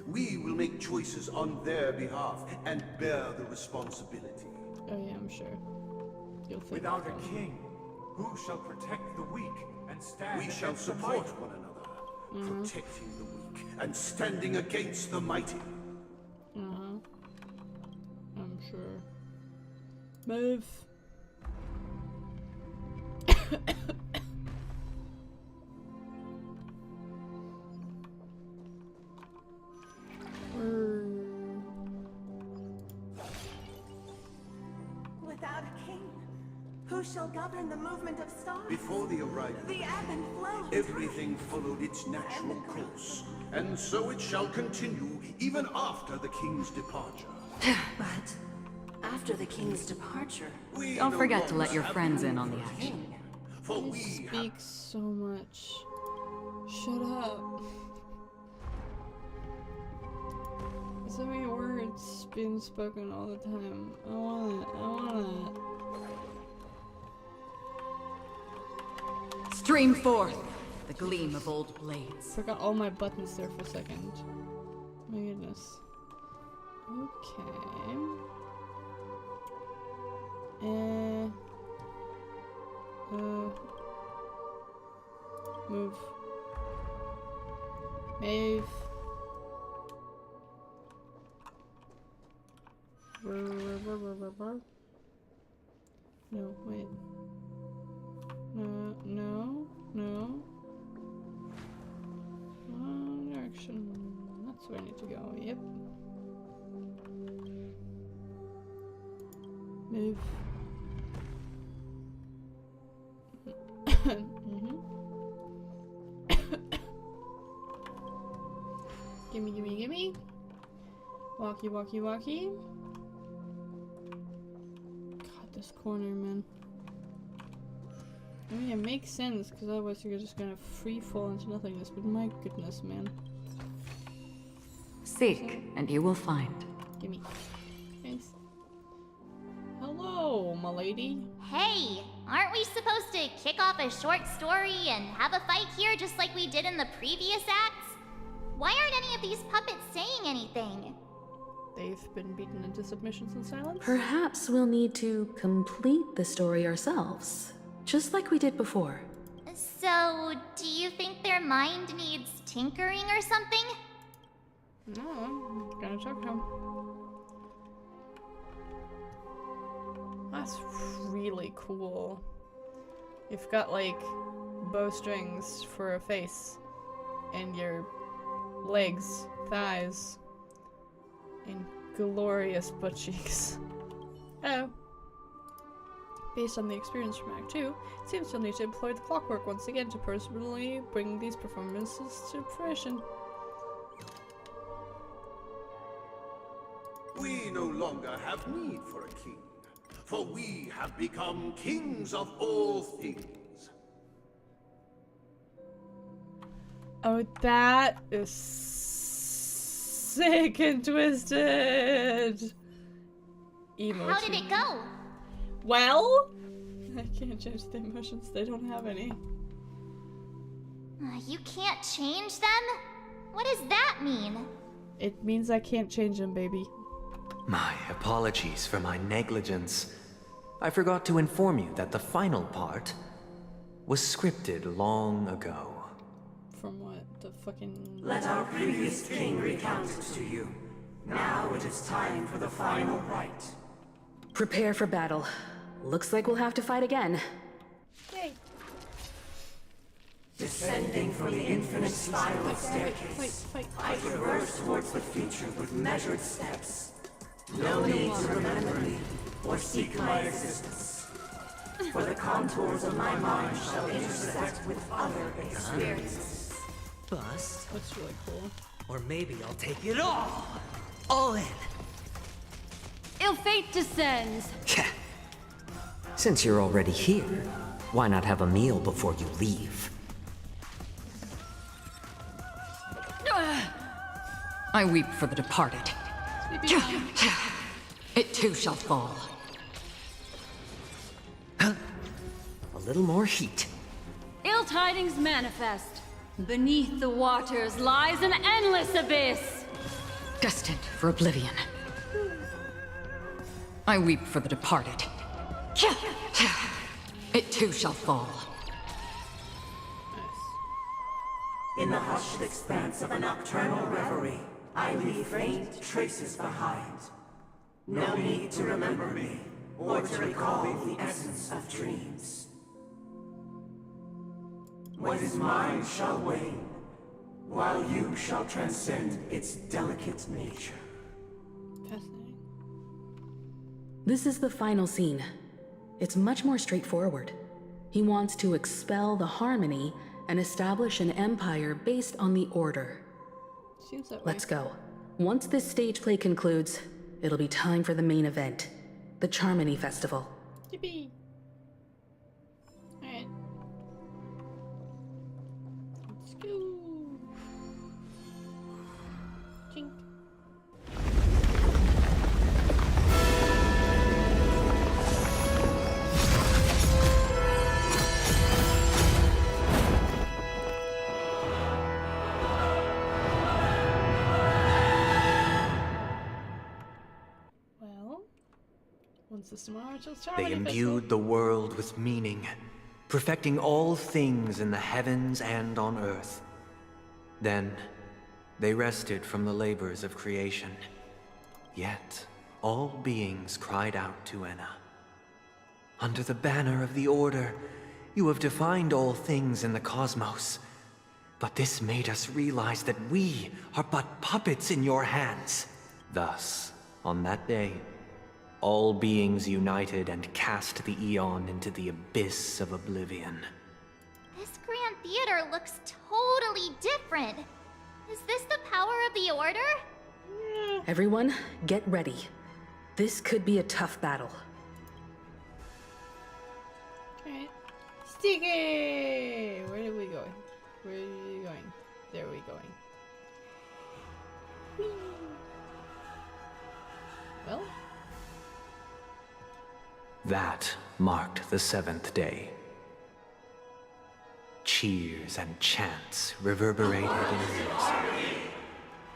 we will make choices on their behalf and bear the responsibility. Oh yeah, I'm sure. You'll think Without so. a king, who shall protect the weak and stand We shall against the support mighty? one another, protecting the weak and standing against the mighty. I'm sure. Move. Without a king, who shall govern the movement of stars? Before the arrival, The ebb and flow of everything followed its natural course, and so it shall continue even after the king's departure. But after the king's departure, We Don't no forget to longer let your have friends room in on for the a action. king, For You we speak so much. Shut up. So many words being spoken all the time. I want it. Stream forth the gleam of old blades. Forgot all my buttons there for a second. My goodness. Okay. Move. Move. No, wait. No. Wrong direction. That's where I need to go. Yep. Move. Gimme. Walkie. God, this corner, man. I mean, it makes sense, because otherwise you're just gonna free fall into nothingness, but my goodness, man. Seek, and you will find. Gimme. Thanks. Hello, my lady. Hey, aren't we supposed to kick off a short story and have a fight here just like we did in the previous acts? Why aren't any of these puppets saying anything? They've been beaten into submissions and silence? Perhaps we'll need to complete the story ourselves, just like we did before. So, do you think their mind needs tinkering or something? No, I'm gonna check him. That's really cool. You've got like bowstrings for a face, and your legs, thighs, and glorious butt cheeks. Oh. Based on the experience from Act 2, it seems you'll need to employ the clockwork once again to personally bring these performances to fruition. We no longer have need for a king, for we have become kings of all things. Oh, that is sick and twisted. Emo How did it go? Well, I can't change the emotions. They don't have any. You can't change them? What does that mean? It means I can't change them, baby. My apologies for my negligence. I forgot to inform you that the final part was scripted long ago. From what? The fucking... Let our previous king recount it to you. Now it is time for the final rite. Prepare for battle. Looks like we'll have to fight again. Yay. Descending from the infinite spiral staircase, I traverse towards the future with measured steps. No need to remember me or seek my existence. For the contours of my mind shall intersect with other experiences. Bust. That's really cool. Or maybe I'll take it all. All in. Ill fate descends. Since you're already here, why not have a meal before you leave? I weep for the departed. It too shall fall. A little more heat. Ill tidings manifest. Beneath the waters lies an endless abyss. Destined for oblivion. I weep for the departed. It too shall fall. In the hushed expanse of a nocturnal reverie, I leave faint traces behind. No need to remember me, or to recall the essence of dreams. What is mine shall wane, while you shall transcend its delicate nature. Fascinating. This is the final scene. It's much more straightforward. He wants to expel the harmony and establish an empire based on the order. Seems that way. Let's go. Once this stage play concludes, it'll be time for the main event, the Charmony Festival. Yippee! Alright. Let's go. Chink. system. They imbued the world with meaning, perfecting all things in the heavens and on earth. Then, they rested from the labors of creation. Yet, all beings cried out to Enna. Under the banner of the Order, you have defined all things in the cosmos. But this made us realize that we are but puppets in your hands. Thus, on that day, all beings united and cast the Eon into the abyss of oblivion. This Grand Theater looks totally different. Is this the power of the Order? Everyone, get ready. This could be a tough battle. Alright. Sticky! Where are we going? Where are you going? There we going. Whee. Well? That marked the 7th day. Cheers and chants reverberated in unison.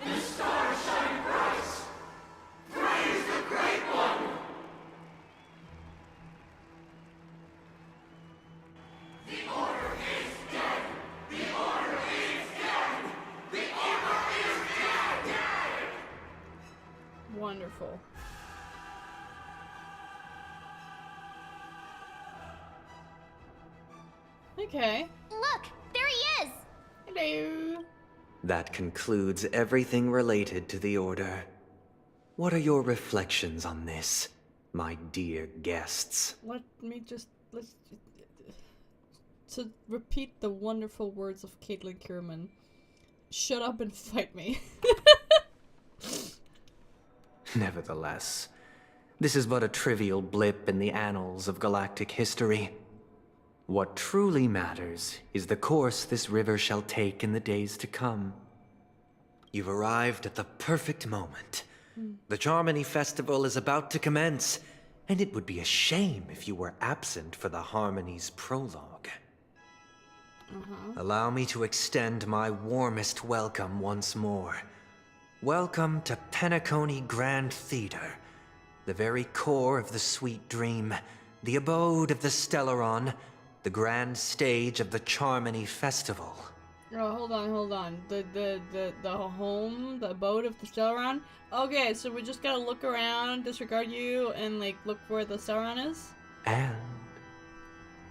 The stars shine bright. Praise the Great One. The Order is dead. The Order is dead. The Order is dead. Wonderful. Okay. Look, there he is. Hello. That concludes everything related to the Order. What are your reflections on this, my dear guests? Let's to repeat the wonderful words of Caitlin Kierman. Shut up and fight me. Nevertheless, this is but a trivial blip in the annals of galactic history. What truly matters is the course this river shall take in the days to come. You've arrived at the perfect moment. The Charmony Festival is about to commence, and it would be a shame if you were absent for the Harmony's prologue. Allow me to extend my warmest welcome once more. Welcome to Penacony Grand Theater, the very core of the sweet dream, the abode of the Stellaron, the grand stage of the Charmony Festival. Oh, hold on. The home, the abode of the Stellaron? Okay, so we just gotta look around, disregard you, and like look where the Stellaron is? And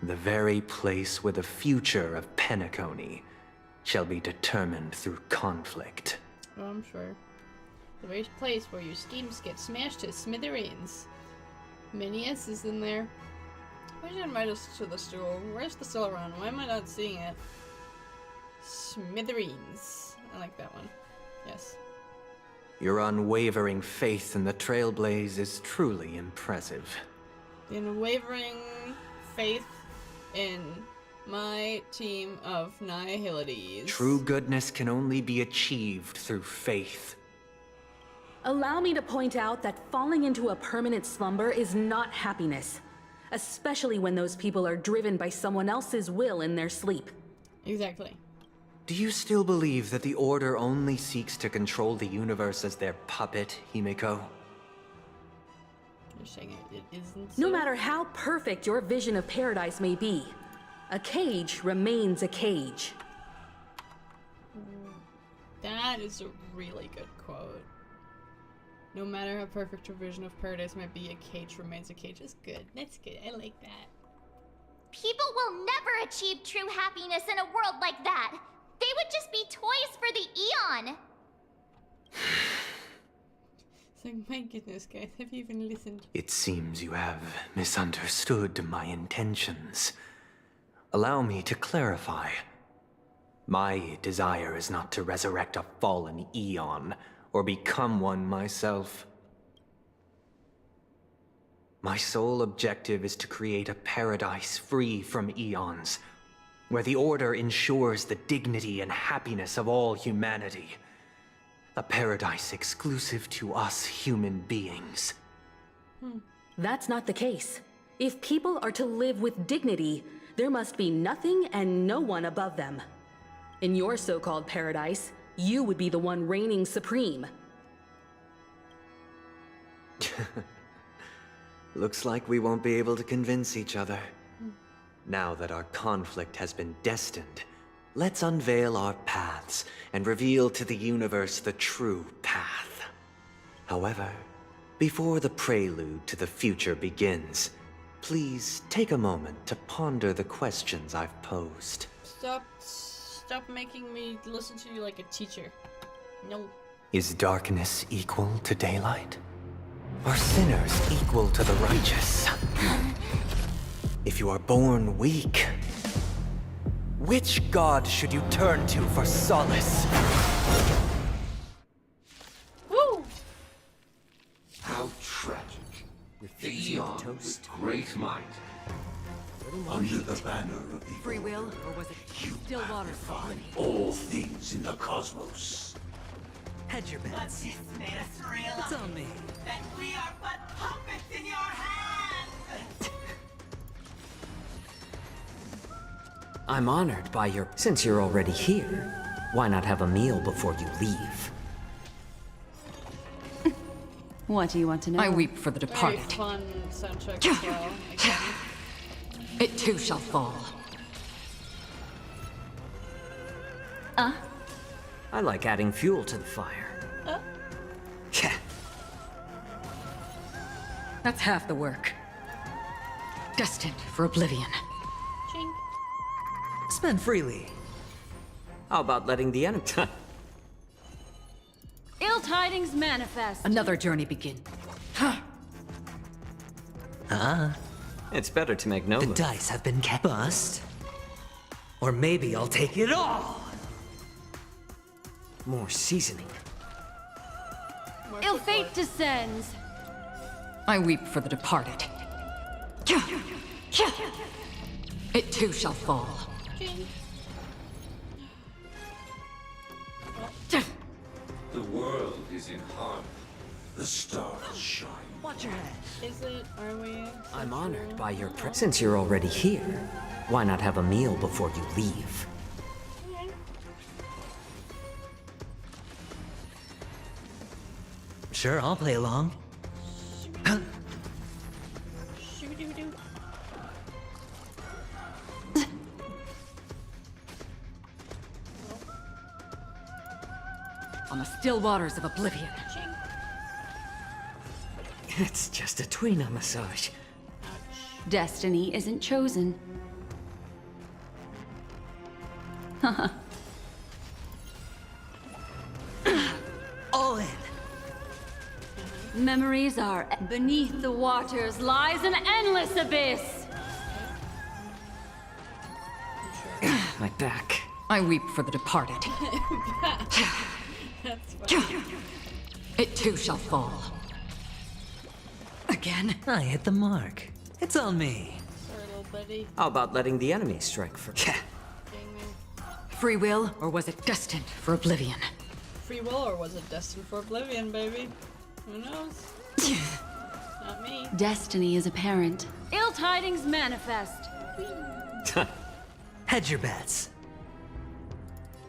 the very place where the future of Penacony shall be determined through conflict. Oh, I'm sure. The very place where your schemes get smashed to smithereens. Many S's in there. Why did you invite us to the stool? Where's the Stellaron? Why am I not seeing it? Smithereens. I like that one. Yes. Your unwavering faith in the Trailblaze is truly impressive. The unwavering faith in my team of nihilities. True goodness can only be achieved through faith. Allow me to point out that falling into a permanent slumber is not happiness. Especially when those people are driven by someone else's will in their sleep. Exactly. Do you still believe that the Order only seeks to control the universe as their puppet, Himiko? You're saying it isn't so? No matter how perfect your vision of paradise may be, a cage remains a cage. That is a really good quote. No matter how perfect your vision of paradise might be, a cage remains a cage. Is good. That's good. I like that. People will never achieve true happiness in a world like that. They would just be toys for the Eon. It's like, my goodness, guys, have you even listened? It seems you have misunderstood my intentions. Allow me to clarify. My desire is not to resurrect a fallen Eon, or become one myself. My sole objective is to create a paradise free from eons, where the Order ensures the dignity and happiness of all humanity. A paradise exclusive to us human beings. That's not the case. If people are to live with dignity, there must be nothing and no one above them. In your so-called paradise, you would be the one reigning supreme. Looks like we won't be able to convince each other. Now that our conflict has been destined, let's unveil our paths and reveal to the universe the true path. However, before the prelude to the future begins, please take a moment to ponder the questions I've posed. Stop making me listen to you like a teacher. No. Is darkness equal to daylight? Are sinners equal to the righteous? If you are born weak, which god should you turn to for solace? Woo! How tragic. The eon with great might. Under the banner of the Free will, or was it still water? all things in the cosmos. Hedge your bets. This made us realize It's on me. that we are but puppets in your hands! I'm honored by your... Since you're already here, why not have a meal before you leave? What do you want to know? I weep for the Very departed. fun soundtrack as well. It too shall fall. I like adding fuel to the fire. That's half the work. Destined for oblivion. Ching. Spend freely. How about letting the enemy... Ill tidings manifest. Another journey begin. It's better to make no The move. dice have been bust. Or maybe I'll take it all. More seasoning. Ill fate descends. I weep for the departed. It too shall fall. Ching. The world is in harmony. The stars shine. Watch your head. Is it? Are we? I'm honored by your Since you're already here, why not have a meal before you leave? Sure, I'll play along. Shoo-doo-doo. On the still waters of oblivion. It's just a tweener massage. Destiny isn't chosen. All in. Memories are beneath the waters lies an endless abyss. My back. I weep for the departed. That's funny. It too shall fall. Again? I hit the mark. It's on me. Sorry, little buddy. How about letting the enemy strike first? Dang me. Free will, or was it destined for oblivion? Free will, or was it destined for oblivion, baby? Who knows? Not me. Destiny is apparent. Ill tidings manifest. Hedge your bets.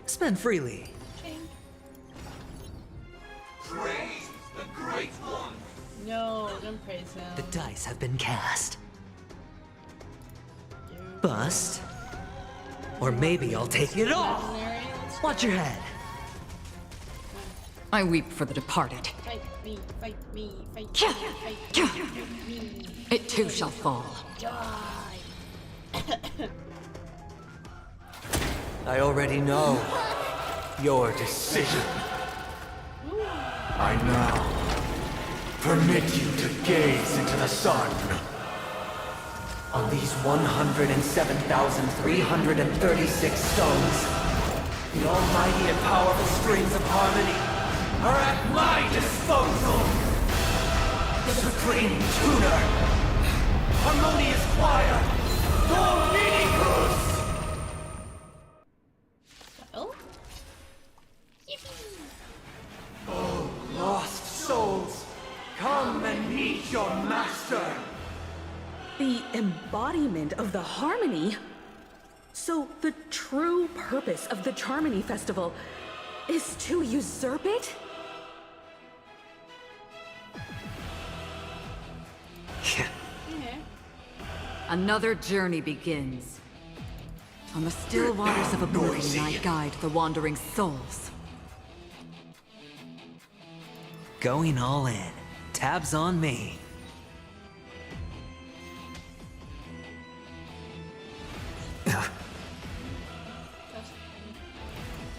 Spend freely. Ching. Praise the Great One. No, don't praise him. The dice have been cast. You Bust. Or maybe I'll take it all. imaginary. Let's Watch your head. I weep for the departed. fight me, fight me, fight me, fight me. It too shall fall. Die. I already know your decision. I now permit you to gaze into the sun. On these 107,336 stones, the almighty and powerful strings of harmony are at my disposal. Supreme Tuner, harmonious choir, Dominicus! Oh? Oh, lost souls, come and meet your master! The embodiment of the harmony? So the true purpose of the Charmony Festival is to usurp it? Yeah. Another journey begins. On the still waters of oblivion, I guide the wandering souls. Going all in. Tabs on me.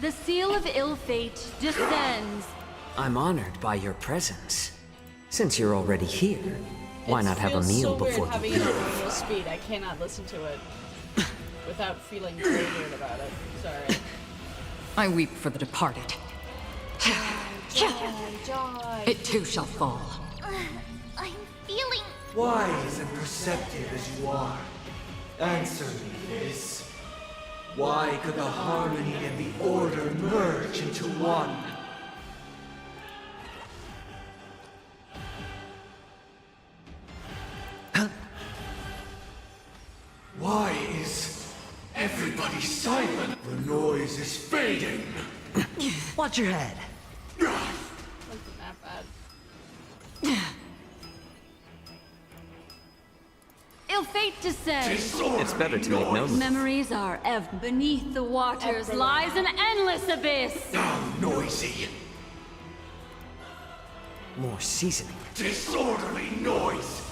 The seal of ill fate descends. I'm honored by your presence. Since you're already here, why not have a meal before having you it leave? at normal speed. I cannot listen to it without feeling triggered about it. Sorry. I weep for the departed. It too shall fall. I'm feeling... Wise and perceptive as you are, answer me this. Why could the harmony and the order merge into one? Why is everybody silent? The noise is fading. Watch your head. Wasn't that bad. Ill fate descends. It's better to make no Memories are beneath the waters lies an endless abyss. How noisy. more seasoning. Disorderly noise.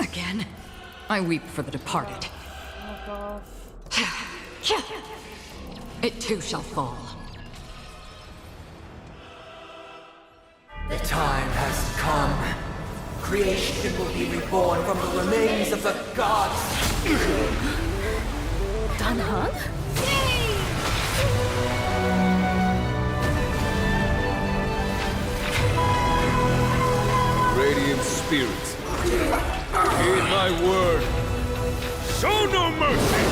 Again, I weep for the departed. It too shall fall. The time has come. Creation will be reborn from the remains of the gods. Dan Heng? Radiant spirits, heed my word. Show no mercy!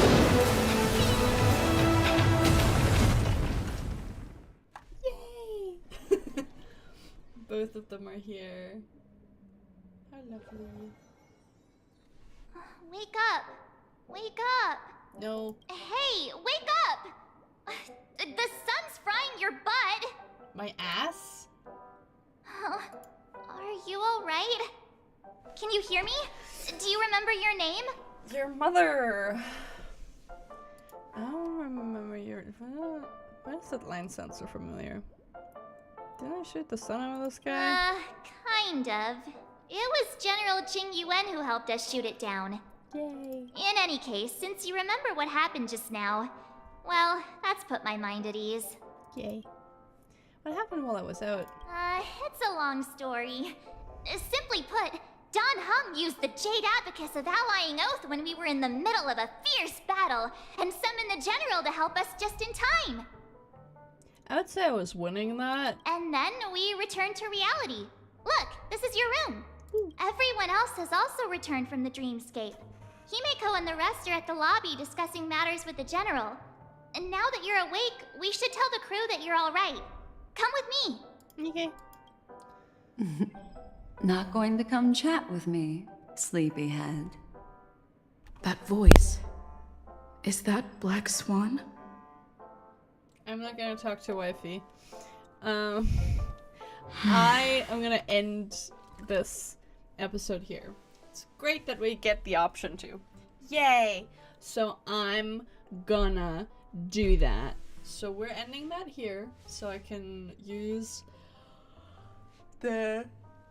Yay! Both of them are here. How lovely. Wake up! Wake up! No. Hey, wake up! The sun's frying your butt! My ass? Are you alright? Can you hear me? Do you remember your name? Your mother. I don't remember your... Why does that line sound so familiar? Didn't I shoot the sun out of the sky? Kind of. It was General Jing Yuan who helped us shoot it down. Yay. In any case, since you remember what happened just now, well, that's put my mind at ease. Yay. What happened while I was out? It's a long story. Simply put, Don Hung used the Jade Abacus of Allying Oath when we were in the middle of a fierce battle, and summoned the General to help us just in time. I would say I was winning that. And then we returned to reality. Look, this is your room. Everyone else has also returned from the dreamscape. Himeko and the rest are at the lobby discussing matters with the General. And now that you're awake, we should tell the crew that you're alright. Come with me. Okay. Not going to come chat with me, sleepyhead. That voice. Is that Black Swan? I'm not gonna talk to wifey. I am gonna end this episode here. It's great that we get the option to. Yay! So I'm gonna do that. So we're ending that here, so I can use the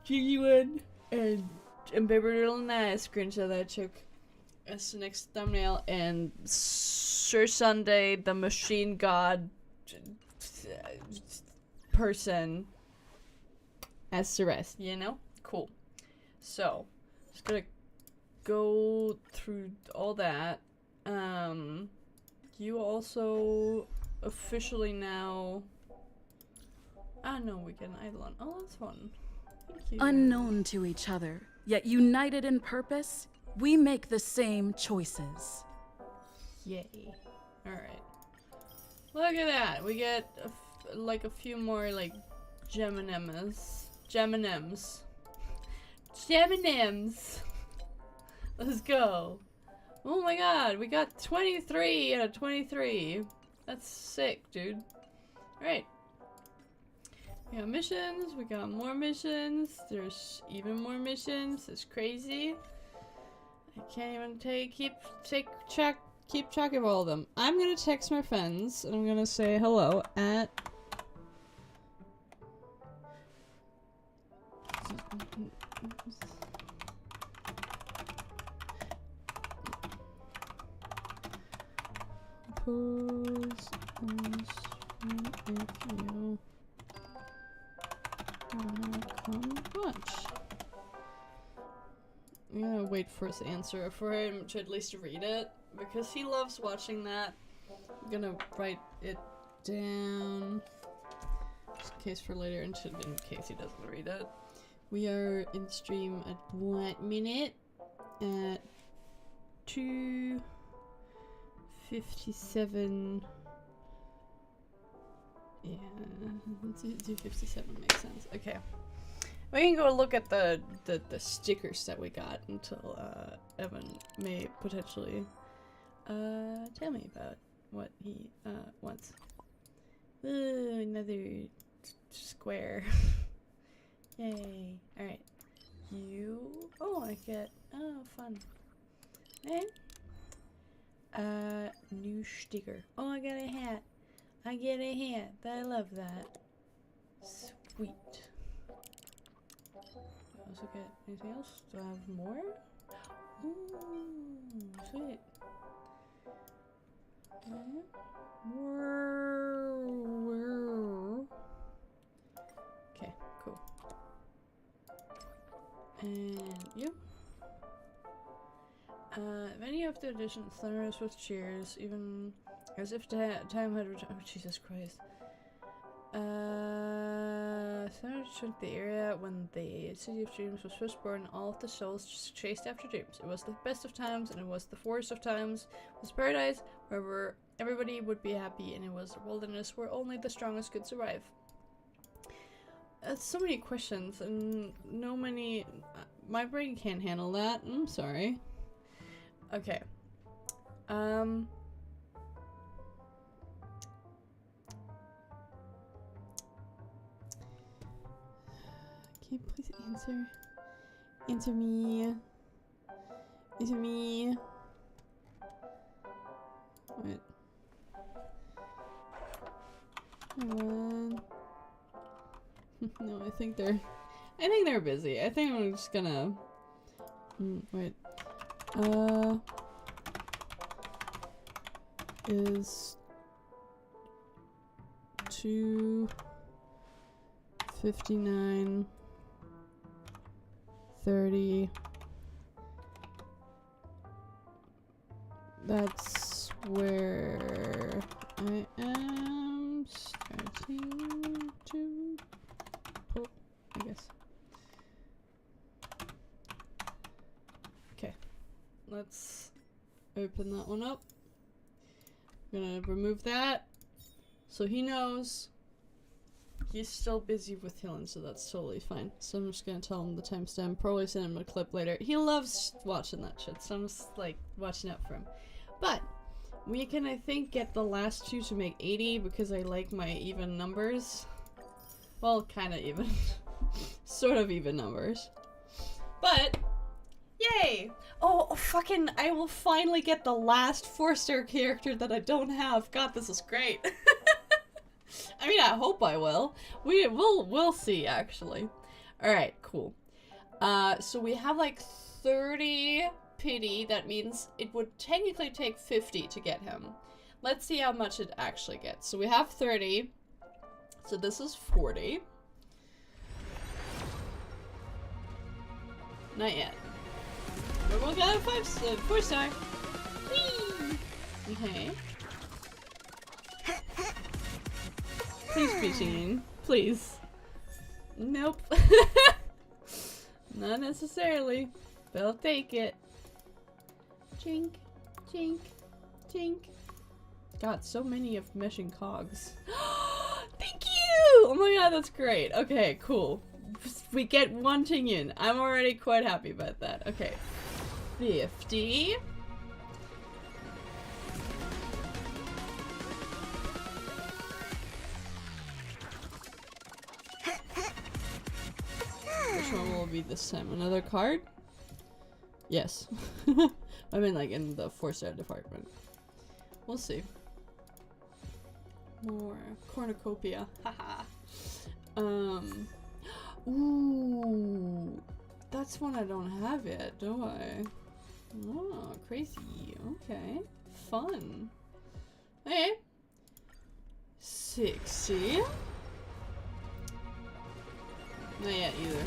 genuine and Baby Little Nice screenshot that I took as the next thumbnail, and Sir Sunday, the machine god person, as the rest, you know? Cool. So, just gonna go through all that. You also officially now... Ah, no, we can Eidolon. Oh, that's fun. Thank you. Unknown to each other, yet united in purpose, we make the same choices. Yay. Alright. Look at that. We get like a few more like Geminims. Let's go. Oh my god, we got 23 out of 23. That's sick, dude. Alright. We got missions, we got more missions, there's even more missions, it's crazy. I can't even keep track of all of them. I'm gonna text my friends and I'm gonna say hello at pose on stream if you wanna come watch. I'm gonna wait for his answer for him to at least read it because he loves watching that. I'm gonna write it down just in case for later and in case he doesn't read it. We are in stream at 1 minute at 2:57. Yeah, 2:57 makes sense. Okay. We can go look at the stickers that we got until Evan may potentially tell me about what he wants. Ooh, another square. Yay. Alright. You oh I get fun. Hey. New sticker. Oh, I got a hat. I get a hat. I love that. Sweet. Also get anything else? Do I have more? Ooh, sweet. Okay, cool. And you? Many of the additions thunderous with cheers, even as if time had returned. Oh, Jesus Christ. Thunder took the area when the City of Dreams was first born. All of the souls just chased after dreams. It was the best of times, and it was the forest of times. It was paradise where everybody would be happy, and it was a wilderness where only the strongest could survive. So many questions, and no many. My brain can't handle that. I'm sorry. Okay. Can you please answer me? Answer me. Wait. No, I think they're busy. I think I'm just gonna wait. Is 2:59 30. That's where I am starting to pull, I guess. Okay, let's open that one up. I'm gonna remove that so he knows he's still busy with healing, so that's totally fine. So I'm just gonna tell him the timestamp, probably send him a clip later. He loves watching that shit, so I'm just like watching out for him. But we can, I think, get the last two to make 80 because I like my even numbers. Well, kind of even. Sort of even numbers. But yay! Oh, fucking, I will finally get the last 4-star character that I don't have. God, this is great. I mean, I hope I will. We'll see, actually. Alright, cool. So we have like 30 pity. That means it would technically take 50 to get him. Let's see how much it actually gets. So we have 30. So this is 40. Not yet. We got a 4-star. Whee! Okay. Please be Jean. Please. Nope. Not necessarily. But I'll take it. Chink, chink, chink. God, so many of meshing cogs. Thank you! Oh my god, that's great. Okay, cool. We get 1 Tingyan. I'm already quite happy about that. Okay. 50. Which one will it be this time? Another card? Yes. I mean, like, in the 4-star department. We'll see. More cornucopia. Haha. Ooh. That's one I don't have yet, do I? Oh, crazy. Okay. Fun. Okay. 60. Not yet either.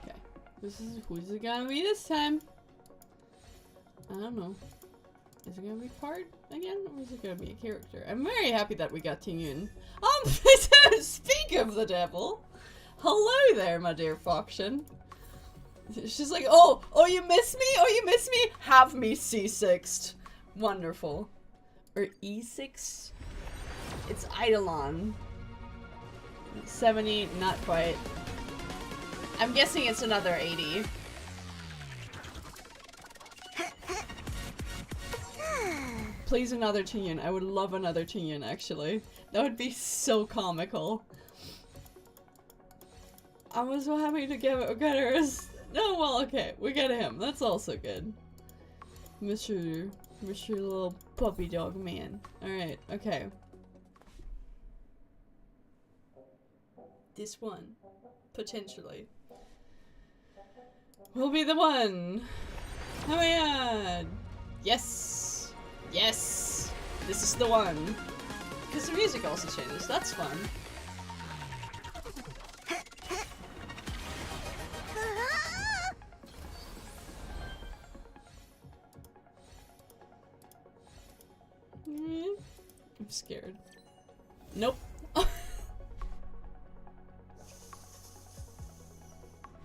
Okay. Who's it gonna be this time? I don't know. Is it gonna be card again, or is it gonna be a character? I'm very happy that we got Tingyun. Speak of the devil! Hello there, my dear Foction. She's like, oh, you miss me? Oh, you miss me? Have me C6'd. Wonderful. Or E6? It's Eidolon. 70, not quite. I'm guessing it's another 80. Please, another Tingyun. I would love another Tingyun, actually. That would be so comical. I was so happy to get her as... No, well, okay. We get him. That's also good. Mr. Little Puppy Dog Man. Alright, okay. This one. Potentially. Will be the one. Oh my god. Yes. Yes. This is the one. Because the music also changes. That's fun. I'm scared. Nope.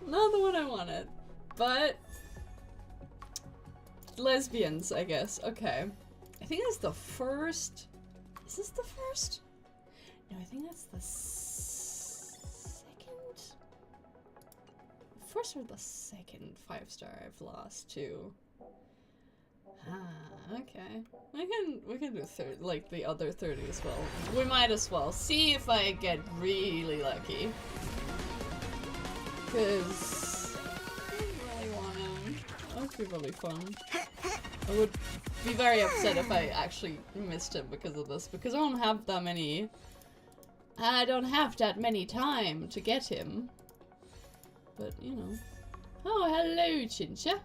Not the one I wanted. But lesbians, I guess. Okay. I think that's the first. Is this the first? No, I think that's the second. First or the second 5-star I've lost to. Ah, okay. We can do like the other 30 as well. We might as well see if I get really lucky. Cause I really want him. That would be really fun. I would be very upset if I actually missed him because of this, because I don't have that many. I don't have that many time to get him. But you know. Oh, hello, Chincha.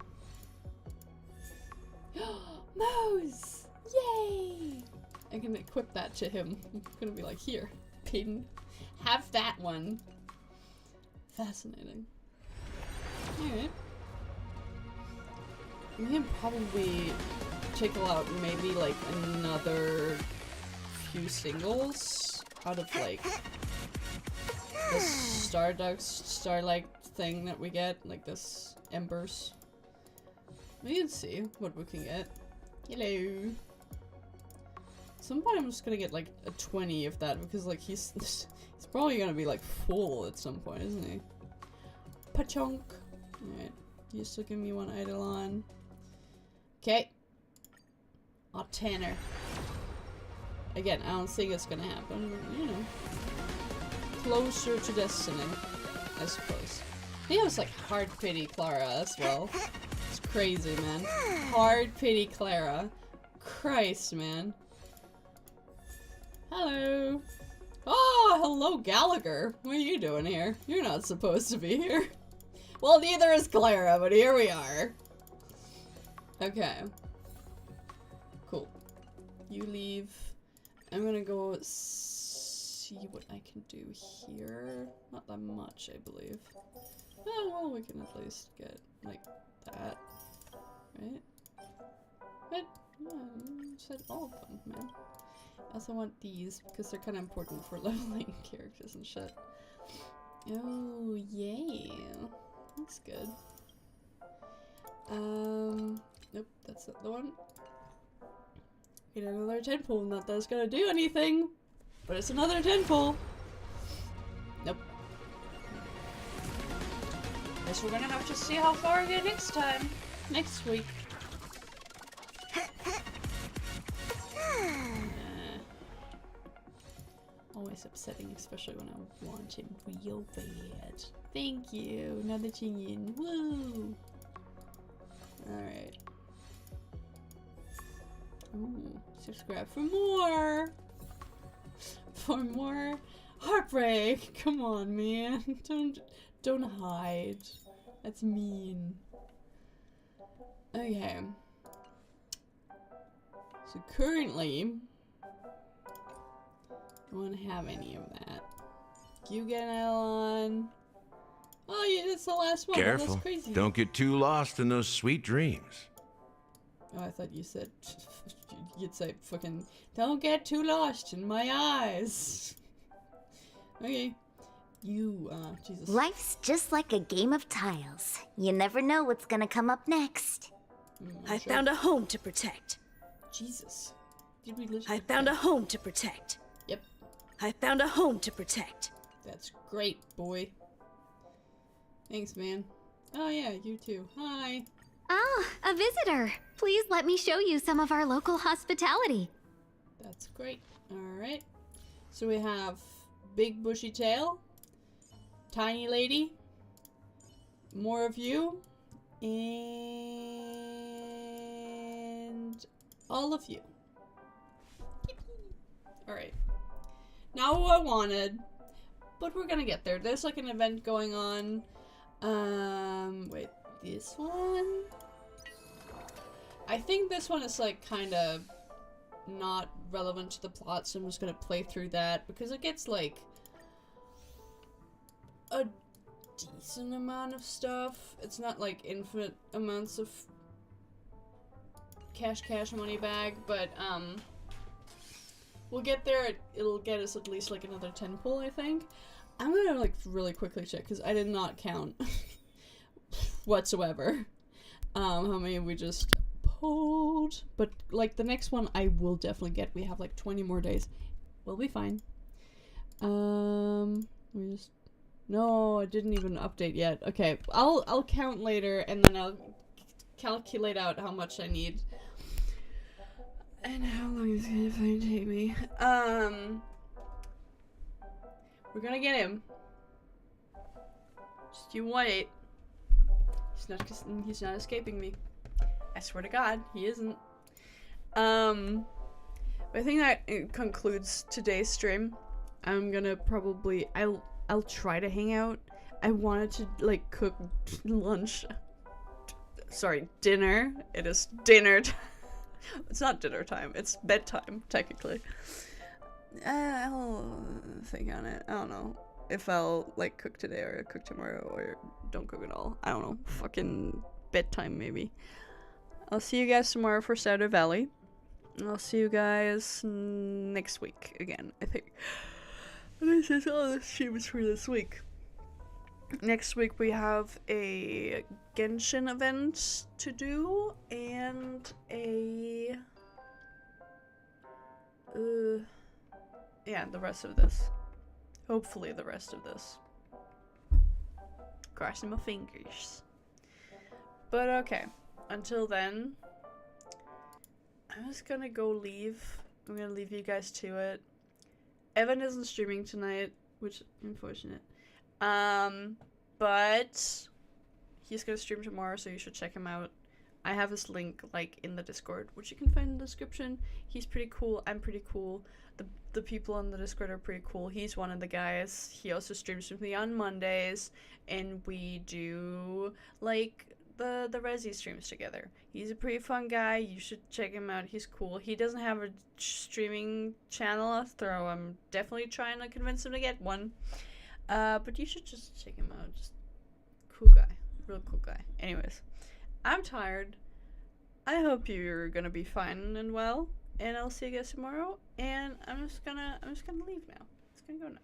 Mose! Yay! I can equip that to him. I'm gonna be like, here, pin. Have that one. Fascinating. Alright. We can probably tickle out maybe like another few singles out of like the starlight thing that we get, like this embers. We can see what we can get. Hello. At some point I'm just gonna get like a 20 of that, because like he's probably gonna be like full at some point, isn't he? Pachonk. Alright. You still give me one Eidolon. Okay. Oh, Tanner. Again, I don't think it's gonna happen, but you know. Closer to destiny, I suppose. I think it was like Hard Pity Clara as well. It's crazy, man. Hard Pity Clara. Christ, man. Hello. Oh, hello, Gallagher. What are you doing here? You're not supposed to be here. Well, neither is Clara, but here we are. Okay. Cool. You leave. I'm gonna go see what I can do here. Not that much, I believe. Oh, well, we can at least get, like, that. Right? But, yeah, said all of them, man. I also want these, because they're kind of important for leveling characters and shit. Oh, yeah. Looks good. Nope, that's not the one. Get another 10 pull, not that it's gonna do anything, but it's another 10 pull. Nope. Guess we're gonna have to see how far we get next time. Next week. always upsetting, especially when I want him real bad. Thank you. Another chingin. Woo! Alright. Ooh, subscribe for more! For more heartbreak! Come on, man. Don't hide. That's mean. Okay. So currently, I don't have any of that. You get an on. Oh yeah, that's the last one. Careful. That's crazy. Don't get too lost in those sweet dreams. Oh, I thought you said you'd say fucking don't get too lost in my eyes. Okay. You, Jesus. Life's just like a game of tiles. You never know what's gonna come up next. I found a home to protect. Jesus. Did we literally I found a home to protect. Yep. I found a home to protect. That's great, boy. Thanks, man. Oh yeah, you too. Hi. Oh, a visitor. Please let me show you some of our local hospitality. That's great. Alright. So we have big bushy tail, tiny lady, more of you, and all of you. Alright. Not what I wanted, but we're gonna get there. There's like an event going on. Wait, this one? I think this one is like kinda not relevant to the plot, so I'm just gonna play through that because it gets like a decent amount of stuff. It's not like infinite amounts of cash money bag, but we'll get there. It'll get us at least like another 10 pull, I think. I'm gonna like really quickly check because I did not count whatsoever how many we just pulled, but like the next one I will definitely get. We have like 20 more days. We'll be fine. We just no, I didn't even update yet. Okay, I'll count later and then I'll calculate out how much I need and how long it's gonna take me. We're gonna get him. Just you wait. He's not escaping me. I swear to God, he isn't. But I think that concludes today's stream. I'm gonna probably I'll try to hang out. I wanted to like cook lunch. Sorry, dinner. It is dinner time. It's not dinner time. It's bedtime technically. I'll think on it. I don't know if I'll like cook today or cook tomorrow or don't cook at all. I don't know. Fucking bedtime maybe. I'll see you guys tomorrow for Stardew Valley. I'll see you guys next week again, I think. This is all the streams for this week. Next week we have a Genshin event to do and a yeah, the rest of this. Hopefully the rest of this. Crossing my fingers. But okay, until then, I'm just gonna go leave. I'm gonna leave you guys to it. Evan isn't streaming tonight, which is unfortunate. But he's gonna stream tomorrow, so you should check him out. I have his link like in the Discord, which you can find in the description. He's pretty cool. I'm pretty cool. The people on the Discord are pretty cool. He's one of the guys. He also streams with me on Mondays, and we do like the Resi streams together. He's a pretty fun guy. You should check him out. He's cool. He doesn't have a streaming channel, though I'm definitely trying to convince him to get one. But you should just check him out. Just cool guy. Real cool guy. Anyways, I'm tired. I hope you're gonna be fine and well. And I'll see you guys tomorrow. And I'm just gonna leave now. It's gonna go now.